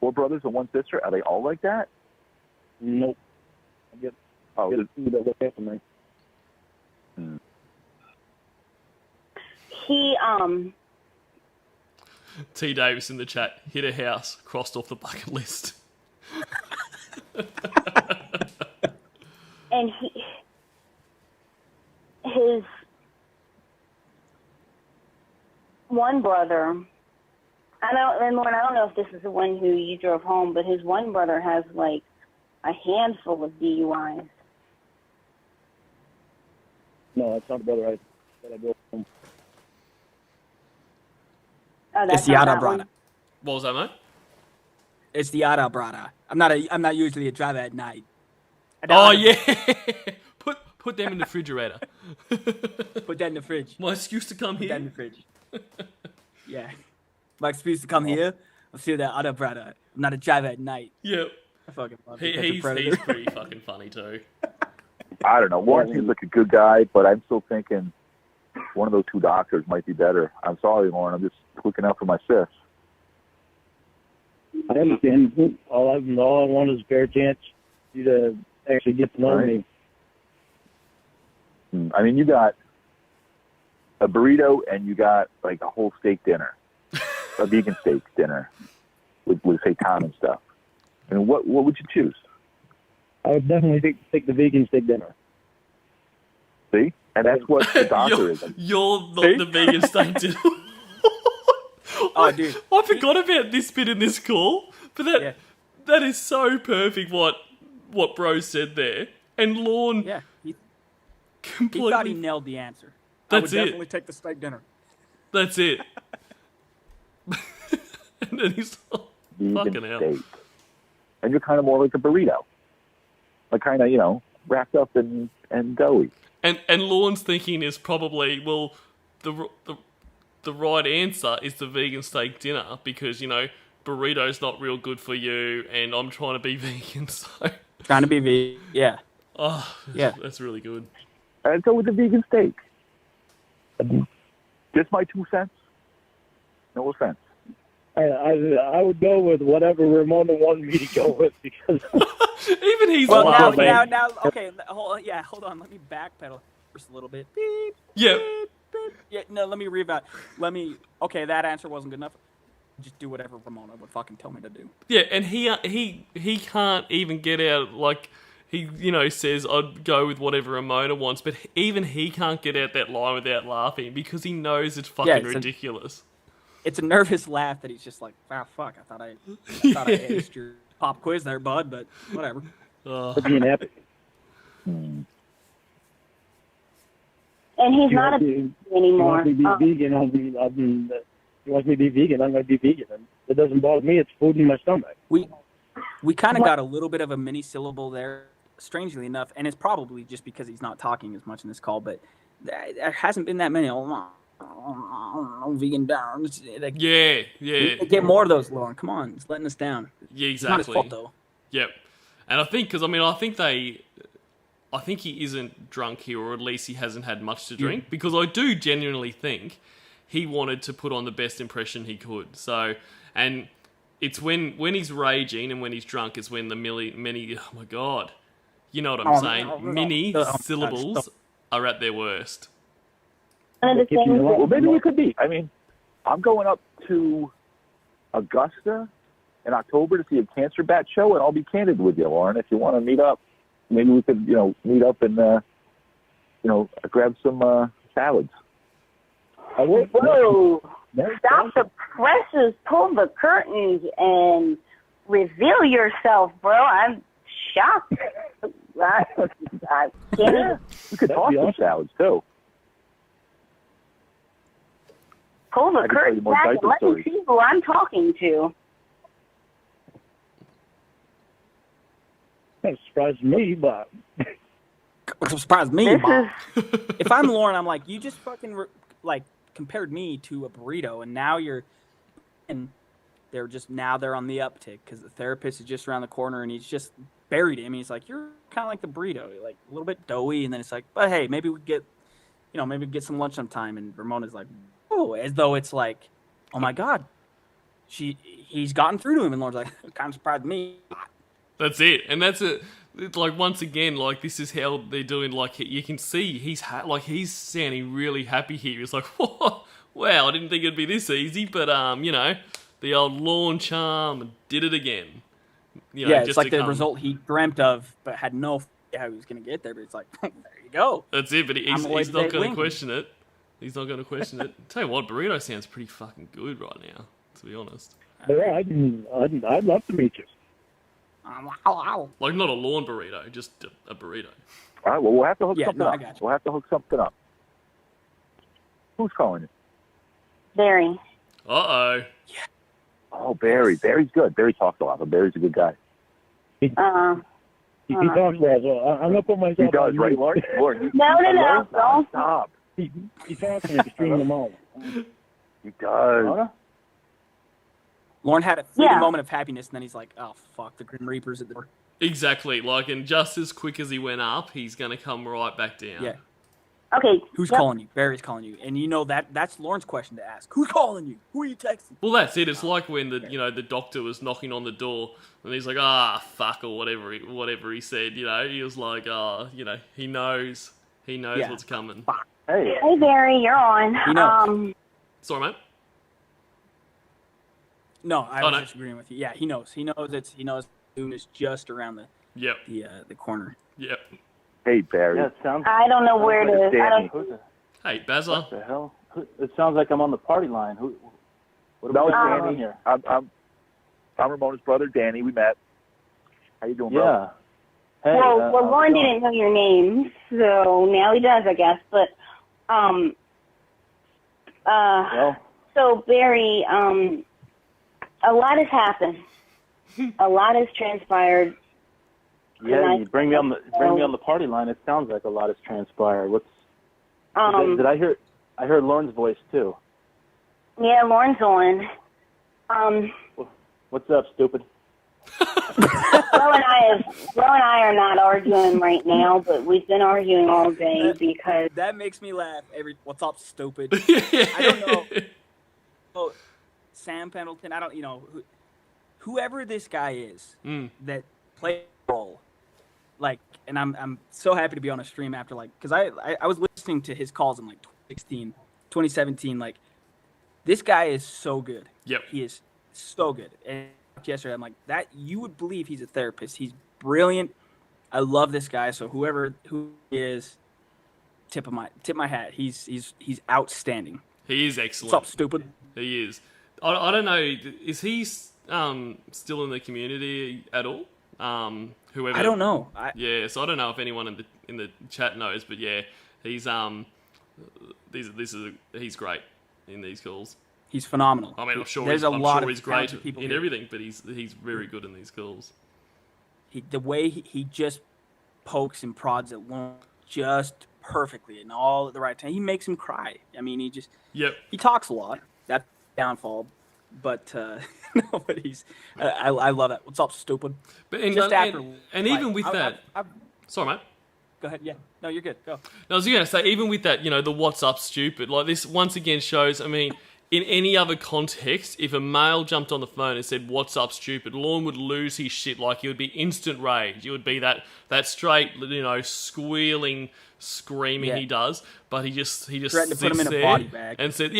4 brothers and 1 sister? Are they all like that? Nope. I get 2 that look after me. He T. Davis in the chat, hit a house, crossed off the bucket list. and his one brother, I don't know if this is the one who you drove home, but his one brother has like a handful of DUIs. No, that's not the brother that I drove home. Oh, It's the Ada Brada. What was that, mate? It's the Ada Brada. I'm not usually a driver at night. Oh yeah. Put them in the refrigerator. Put that in the fridge. My excuse to come Put that in here. the fridge. Yeah. My excuse to come here. I'll see that other brother. I'm not a driver at night. Yep. I fucking love it. Such a He's predator. pretty fucking funny too. I don't know. Lorne seems like a good guy, but I'm still thinking one of those two doctors might be better. I'm sorry, Lorne. I'm just looking out for my sis. I understand. All I want is a fair chance for you to actually get to know me. I mean, you got a burrito and you got like a whole steak dinner, a vegan steak dinner with seitan and stuff. I mean, what would you choose? I would definitely take the vegan steak dinner. See? And that's what the doctor is. You're not the vegan steak dinner. Oh, dude. I forgot about this bit in this call, but that is so perfect what Bro said there. And Lorne He completely... thought he nailed the answer. That's I would it. definitely take the steak dinner. That's it. And then he's like, fucking Vegan hell. steak. And you're kind of more like a burrito. Like kind of, wrapped up and doughy. And Lorne's thinking is probably, well, the right answer is the vegan steak dinner because, burrito's not real good for you and I'm trying to be vegan, so... Trying to be vegan. Yeah. Oh, Yeah. That's really good. I'd go with the vegan steak. Just my 2 cents. No offense. I would go with whatever Ramona wanted me to go with because Even he's Well, laughing. now, okay, hold on. Let me backpedal just a little bit. Beep, Yeah. beep, beep. Yeah, no, let me reevaluate. Okay, that answer wasn't good enough. Just do whatever Ramona would fucking tell me to do. Yeah, and he can't even get out, like, he, says, I'd go with whatever Ramona wants, but even he can't get out that line without laughing because he knows it's fucking ridiculous. It's a nervous laugh that he's just like, fuck, I thought I aced your pop quiz there, bud, but whatever. being epic. And he's not a He anymore. wants me to be vegan. He wants me to be vegan. I'm going to be vegan. And it doesn't bother me. It's food in my stomach. We kind of got a little bit of a mini syllable there, strangely enough, and it's probably just because he's not talking as much in this call, but there hasn't been that many. Vegan down. Like, Yeah. get more of those, Lorne. Come on, it's letting us down. Yeah, It's not his exactly. fault, though. Yep. And I think he isn't drunk here, or at least he hasn't had much to drink, because I do genuinely think he wanted to put on the best impression he could. So, and it's when he's raging and when he's drunk is when the many, oh my God, you know what I'm saying, mini syllables are at their worst. One of the things Well, maybe we could be. I mean, I'm going up to Augusta in October to see a Cancer Bat show, and I'll be candid with you, Lauren. If you want to meet up, maybe we could, meet up and, grab some salads. Whoa! Stop the presses, pull the curtains, and reveal yourself, bro. I'm shocked. I can't even We could talk some salads, too. pull the I can tell you curtains more back and diaper let me stories. see who I'm talking to. That surprised me, but Which surprised me, This Bob. is If I'm Lorne, I'm like, you just fucking compared me to a burrito, and now they're on the uptick because the therapist is just around the corner, and he's just buried him. He's like, you're kind of like the burrito, like a little bit doughy, and then it's like, but hey, maybe we get some lunch sometime. And Ramona's like, oh, as though it's like, oh my God, he's gotten through to him, and Lorne's like, kind of surprised me. That's it, and that's it. It's like, once again, like, this is how they're doing. Like, you can see he's sounding really happy here. He's like, wow, I didn't think it'd be this easy, but the old Lorne charm did it again. Yeah, it's like the result he dreamt of, but had no idea how he was going to get there. But it's like, there you go. That's it, but he's always not that going to wing. question it. He's not going to question it. Tell you what, burrito sounds pretty fucking good right now, to be honest. yeah, I'd love to meet you. Like, not a Lorne burrito, just a burrito. All right, well, we'll have to hook Yeah, something no, I up. got you. We'll have to hook something up. Who's calling you? Barry. Uh-oh. Oh, Barry. Barry's good. Barry talks a lot, but Barry's a good guy. He He talks well as well. I'm gonna put myself. He does, on right, mute. Lorne? Lorne, No, don't. Stop. He talks in extreme amount. He does. Ramona? Lorne had a fleeting Yeah. moment of happiness, and then he's like, "Oh fuck, the Grim Reaper's at the door." Exactly. Like, and just as quick as he went up, he's going to come right back down. Yeah. Okay. Who's yep. calling you? Barry's calling you, and you know that's Lorne's question to ask. Who's calling you? Who are you texting? Well, that's it. It's like when the doctor was knocking on the door, and he's like, fuck, or whatever he said. He was like, he knows Yeah. what's coming. Hey. Hey, Barry, you're on. He knows. Sorry, mate. No, I Oh, was no. just agreeing with you. Yeah, he knows. He knows Doom is just around Yep. the corner. Yep. Hey, Barry. Yeah, it sounds. I don't know where to. I Danny. don't. Who's it? Hey, Bazza. What the hell? It sounds like I'm on the party line. What No, are we it's doing Danny. here? I'm Ramona's brother, Danny. We met. How you doing, bro? Yeah. Hey, Well, Lorne didn't know your name, so now he does, I guess. But Well, so Barry, a lot has happened. A lot has transpired. yeah. You bring me on the party line. It sounds like a lot has transpired. Did I hear? I heard Lorne's voice too. Yeah, Lorne's on. What's up, stupid? Flo and I are not arguing right now, but we've been arguing all day because That makes me laugh. What's up, stupid? I I don't know. Oh, Sam Pendleton. I don't. Whoever this guy is that played a role, like, and I'm so happy to be on a stream after, like, because I was listening to his calls in like 2017. Like, this guy is so good. Yep. He is so good. And yesterday, I'm like, that you would believe he's a therapist. He's brilliant. I love this guy. So who he is, tip my hat. He's outstanding. He is excellent. What's up, stupid? He is. I don't know. Is he still in the community at all? Whoever. I don't know. Yeah, so I don't know if anyone in the chat knows, but yeah, he's he's great in these calls. He's phenomenal. I mean, I'm sure There's he's, a I'm lot sure of he's great talented people in here. everything, but he's very good in these calls. The way he just pokes and prods at Lorne just perfectly and all at the right time. He makes him cry. I mean, he talks a lot. That's downfall, but no, but I love that. What's up, stupid? But even with that, sorry, mate. Go ahead. Yeah. No, you're good. Go. No, I was going to say, even with that, the what's up stupid, like this once again shows, I mean, in any other context, if a male jumped on the phone and said, what's up stupid, Lorne would lose his shit. Like, it would be instant rage. It would be that straight, squealing, screaming he does. But he just Threatened to sits put him in a there body bag. and said,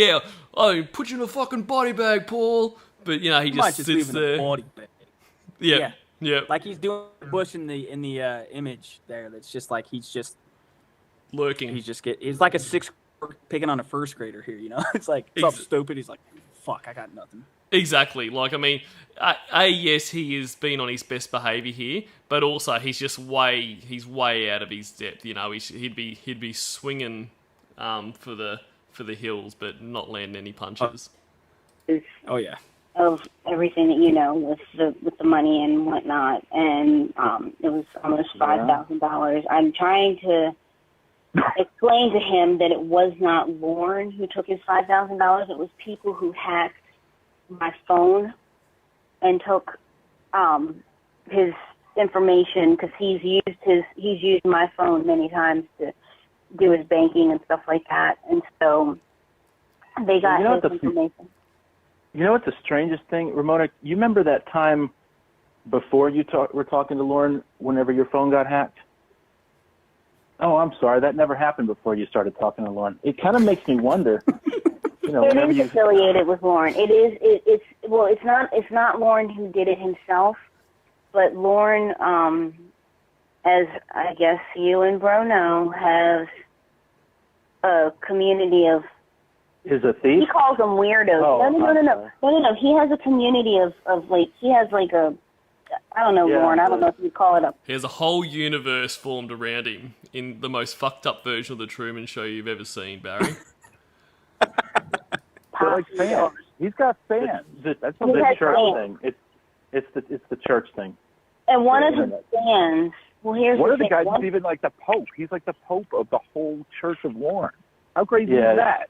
put you in a fucking body bag, Paul. But, he Might just just sits leave him there. in a body bag. Yeah. Yeah. Like he's doing Bush in the image there. That's just like he's just Lurking. he's like a sixth picking on a first grader here. It's like what's up, stupid. He's like, fuck, I got nothing. Exactly. Like, I mean, yes, he has been on his best behaviour here, but also he's way out of his depth. He'd be swinging for the hills, but not landing any punches. Oh yeah. of everything that with the money and whatnot, and it was almost $5,000. I'm trying to explain to him that it was not Lorne who took his $5,000. It was people who hacked my phone and took his information, because he's used my phone many times to do his banking and stuff like that, and so they got his information. You know what's the strangest thing, Ramona? You remember that time before you were talking to Lorne whenever your phone got hacked? Oh, I'm sorry. That never happened before you started talking to Lorne. It kind of makes me wonder. It is affiliated with Lorne. It's not Lorne who did it himself, but Lorne, as I guess you and Bro know, has a community of. Is a thief? He calls them weirdos. Oh, No. He has a community of like, he has like a, I don't know, Lorne. I don't know if you call it a. He has a whole universe formed around him in the most fucked up version of the Truman Show you've ever seen, Barry. They're like fans. He's got fans. That's the church thing. It's the church thing. And one of his fans Well, here's One the of the thing. guys is even like the Pope. He's like the Pope of the whole Church of Lorn. How crazy is that?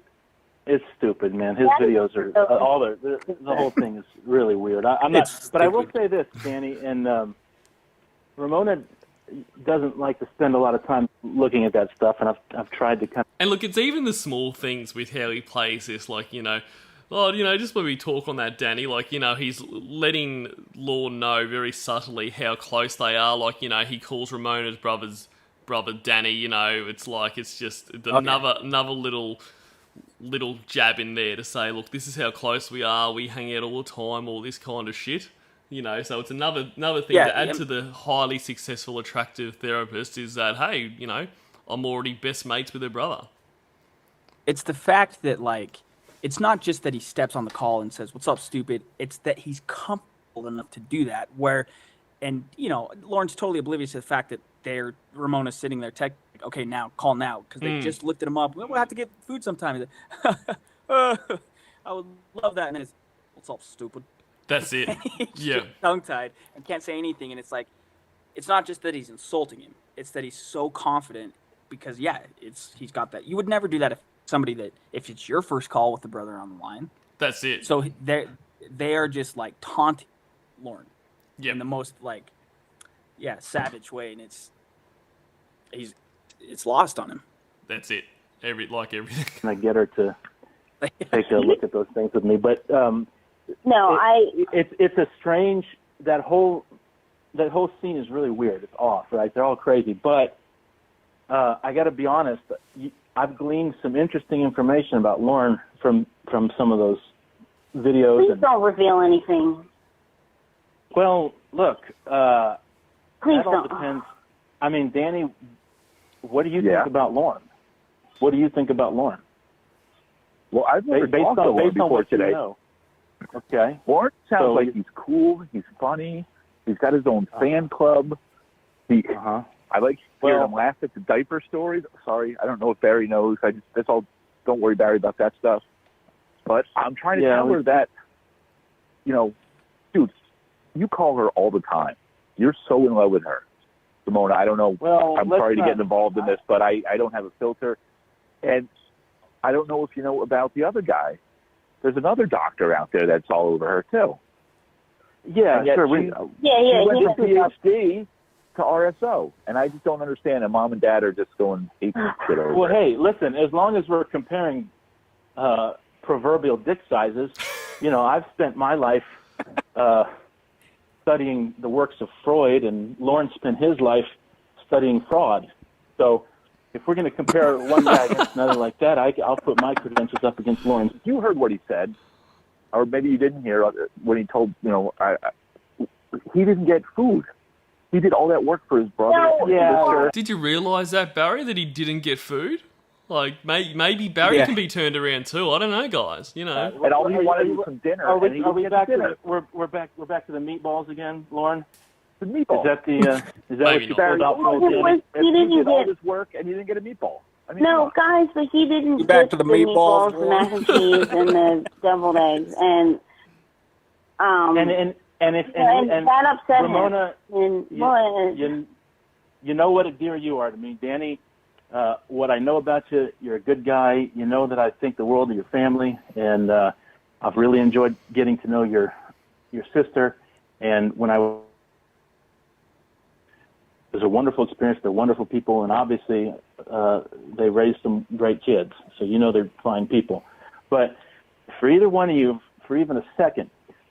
It's stupid, man. His That is videos are so all the whole thing is really weird. I'm not, but I will say this, Danny, and Ramona doesn't like to spend a lot of time looking at that stuff, and I've tried to kind of. And look, it's even the small things with how he plays this, like, you know, just when we talk on that, Danny, like, you know, he's letting Lorne know very subtly how close they are. Like, you know, he calls Ramona's brother Danny, you know, it's like, it's just another little jab in there to say, look, this is how close we are, we hang out all the time, all this kind of shit. You know, so it's another thing to add to the highly successful, attractive therapist is that, hey, you know, I'm already best mates with her brother. It's the fact that, like, it's not just that he steps on the call and says, "What's up, stupid?" It's that he's comfortable enough to do that. And you know, Lawrence totally oblivious to the fact that Ramona's sitting there, okay, now call now because they just lifted him up. We'll have to get food sometime. He's like, I would love that. And then it's, "What's up, stupid?" That's it. Yeah. Tongue-tied and can't say anything. And it's like, it's not just that he's insulting him. It's that he's so confident because, he's got that. You would never do that if it's your first call with the brother on the line. That's it. So they are just like taunting Lorne in the most like, savage way. And it's lost on him. That's it. Everything. And I get her to take a look at those things with me, but it's a strange that whole scene is really weird. It's off, right? They're all crazy, but I got to be honest. I've gleaned some interesting information about Lorne from some of those videos. Please don't reveal anything. Well, look, Please that all don't. depends. I mean, Danny, what do you think about Lorne? What do you think about Lorne? Well, I've never talked to Lorne before today. You know. Okay. Lorne sounds like he's cool. He's funny. He's got his own fan club. I like hearing him laugh at the diaper stories. Sorry, I don't know if Barry knows. That's all. Don't worry, Barry, about that stuff. But I'm trying to tell her that, you know, dude, you call her all the time. You're so in love with her. Ramona, I don't know. Well, I'm sorry to get involved in this, but I don't have a filter. And I don't know if you know about the other guy. There's another doctor out there that's all over her, too. Yeah, sure. She went from PhD to RSO, and I just don't understand. And Mom and Dad are just going ape shit over Well, it. hey, listen, as long as we're comparing proverbial dick sizes, you know, I've spent my life studying the works of Freud, and Lorne spent his life studying fraud. So if we're going to compare one guy against another like that, I'll put my credentials up against Lorne's. You heard what he said, or maybe you didn't hear when he told, you know, he didn't get food. He did all that work for his brother. No, Did you realize that, Barry, that he didn't get food? Like, maybe Barry can be turned around too. I don't know, guys. You know. And all he wanted was some dinner. Are we back dinner. to we're back to the meatballs again, Lorne? The meatball. Is that what you pulled out from he did didn't all get this work and you didn't get a meatball. I mean, no, guys, but he didn't back get to the meatballs, the mac and cheese and the deviled eggs, and that upset Ramona, him. And you know what a dear you are to me, Danny. What I know about you, you're a good guy. You know that I think the world of your family, and I've really enjoyed getting to know your sister. And when it was a wonderful experience. They're wonderful people, and obviously they raised some great kids. So you know they're fine people. But for either one of you, for even a second,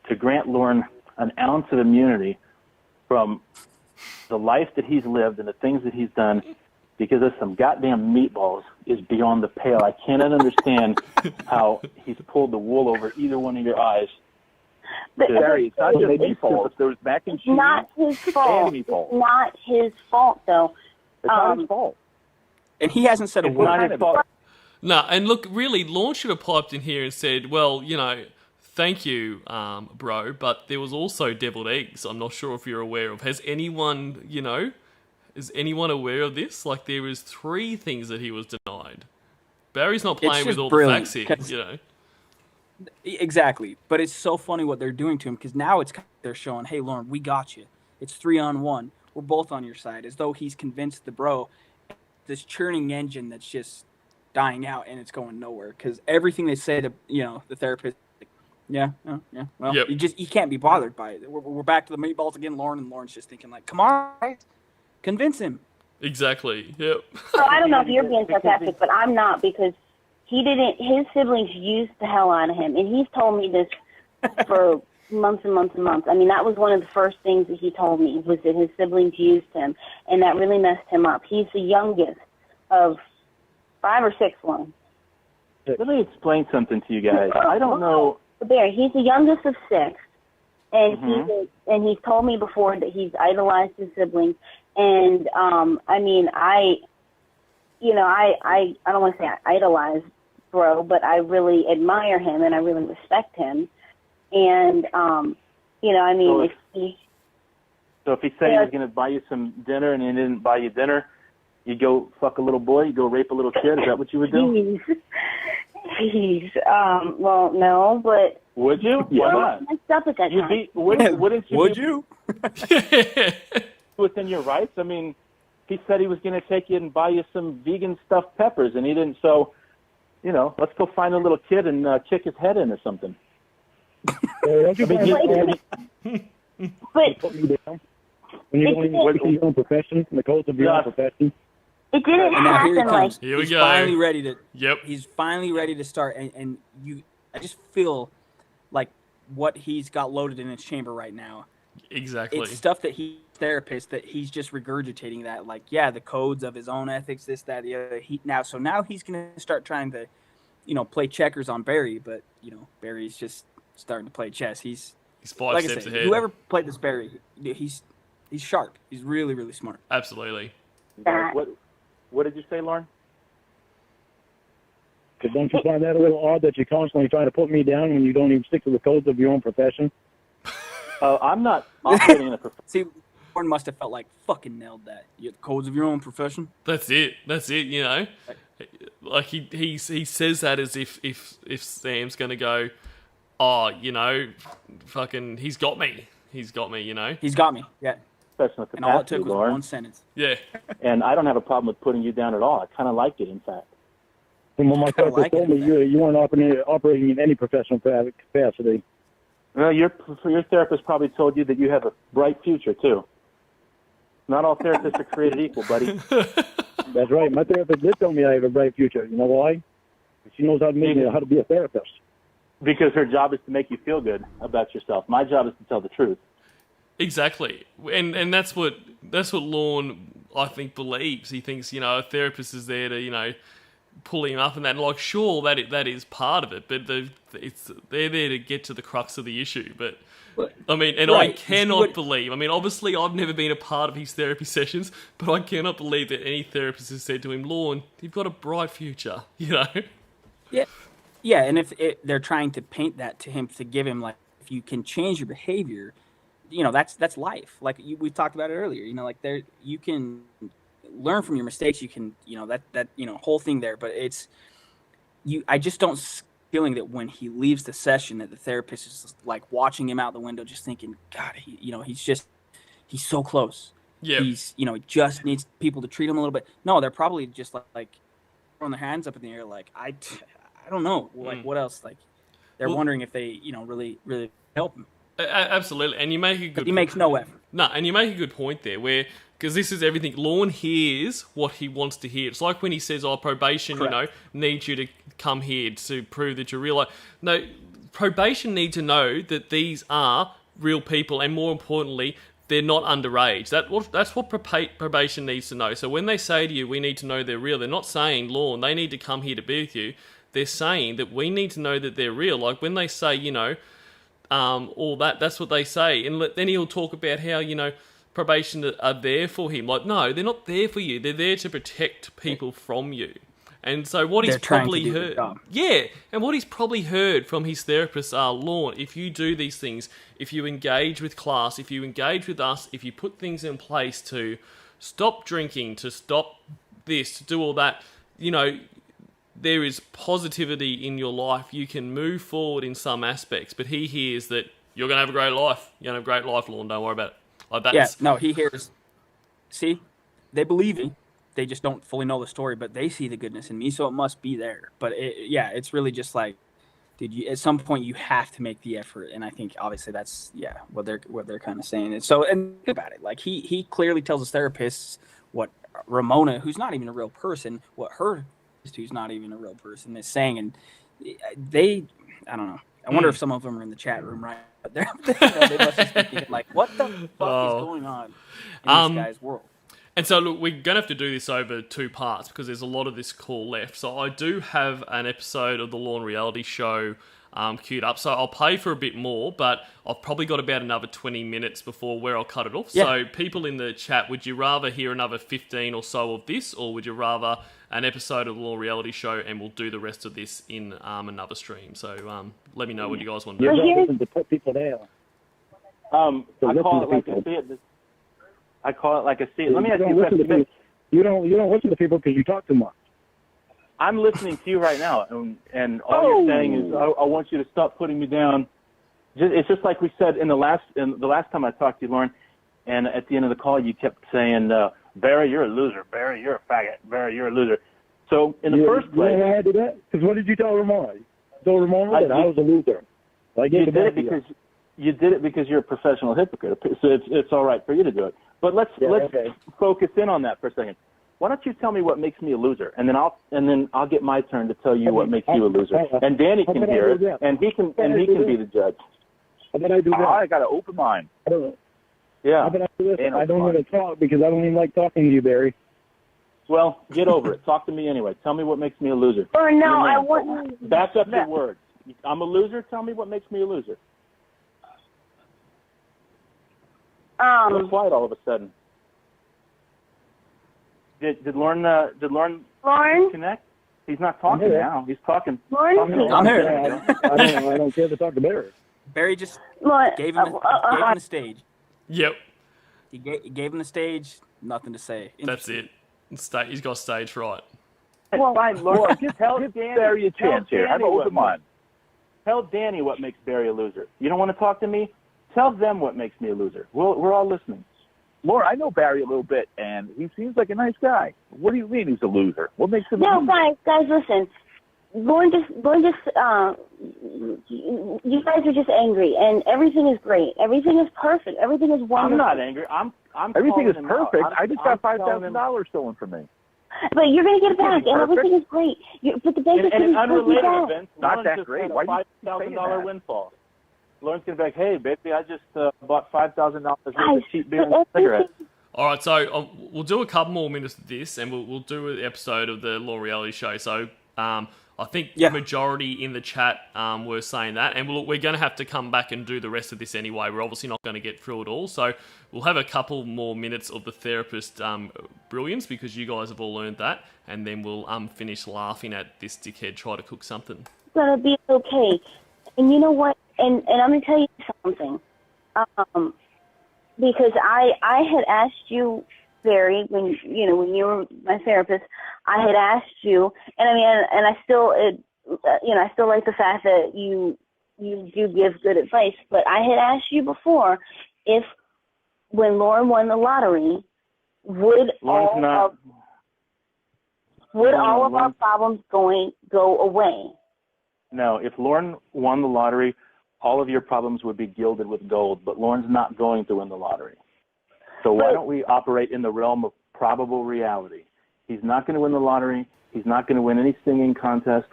to grant Lorne an ounce of immunity from the life that he's lived and the things that he's done because of some goddamn meatballs is beyond the pale. I cannot understand how he's pulled the wool over either one of your eyes. Barry, it's not just meatballs. There was mac and cheese. Not his fault. And meatballs. Not his fault, though. It's not his fault. And he hasn't said a word. Not his fault. No, and look, really, Lorne should have piped in here and said, well, you know, thank you, bro, but there was also deviled eggs. I'm not sure if you're aware of. Has anyone, you know, is anyone aware of this? Like, there was 3 things that he was denied. Barry's not playing with all the facts here, you know. Exactly. But it's so funny what they're doing to him because now they're showing, hey, Lorne, we got you. It's 3-on-1. we're both on your side, as though he's convinced the bro. This churning engine that's just dying out and it's going nowhere because everything they say to the therapist, well, Yep. you can't be bothered by it. We're back to the meatballs again, Lorne, and Lorne's just thinking like, come on, guys, convince him. Exactly. Yep. So I don't know if you're being sarcastic, but I'm not, because his siblings used the hell out of him, and he's told me this for months and months and months. I mean, that was one of the first things that he told me, was that his siblings used him, and that really messed him up. He's the youngest of 5 or 6 ones. Let me explain something to you guys. I don't know. Barry, he's the youngest of 6, and he's told me before that he's idolized his siblings. And I mean, I don't want to say I idolize Bro, but I really admire him and I really respect him. And I mean, So if he's saying he's going to buy you some dinner and he didn't buy you dinner, you go fuck a little boy, you go rape a little kid. Is that what you would do? Well, no, but would you? Why not? Stuff at that time. Wouldn't you? Would you? Within your rights. I mean, he said he was going to take you and buy you some vegan stuffed peppers, and he didn't. So, let's go find a little kid and kick his head in or something. Don't you find it But put me down when you're going with your own profession, in the codes of your own profession? it didn't And now here he happen like comes. Here we He's go. finally ready to. Yep. He's finally ready to start, and I just feel like what he's got loaded in his chamber right now. Exactly. It's stuff that he's therapist that he's just regurgitating that, like, the codes of his own ethics, this, that, the other. Now he's gonna start trying to, play checkers on Barry, but Barry's just starting to play chess. He's 5 like steps I said, ahead. whoever played this Barry, he's sharp. He's really, really smart. Absolutely. What did you say, Lorne? Because don't you find that a little odd that you're constantly trying to put me down when you don't even stick to the codes of your own profession? I'm not operating in a profession. See, Lorne must have felt like fucking nailed that. You have the codes of your own profession. That's it. Like he says that as if Sam's gonna go, fucking, he's got me. He's got me. He's got me. Yeah. Professional And all it capacity, took was Lorne. one sentence. Yeah. And I don't have a problem with putting you down at all. I kind of like it, in fact. And when my kinda therapist like told it, me you weren't operating in any professional capacity. Well, your therapist probably told you that you have a bright future, too. Not all therapists are created equal, buddy. That's right. My therapist did tell me I have a bright future. You know why? She knows how to be a therapist. Because her job is to make you feel good about yourself. My job is to tell the truth. Exactly. And that's what Lorne, I think, believes. He thinks, a therapist is there to, pull him up and that. And like, sure, that is part of it, but they're there to get to the crux of the issue. But I mean, and right. I cannot believe. I mean, obviously, I've never been a part of his therapy sessions, but I cannot believe that any therapist has said to him, "Lorne, you've got a bright future." Yeah, and if they're trying to paint that to him to give him, like, if you can change your behavior, that's life. Like we talked about it earlier. You can learn from your mistakes. You can that whole thing there. But I just don't feeling that when he leaves the session that the therapist is like watching him out the window, just thinking, God, he's so close. Yeah. He's he just needs people to treat him a little bit. No, they're probably just like throwing their hands up in the air, like I don't know, like what else? Like they're wondering if they really really help him. Absolutely, and you make a good. He makes no effort. No, and you make a good point there, because this is everything. Lorne hears what he wants to hear. It's like when he says, probation, Correct. needs you to come here to prove that you're real. No, probation need to know that these are real people, and more importantly, they're not underage. That's what probation needs to know. So when they say to you, we need to know they're real, they're not saying, Lorne, they need to come here to be with you. They're saying that we need to know that they're real. Like when they say, all that's what they say. And then he'll talk about how, probation are there for him. Like, no, they're not there for you. They're there to protect people from you. And so what he's probably heard... Yeah, and what he's probably heard from his therapists are, Lorne, if you do these things, if you engage with class, if you engage with us, if you put things in place to stop drinking, to stop this, to do all that, there is positivity in your life. You can move forward in some aspects, but he hears that you're going to have a great life. You're going to have a great life, Lorne. Don't worry about it. Like that's, he hears see, they believe me. They just don't fully know the story, but they see the goodness in me, so it must be there. But it's really just like, dude, at some point you have to make the effort, and I think obviously that's what they're kind of saying. And so, and think about it, like he clearly tells his therapist what Ramona, who's not even a real person, what her who's not even a real person is saying, and I don't know. I wonder if some of them are in the chat room, right? But they must just be thinking, like, what the fuck is going on in this guy's world? And so, look, we're going to have to do this over 2 parts because there's a lot of this call left. So I do have an episode of the Lorne reality show queued up. So I'll play for a bit more, but I've probably got about another 20 minutes before where I'll cut it off. Yeah. So people in the chat, would you rather hear another 15 or so of this, or would you rather an episode of the Lorne reality show and we'll do the rest of this in another stream? So let me know what you guys want to do. You're looking to put people down. I call it like I see it. I call it like I see it. Let me ask you a question. You don't listen to people because you talk too much. I'm listening to you right now, and all you're saying is, I want you to stop putting me down. It's just like we said in the last time I talked to you, Lorne, and at the end of the call you kept saying, Barry, you're a loser. Barry, you're a faggot. Barry, you're a loser. So in the first place, I had to do that? Because what did you tell Ramona? You told Ramona that I was a loser. You did it because you're a professional hypocrite. So it's all right for you to do it. But let's focus in on that for a second. Why don't you tell me what makes me a loser, and then I'll get my turn to tell you what makes you a loser. And Danny can hear it, and he can be the judge. How about I do that? I got an open mind. Yeah. How about I do this? I don't want to talk because I don't even like talking to you, Barry. Well, get over it. Talk to me anyway. Tell me what makes me a loser. Or no, I wouldn't. Back up your words. I'm a loser. Tell me what makes me a loser. You're quiet all of a sudden. Did Lorne connect? He's not talking now. He's talking. I'm here. I don't care to talk to Barry. Barry just gave him the stage. Yep. He gave him the stage. Nothing to say. That's it. He's got stage fright. Well, fine, Lorne. Just tell Barry a chance here. Have an open mind. Tell Danny what makes Barry a loser. You don't want to talk to me? Tell them what makes me a loser. We're all listening. Laura, I know Barry a little bit, and he seems like a nice guy. What do you mean he's a loser? What makes him a loser? No, guys, listen. Lorne just, you guys are just angry, and everything is great. Everything is perfect. Everything is wonderful. I'm not angry. I'm Everything is perfect. Out. I just got $5,000 stolen from me. But you're going to get it back, and everything is great. But the basic thing is unrelated events, not that great. Why a $5,000 windfall. Lorne's going to be like, hey, baby, I just bought $5,000 worth of cheap beer and cigarettes. All right, so we'll do a couple more minutes of this, and we'll do an episode of the Lorne reality show. So I think the majority in the chat were saying that, and we're going to have to come back and do the rest of this anyway. We're obviously not going to get through it all, so we'll have a couple more minutes of the therapist brilliance because you guys have all learned that, and then we'll finish laughing at this dickhead try to cook something. It's going to be okay. And you know what? And I'm going to tell you something. Because I had asked you, Barry, when you were my therapist, I had asked you, and I mean, and I still, I still like the fact that you do give good advice. But I had asked you before if, when Lorne won the lottery, would all of our problems go away? No, if Lorne won the lottery, all of your problems would be gilded with gold, but Lorne's not going to win the lottery. So why don't we operate in the realm of probable reality? He's not going to win the lottery. He's not going to win any singing contest.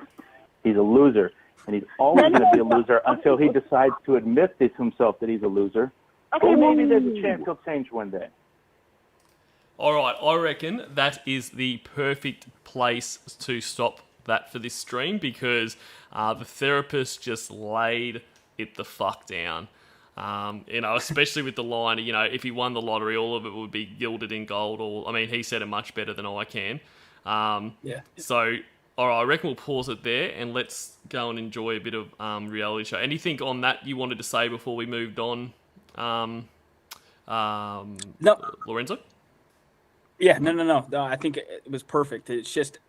He's a loser, and he's always going to be a loser until he decides to admit to himself that he's a loser. Okay, or maybe there's a chance he'll change one day. All right, I reckon that is the perfect place to stop that for this stream because the therapist just laid it the fuck down. Especially with the line, if he won the lottery, all of it would be gilded in gold. Or, I mean, he said it much better than I can. So, all right, I reckon we'll pause it there and let's go and enjoy a bit of reality show. Anything on that you wanted to say before we moved on, No, Lorenzo? Yeah, no. I think it was perfect. It's just,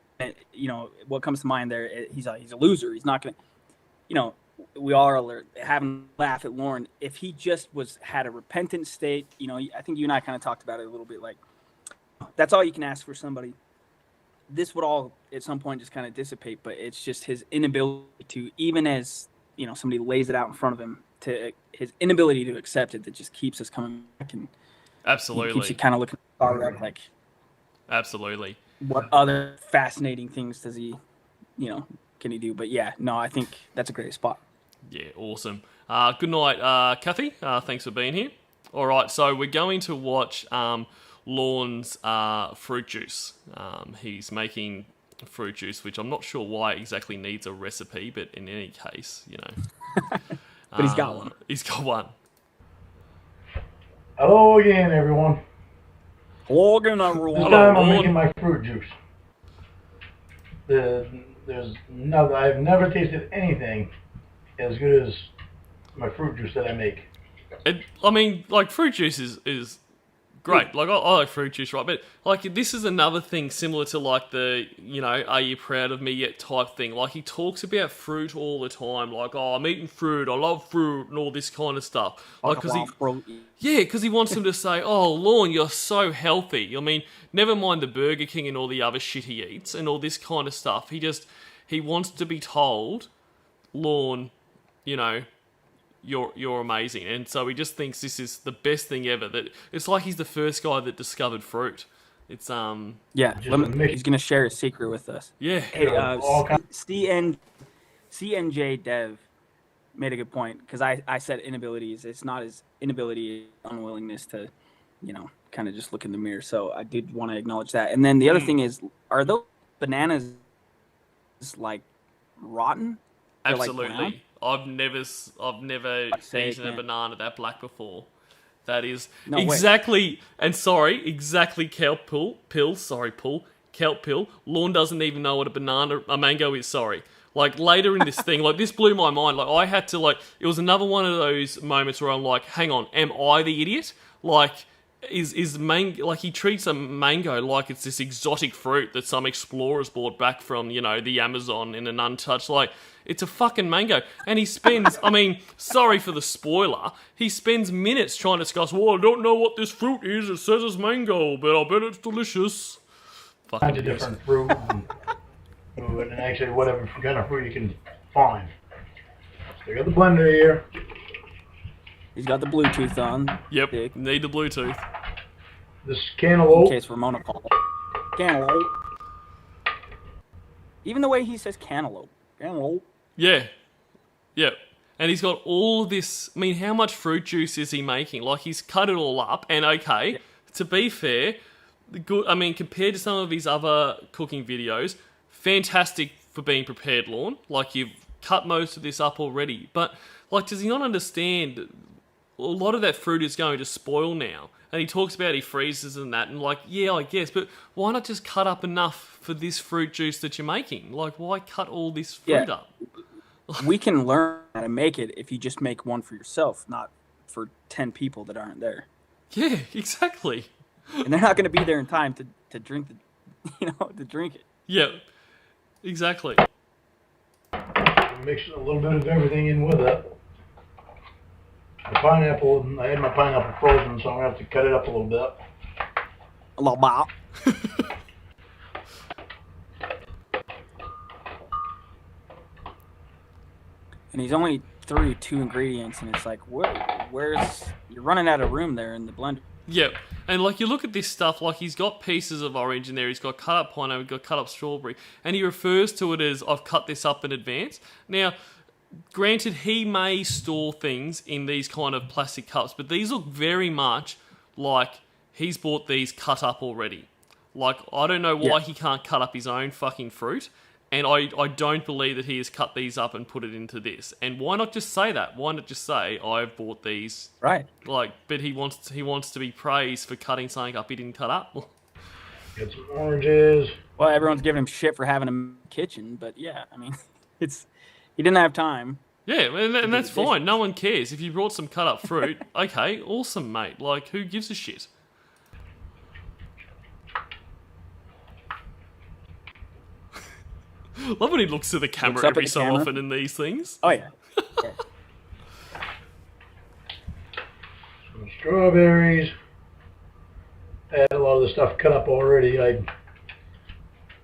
what comes to mind there. He's a loser. He's not gonna, we all are having a laugh at Lorne. If he just had a repentant state, I think you and I kind of talked about it a little bit. Like, that's all you can ask for somebody. This would all at some point just kind of dissipate, but it's just his inability to, even as somebody lays it out in front of him, to his inability to accept it that just keeps us coming back and Absolutely. keeps you kind of looking like, absolutely. What other fascinating things does he, can he do? But yeah, no, I think that's a great spot. Yeah, awesome. Good night, Kathy. Thanks for being here. All right, so we're going to watch Lorne's fruit juice. He's making fruit juice, which I'm not sure why it exactly needs a recipe, but in any case, But he's got one. He's got one. Hello again, everyone. Hello again, This everyone. time I'm making my fruit juice. I've never tasted anything as good as my fruit juice that I make. Fruit juice is great. Like, I like fruit juice, right? But, like, this is another thing similar to, like, the, are you proud of me yet type thing. Like, he talks about fruit all the time. Like, I'm eating fruit, I love fruit, and all this kind of stuff. Like, because he wants them to say, oh, Lorne, you're so healthy. I mean, never mind the Burger King and all the other shit he eats and all this kind of stuff. He wants to be told, Lorne, you're amazing. And so he just thinks this is the best thing ever. That it's like he's the first guy that discovered fruit. It's yeah, he's gonna share his secret with us. Yeah. Hey, CNJ Dev made a good point, because I said inabilities. It's not his inability, unwillingness to, kind of just look in the mirror. So I did want to acknowledge that. And then the other thing is, are those bananas like rotten? They're absolutely. Like I've never eaten a banana that black before. That is No exactly way. And sorry, exactly kelp pill. Lorne doesn't even know what a mango is. Sorry. Like, later in this thing, like, this blew my mind. Like, I had to, like, it was another one of those moments where I'm like, hang on, am I the idiot? Like, is mango, like, he treats a mango like it's this exotic fruit that some explorers brought back from, the Amazon in an untouched, like, it's a fucking mango. And he spends, sorry for the spoiler, he spends minutes trying to discuss, well, I don't know what this fruit is, it says it's mango, but I bet it's delicious. Fucking Kinds of different fruit and actually whatever kind of fruit you can find. So I got the blender here. He's got the Bluetooth on. Yep, need the Bluetooth. This cantaloupe. In case Ramona called. Cantaloupe. Even the way he says cantaloupe. Cantaloupe. Yeah. Yep. And he's got all this, how much fruit juice is he making? Like, he's cut it all up, and okay, to be fair, compared to some of his other cooking videos, fantastic for being prepared, Lorne. Like, you've cut most of this up already. But, like, does he not understand a lot of that fruit is going to spoil now? And he talks about he freezes and that, and like, yeah, I guess, but why not just cut up enough for this fruit juice that you're making? Like, why cut all this fruit up? We can learn how to make it if you just make one for yourself, not for 10 people that aren't there. Yeah, exactly. And they're not going to be there in time to drink to drink it. Yeah, exactly. Mix a little bit of everything in with it. The pineapple, I had my pineapple frozen, so I'm going to have to cut it up a little bit. A little bit. And he's only threw 2 ingredients, and it's like, where's you're running out of room there in the blender. Yep. And, like, you look at this stuff, like, he's got pieces of orange in there, he's got cut up pineapple, he's got cut up strawberry, and he refers to it as, I've cut this up in advance. Now, granted, he may store things in these kind of plastic cups, but these look very much like he's bought these cut up already. Like, I don't know why he can't cut up his own fucking fruit, and I don't believe that he has cut these up and put it into this. And why not just say that? Why not just say, I've bought these? Right. Like, but he wants to be praised for cutting something up he didn't cut up. Get some oranges. Well, everyone's giving him shit for having a kitchen, but yeah, he didn't have time. Yeah, and that's fine. No one cares. If you brought some cut up fruit, okay, awesome, mate. Like, who gives a shit? Love when he looks to the camera every so often in these things. Oh, yeah. Some strawberries. had a lot of the stuff cut up already.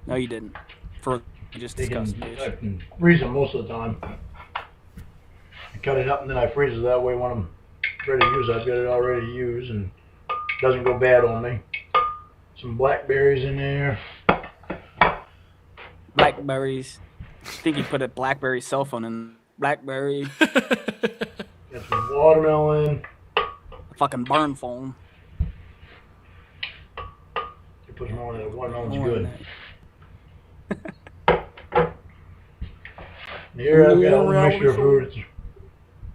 No, you didn't. For just I discussed. can freeze them most of the time. I cut it up and then I freeze it that way when I'm ready to use it. I've got it all ready to use and it doesn't go bad on me. Some blackberries in there. Blackberries. I think you put a Blackberry cell phone in. Blackberry. Got some watermelon. Fucking burn phone. You put some more in there. Watermelon's good. Here I've got a little mixture of fruits.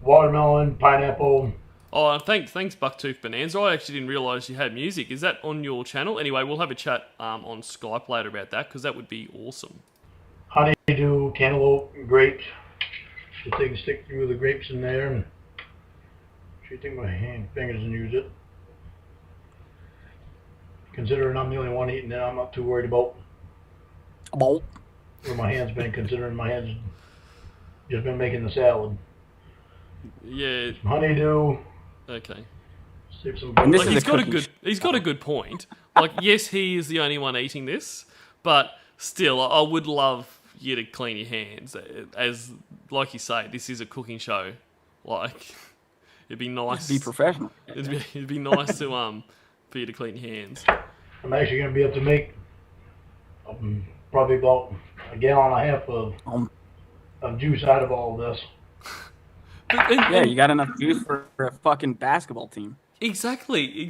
Watermelon, pineapple. Oh, thanks, Bucktooth Bonanza. I actually didn't realise you had music. Is that on your channel? Anyway, we'll have a chat on Skype later about that, because that would be awesome. Honeydew, cantaloupe, grapes. Just take a stick through the grapes in there and take my fingers and use it. Considering I'm the only one eating it, I'm not too worried about where my hand's been, considering my hand's just been making the salad. Yeah. Some honeydew. Okay. And this like, he's got a good point. Like, yes, he is the only one eating this, but still, I would love you to clean your hands. As like you say, this is a cooking show. Like, it'd be nice. Be professional. It'd be nice to for you to clean your hands. I'm actually going to be able to make probably about a gallon and a half of juice out of all this. Yeah, you got enough juice for a fucking basketball team. Exactly.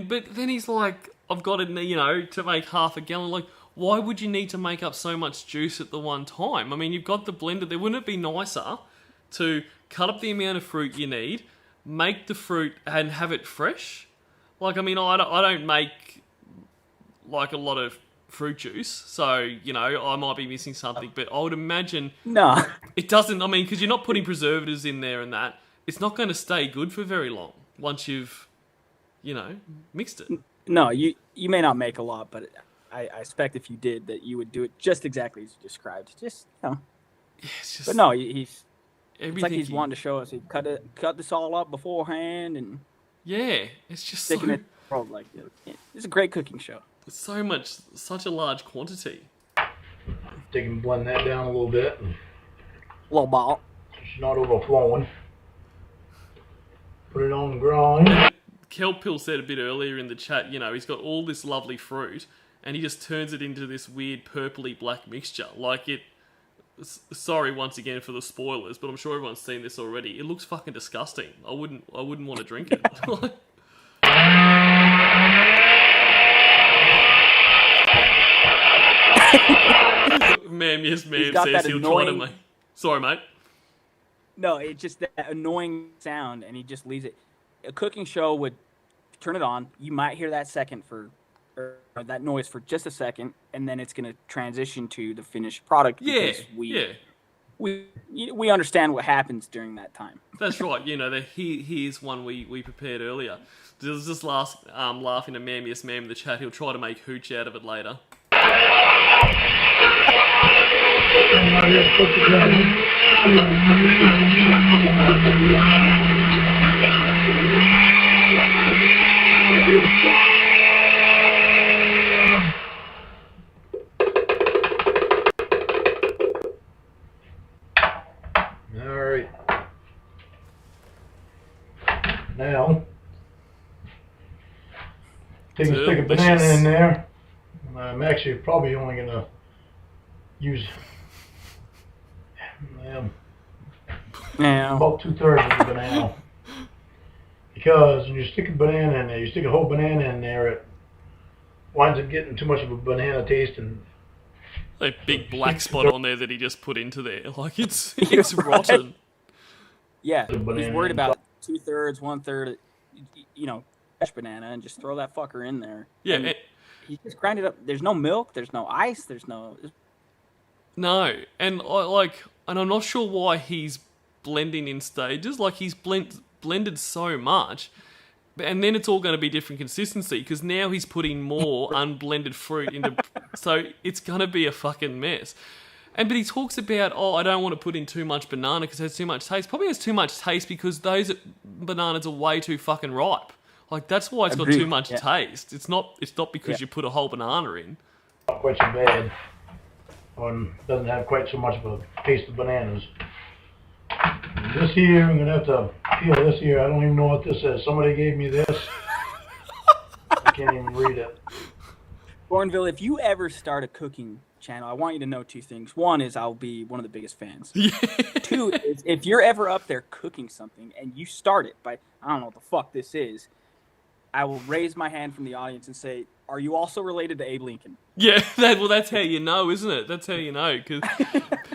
But then he's like, I've got it, to make half a gallon. Like, why would you need to make up so much juice at the one time? I mean, you've got the blender there. Wouldn't it be nicer to cut up the amount of fruit you need, make the fruit and have it fresh? Like, I mean, I don't make like a lot of fruit juice, so I might be missing something, but I would imagine it doesn't. I mean, because you're not putting preservatives in there and that, it's not going to stay good for very long once you've mixed it. No, you may not make a lot, but I expect if you did that you would do it just exactly as you described. Just Yeah, it's just, but no, it's like he's he, wanting to show us he cut this all up beforehand and it's just sticking it like this. It's a great cooking show. Such a large quantity. Take and blend that down a little bit. Little ball. It's not overflowing. Put it on the grind. Kelpill said a bit earlier in the chat, he's got all this lovely fruit and he just turns it into this weird purpley black mixture. Like it. Sorry once again for the spoilers, but I'm sure everyone's seen this already. It looks fucking disgusting. I wouldn't want to drink it. Ma'am, yes, ma'am, says he'll try to make... Sorry, mate. No, it's just that annoying sound, and he just leaves it. A cooking show would turn it on. You might hear that or that noise for just a second, and then it's going to transition to the finished product. We understand what happens during that time. That's right. Here's one we prepared earlier. There's just laughing at ma'am, yes, ma'am in the chat. He'll try to make hooch out of it later. Alright. Now, take a stick of banana in there. I'm actually probably only going to use about 2/3 of the banana. Because when you stick a banana in there, you stick a whole banana in there, it winds up getting too much of a banana taste and a big black spot on there that he just put into there. Like it's rotten. Yeah, he's worried about 2/3, 1/3, fresh banana, and just throw that fucker in there. Yeah, he just grind it up. There's no milk. There's no ice. There's no. No, and I'm not sure why he's blending in stages. Like he's blended so much, and then it's all going to be different consistency because now he's putting more unblended fruit into. So it's going to be a fucking mess. But he talks about, I don't want to put in too much banana because it has too much taste. Probably has too much taste because those bananas are way too fucking ripe. Like that's why it's got Agreed. too much Yeah. taste. It's not because you put a whole banana in. Not quite so bad. Doesn't have quite so much of a taste of bananas. This here, I'm gonna have to peel this here. I don't even know what this is. Somebody gave me this. I can't even read it. Bourneville, if you ever start a cooking channel, I want you to know 2 things. One is I'll be one of the biggest fans. Yeah. 2 is if you're ever up there cooking something and you start it by, I don't know what the fuck this is, I will raise my hand from the audience and say, are you also related to Abe Lincoln? Yeah, that's how you know, isn't it? That's how you know.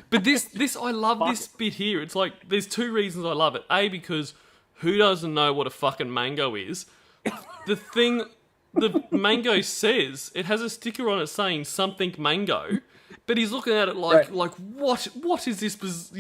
But this, I love this bit here. It's like, there's 2 reasons I love it. A, because who doesn't know what a fucking mango is? The mango says, it has a sticker on it saying something mango, but he's looking at it like what is this,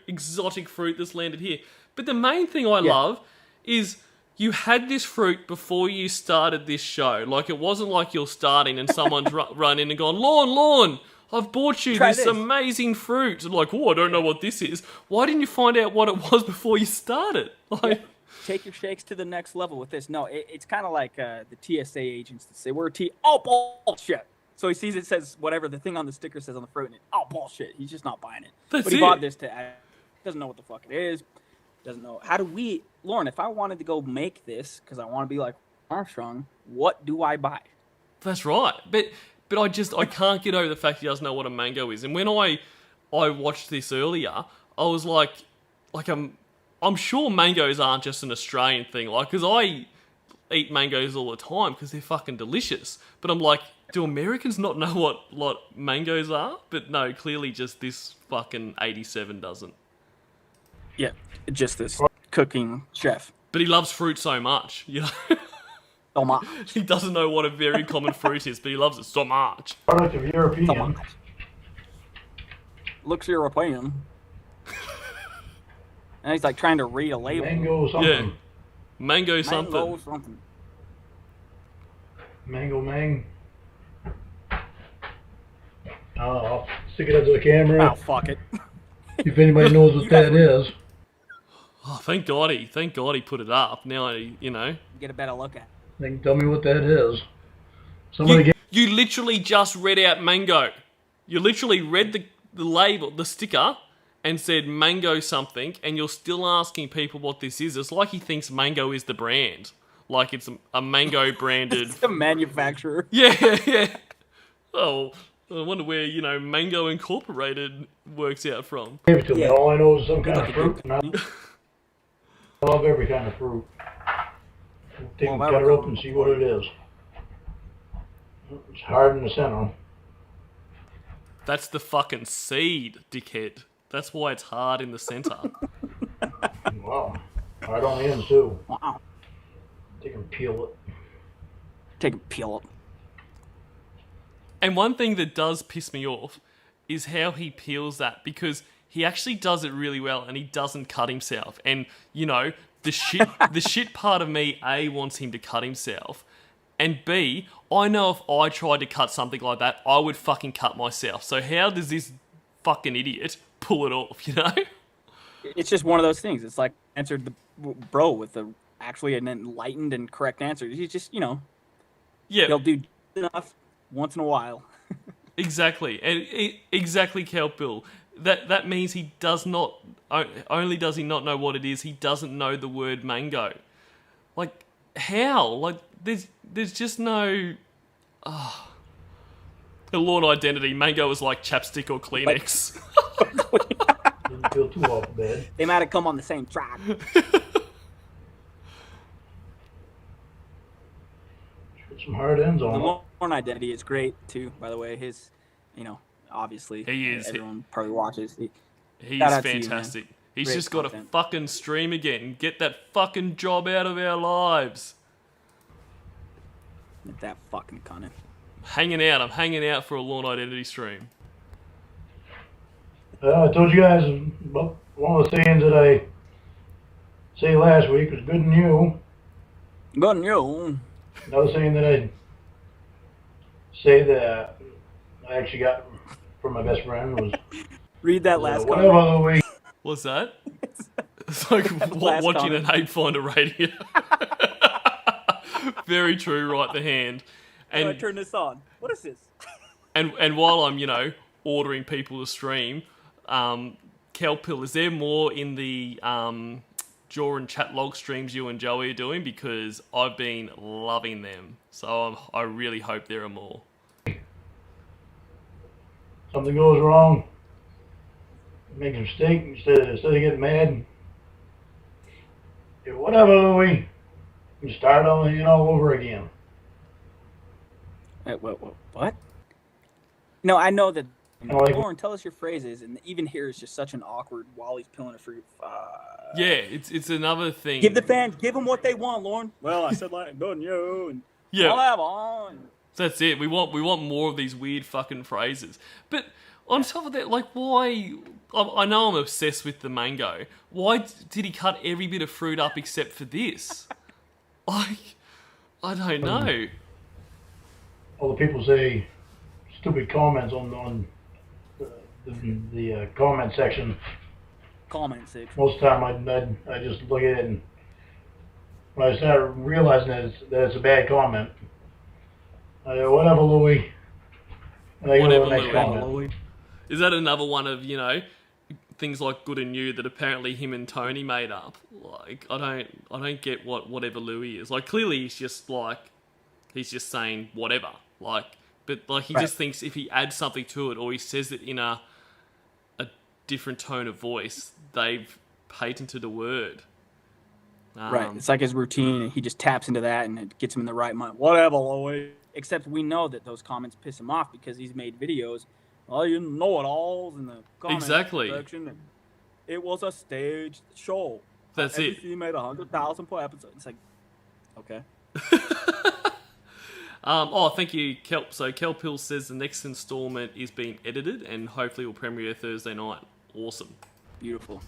exotic fruit that's landed here? But the main thing I love is you had this fruit before you started this show. Like, it wasn't like you're starting and someone's run in and gone, Lorne, I've bought you this amazing fruit. Like, I don't know what this is. Why didn't you find out what it was before you started? Like, take your shakes to the next level with this. No, it's kind of like the TSA agents that say, we're oh, bullshit. So he sees it says whatever the thing on the sticker says on the fruit, and bullshit. He's just not buying it. But he bought this doesn't know what the fuck it is. Doesn't know. Lorne, if I wanted to go make this because I want to be like Armstrong, what do I buy? That's right. But I can't get over the fact he doesn't know what a mango is. And when I watched this earlier, I was like I'm sure mangoes aren't just an Australian thing. Like, because I eat mangoes all the time because they're fucking delicious. But I'm like, do Americans not know what mangoes are? But no, clearly just this fucking 87 doesn't. Yeah, just this cooking chef. But he loves fruit so much, you know? So much. He doesn't know what a very common fruit is, but he loves it so much. Product of European. So much. Looks European. And he's like trying to read a label. Mango something. Yeah. Mango something. Mango something. Mango mang. I'll stick it up to the camera. Oh, fuck it. If anybody knows what that is. Oh, thank God he put it up. Now, Get a better look at it. They can tell me what that is. Somebody You literally just read out mango. You literally read the label, the sticker, and said mango something, and you're still asking people what this is. It's like he thinks mango is the brand. Like it's a mango branded... It's the manufacturer. Yeah. Oh, I wonder where, Mango Incorporated works out from. gave it to me. All I know is some kind of fruit. And I love every kind of fruit. Take and cut it open and see what it is. It's hard in the center. That's the fucking seed, dickhead. That's why it's hard in the center. Wow. Hard on the ends too. Wow. Take and peel it. And one thing that does piss me off is how he peels that, because he actually does it really well and he doesn't cut himself. And, the shit part of me, A, wants him to cut himself, and B, I know if I tried to cut something like that, I would fucking cut myself. So how does this fucking idiot pull it off, It's just one of those things. It's like answered the bro with actually an enlightened and correct answer. He's just, Yeah. he'll do enough once in a while. Exactly. And exactly, Cal Bill. That means he does not... Only does he not know what it is, he doesn't know the word mango. Like, how? Like, there's just no... The Lorne identity. Mango is like chapstick or Kleenex. Didn't feel too off bad. They might have come on the same track. Put some hard ends on The it. Lorne identity is great too, by the way. His, obviously, He is. Everyone probably watches. He's Shout out to you, fantastic. man. He's Great just got to content. fucking stream again. Get that fucking job out of our lives. Get that fucking cunt. I'm hanging out for a Lorne identity stream. I told you guys about one of the sayings that I say last week was good in you. Good on you. Another saying that I say that I actually got from my best friend was Read that last whatever comment. the week. What's that? It's like watching comment. an ape find a radio. Very true, right the hand. How do I turn this on? What is this? And while I'm, ordering people to stream, Kelpill, is there more in the draw and chat log streams you and Joey are doing? Because I've been loving them. So I really hope there are more. Something goes wrong, make a mistake, instead of getting mad, yeah, whatever, Louie, you start all over again. What? No, I know that. Like, Lorne, tell us your phrases, and even here is just such an awkward while he's peeling a fruit. Yeah, it's another thing. Give the fans, give them what they want, Lorne. Well, I said like good you, and yeah, I'll have on. That's it. We want more of these weird fucking phrases. But on top of that, like, why? I know I'm obsessed with the mango. Why did he cut every bit of fruit up except for this? Like, I don't know. All the people say stupid comments on the comment section. Comment section. Most of the time, I just look at it, and when I start realizing that it's a bad comment, I go, whatever, Louie. And I go to the next comment. Is that another one of, things like Good and New that apparently him and Tony made up? Like, I don't get whatever Louie is. Like, clearly he's just saying whatever. Like, but like he just thinks if he adds something to it or he says it in a different tone of voice, they've patented a word. Right. It's like his routine, and he just taps into that, and it gets him in the right mind. Whatever, Louie. Except we know that those comments piss him off because he's made videos. Well, you know it alls in the comment section. And it was a staged show. That's it. He made 100,000 per episode. It's like, okay. Thank you, Kelp. So Kelpill says the next installment is being edited and hopefully will premiere Thursday night. Awesome. Beautiful.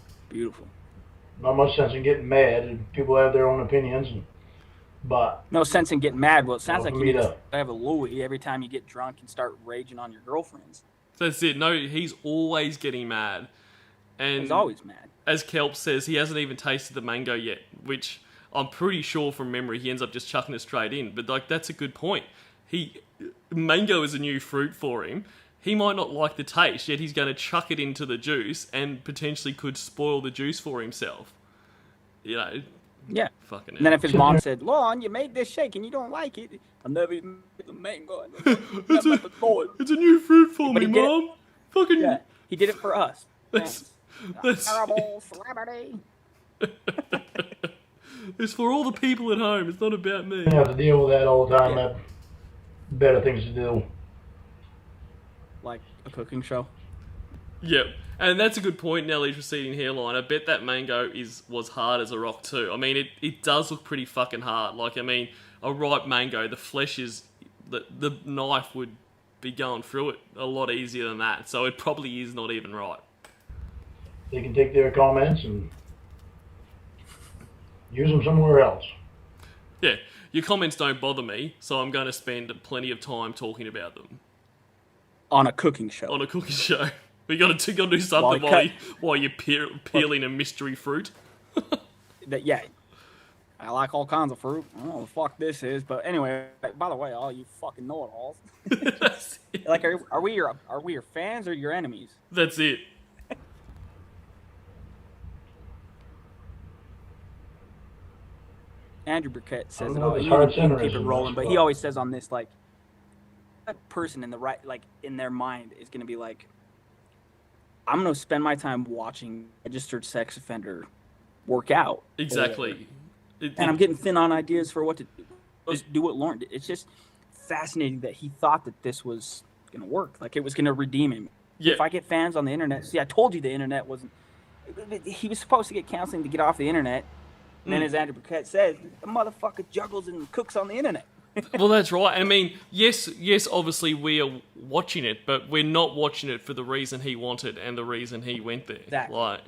Not much sense in getting mad, and people have their own opinions, but no sense in getting mad. Well, it sounds like you need to have a Louie every time you get drunk and start raging on your girlfriends. That's it. No, he's always getting mad. And he's always mad. As Kelp says, he hasn't even tasted the mango yet, which I'm pretty sure from memory he ends up just chucking it straight in. But like, that's a good point. Mango is a new fruit for him. He might not like the taste, yet he's going to chuck it into the juice and potentially could spoil the juice for himself. Yeah. Fucking. And then if his mom said, "Lorne, you made this shake and you don't like it," I'll never even make the mango. It's a new fruit for me, Mom. Fucking. Yeah, he did it for us. That's terrible celebrity. It's for all the people at home. It's not about me. You have to deal with that all the time. Yeah. Better things to do. Like a cooking show. Yep. And that's a good point, Nellie's receding hairline. I bet that mango was hard as a rock too. I mean, it does look pretty fucking hard. Like, I mean, a ripe mango, the flesh is... The knife would be going through it a lot easier than that. So it probably is not even right. They can take their comments and use them somewhere else. Yeah. Your comments don't bother me, so I'm going to spend plenty of time talking about them. On a cooking show. On a cooking show. We got to do something while you're peeling a mystery fruit. Yeah, I like all kinds of fruit. I don't know what the fuck this is, but anyway. By the way, all you fucking know-it-alls. Like, are we your fans or your enemies? That's it. Andrew Burkett says it all. You keep it rolling, but he always says on this, like, that person in the right, like, in their mind is going to be like, I'm going to spend my time watching a registered sex offender work out. Exactly. And I'm getting thin on ideas for what to do. Let's do what Lorne did. It's just fascinating that he thought that this was going to work. Like, it was going to redeem him. Yeah. If I get fans on the internet, see, I told you the internet wasn't, he was supposed to get counseling to get off the internet. And then, as Andrew Burkett says, the motherfucker juggles and cooks on the internet. Well, that's right. I mean, yes, obviously we are watching it, but we're not watching it for the reason he wanted and the reason he went there. Exactly. Like,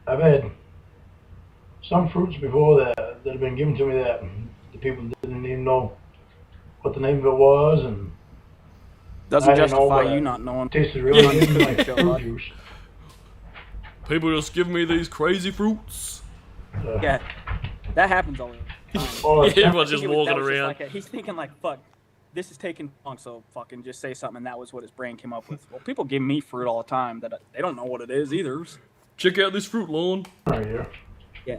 I've had some fruits before that have been given to me that the people didn't even know what the name of it was, and doesn't justify you not knowing. Tasted really good, like fruit juice. People just give me these crazy fruits. Yeah, that happens all the time. Oh, Yeah, everyone's I think just it was- walking that was just around. like he's thinking like, fuck, this is taking long, so fucking just say something. And that was what his brain came up with. Well, people give me fruit all the time that they don't know what it is either. Check out this fruit, Lorne. right here. Yeah.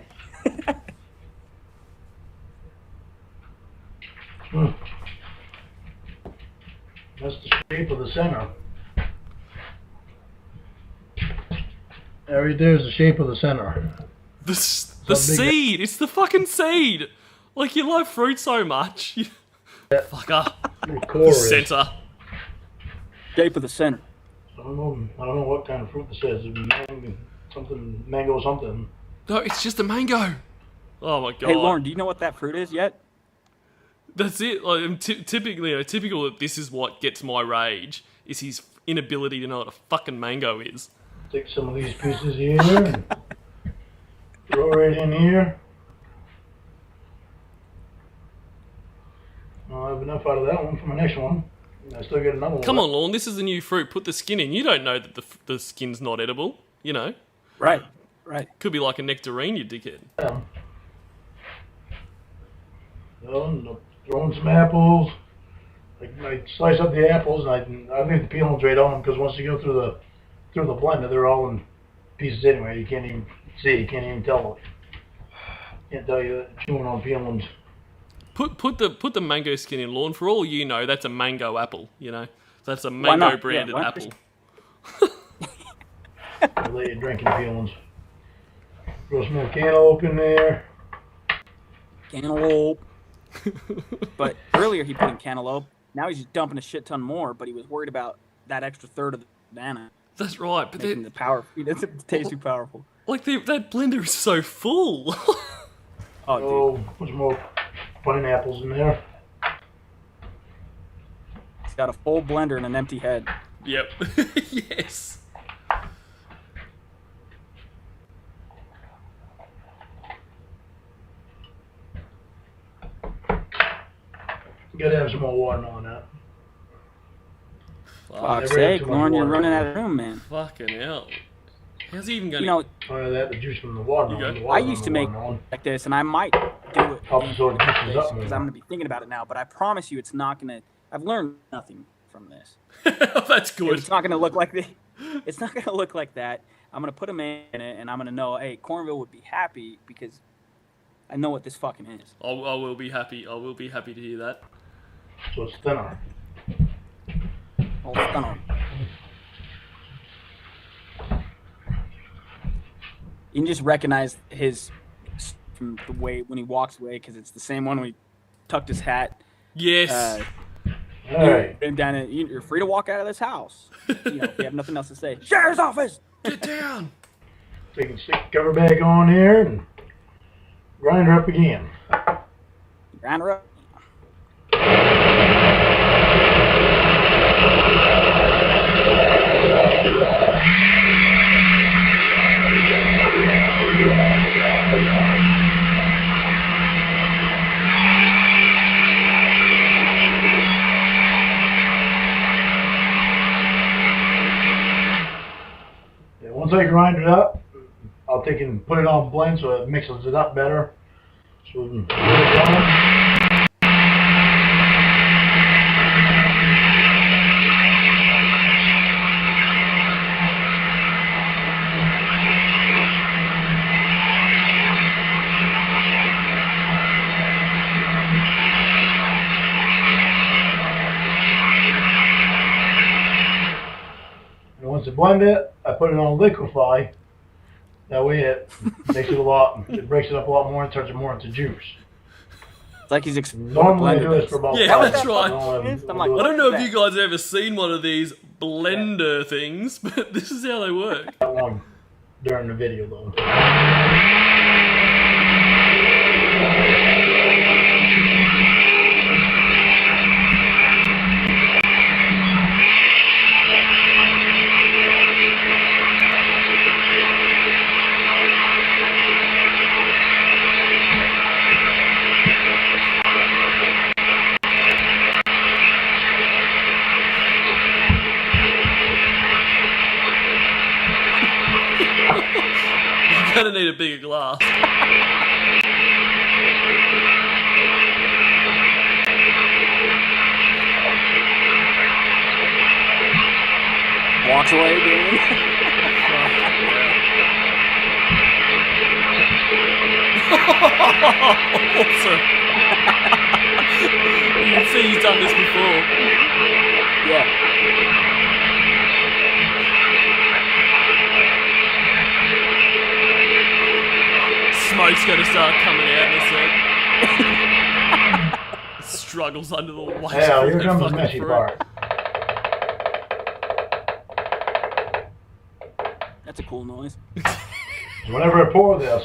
That's the shape of the center. Right there's the shape of the center. The big- seed. It's the fucking seed. Like, you love fruit so much. Fucker. The core The is. center. Shape of the center. I don't know what kind of fruit this is. Mango something. No, it's just a mango. Oh my god. Hey, Lauren, do you know what that fruit is yet? That's it. Like, typical that this is what gets my rage, is his inability to know what a fucking mango is. Take some of these pieces here and throw right in here. I'll have enough out of that one for my next one. I still get another one. Come on, Lorne, this is a new fruit. Put the skin in. You don't know that the skin's not edible, you know. Right. Right. Could be like a nectarine, you dickhead. Yeah. Well, throw in some apples. I slice up the apples and I leave the peelings right on them because once you go through the blender, they're all in pieces anyway. You can't even see. You can't even tell. Can't tell you that chewing on peelings. Put the mango skin in, Lorne. For all you know, that's a mango apple. You know, that's a Why mango not? branded Yeah, why- apple. I let you drinking peelings. Throw some more cantaloupe in there. Cantaloupe. But earlier he put in cantaloupe. Now he's just dumping a shit ton more, but he was worried about that extra third of the banana. That's right, but Making the power. He doesn't taste too powerful. like that blender is so full. Oh, dude. Oh, put some more pineapples in there. He's got a full blender and an empty head. Yep. Yes. You gotta have some more water on that. Fuck's never had sake, too much Lauren, you're water. running out of room, man. Fucking hell. How's he even going You know, The juice from the water. You go. The I water used to on make the water. like this, and I might do it Help absorb the juices up because more. I'm going to be thinking about it now. But I promise you, it's not going to. I've learned nothing from this. That's good. It's not going to look like It's not going to look like that. I'm going to put a man in it, and I'm going to know, hey, Cornville would be happy because I know what this fucking is. I will be happy. I will be happy to hear that. So it's thinner. Oh, stunner. You can just recognize his from the way when he walks away because it's the same one when he tucked his hat. Yes. All right. And down it, you're free to walk out of this house. You know, if you have nothing else to say. Sheriff's office. Get down. Take the stick cover back on here and grind her up again. Grind her up. Yeah, once I grind it up, I'll take and put it on blend so it mixes it up better. So we can put it on. And once I blend it, I put it on liquefy. That way it makes it it breaks it up a lot more and turns it more into juice. It's like he's Normally I do this for about Yeah, 5 that's right. minutes. I'm like, I don't know if that? you guys have ever seen one of these blender things, but this is how they work. That long during the video though. gonna need a bigger glass. Walks away again. Awesome. You can see he's done this before. Yeah. Smoke's gonna start coming out in a sec. Struggles under the weight. Yeah, of here that comes the fucking messy fruit. part. That's a cool noise. Whenever I pour this,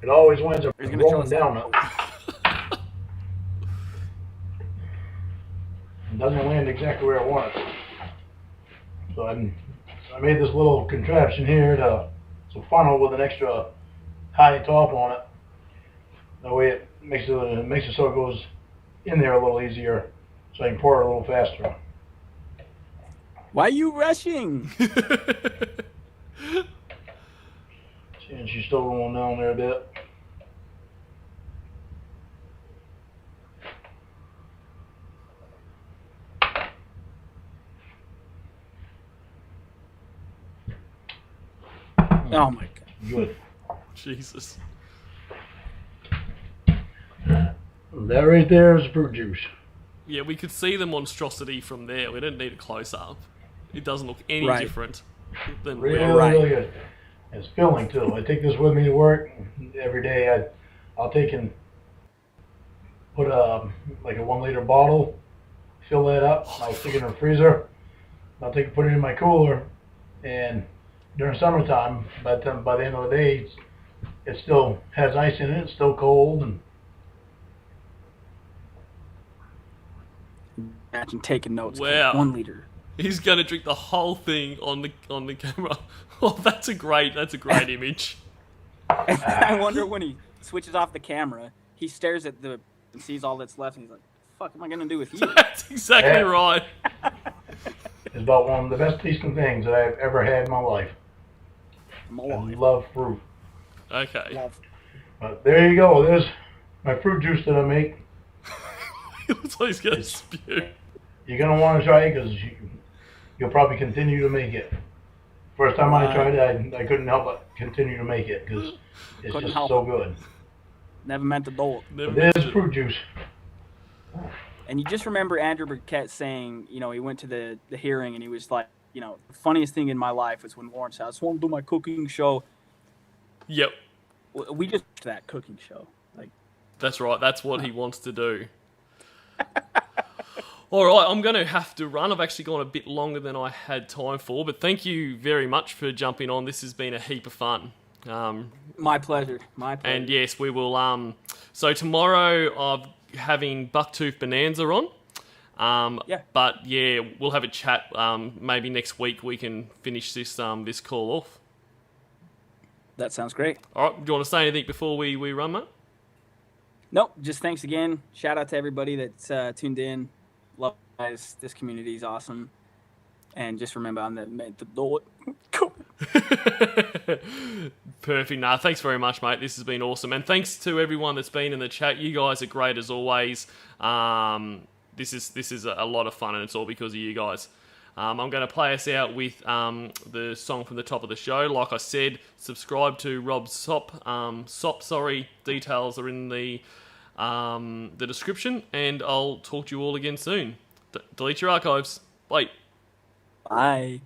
it always winds up He's gonna show rolling us down that. it. It doesn't land exactly where I want it. So I made this little contraption here it's a funnel with an extra high top on it. That way it makes it so it goes in there a little easier, so I can pour it a little faster. Why are you rushing? And she's still rolling down there a bit. Oh my god. Good. Jesus. That right there is fruit juice. Yeah, we could see the monstrosity from there. We didn't need a close up. It doesn't look any Right. different than Really, Right. really good. It's filling too. I take this with me to work every day. I'll take and put like a 1 liter bottle, fill that up. I'll stick it in the freezer. I'll take and put it in my cooler. And during summertime, by the end of the day, it still has ice in it. It's still cold. And Imagine taking notes. Wow. 1 liter. he's gonna drink the whole thing on the camera. Oh, that's a great image. I wonder when he switches off the camera, he stares at and sees all that's left, and he's like, "Fuck, am I gonna do with you?" That's exactly Yeah. right. it's about one of the best tasting things that I've ever had in my life. I'm I alive. love fruit. Okay. Love. But there you go. There's my fruit juice that I make. It looks like he's gonna spew. You're gonna want to try it because you'll probably continue to make it. First time I tried it, I couldn't help but continue to make it because it's Couldn't just help so it. good. Never meant to do it. Never But there's mentioned it. fruit juice. And you just remember Andrew Burkett saying, he went to the hearing and he was like, the funniest thing in my life was when Lorne said, "I just want to do my cooking show." Yep, We just that cooking show. Like, that's right. That's what he wants to do. All right, I'm going to have to run. I've actually gone a bit longer than I had time for, but thank you very much for jumping on. This has been a heap of fun. my pleasure. My pleasure. And yes, we will. So tomorrow I'm having Bucktooth Bonanza on. Yeah. But yeah, we'll have a chat. Maybe next week we can finish this call off. That sounds great. All right. Do you want to say anything before we run, mate? Nope. Just thanks again. Shout out to everybody that's tuned in. Love you guys. This community is awesome. And just remember, I'm the meant to do it. Cool. Perfect. Nah, thanks very much, mate. This has been awesome. And thanks to everyone that's been in the chat. You guys are great as always. This is a lot of fun, and it's all because of you guys. I'm going to play us out with the song from the top of the show. Like I said, subscribe to Rob's Sop. Details are in the description, and I'll talk to you all again soon. Delete your archives. Bye. Bye.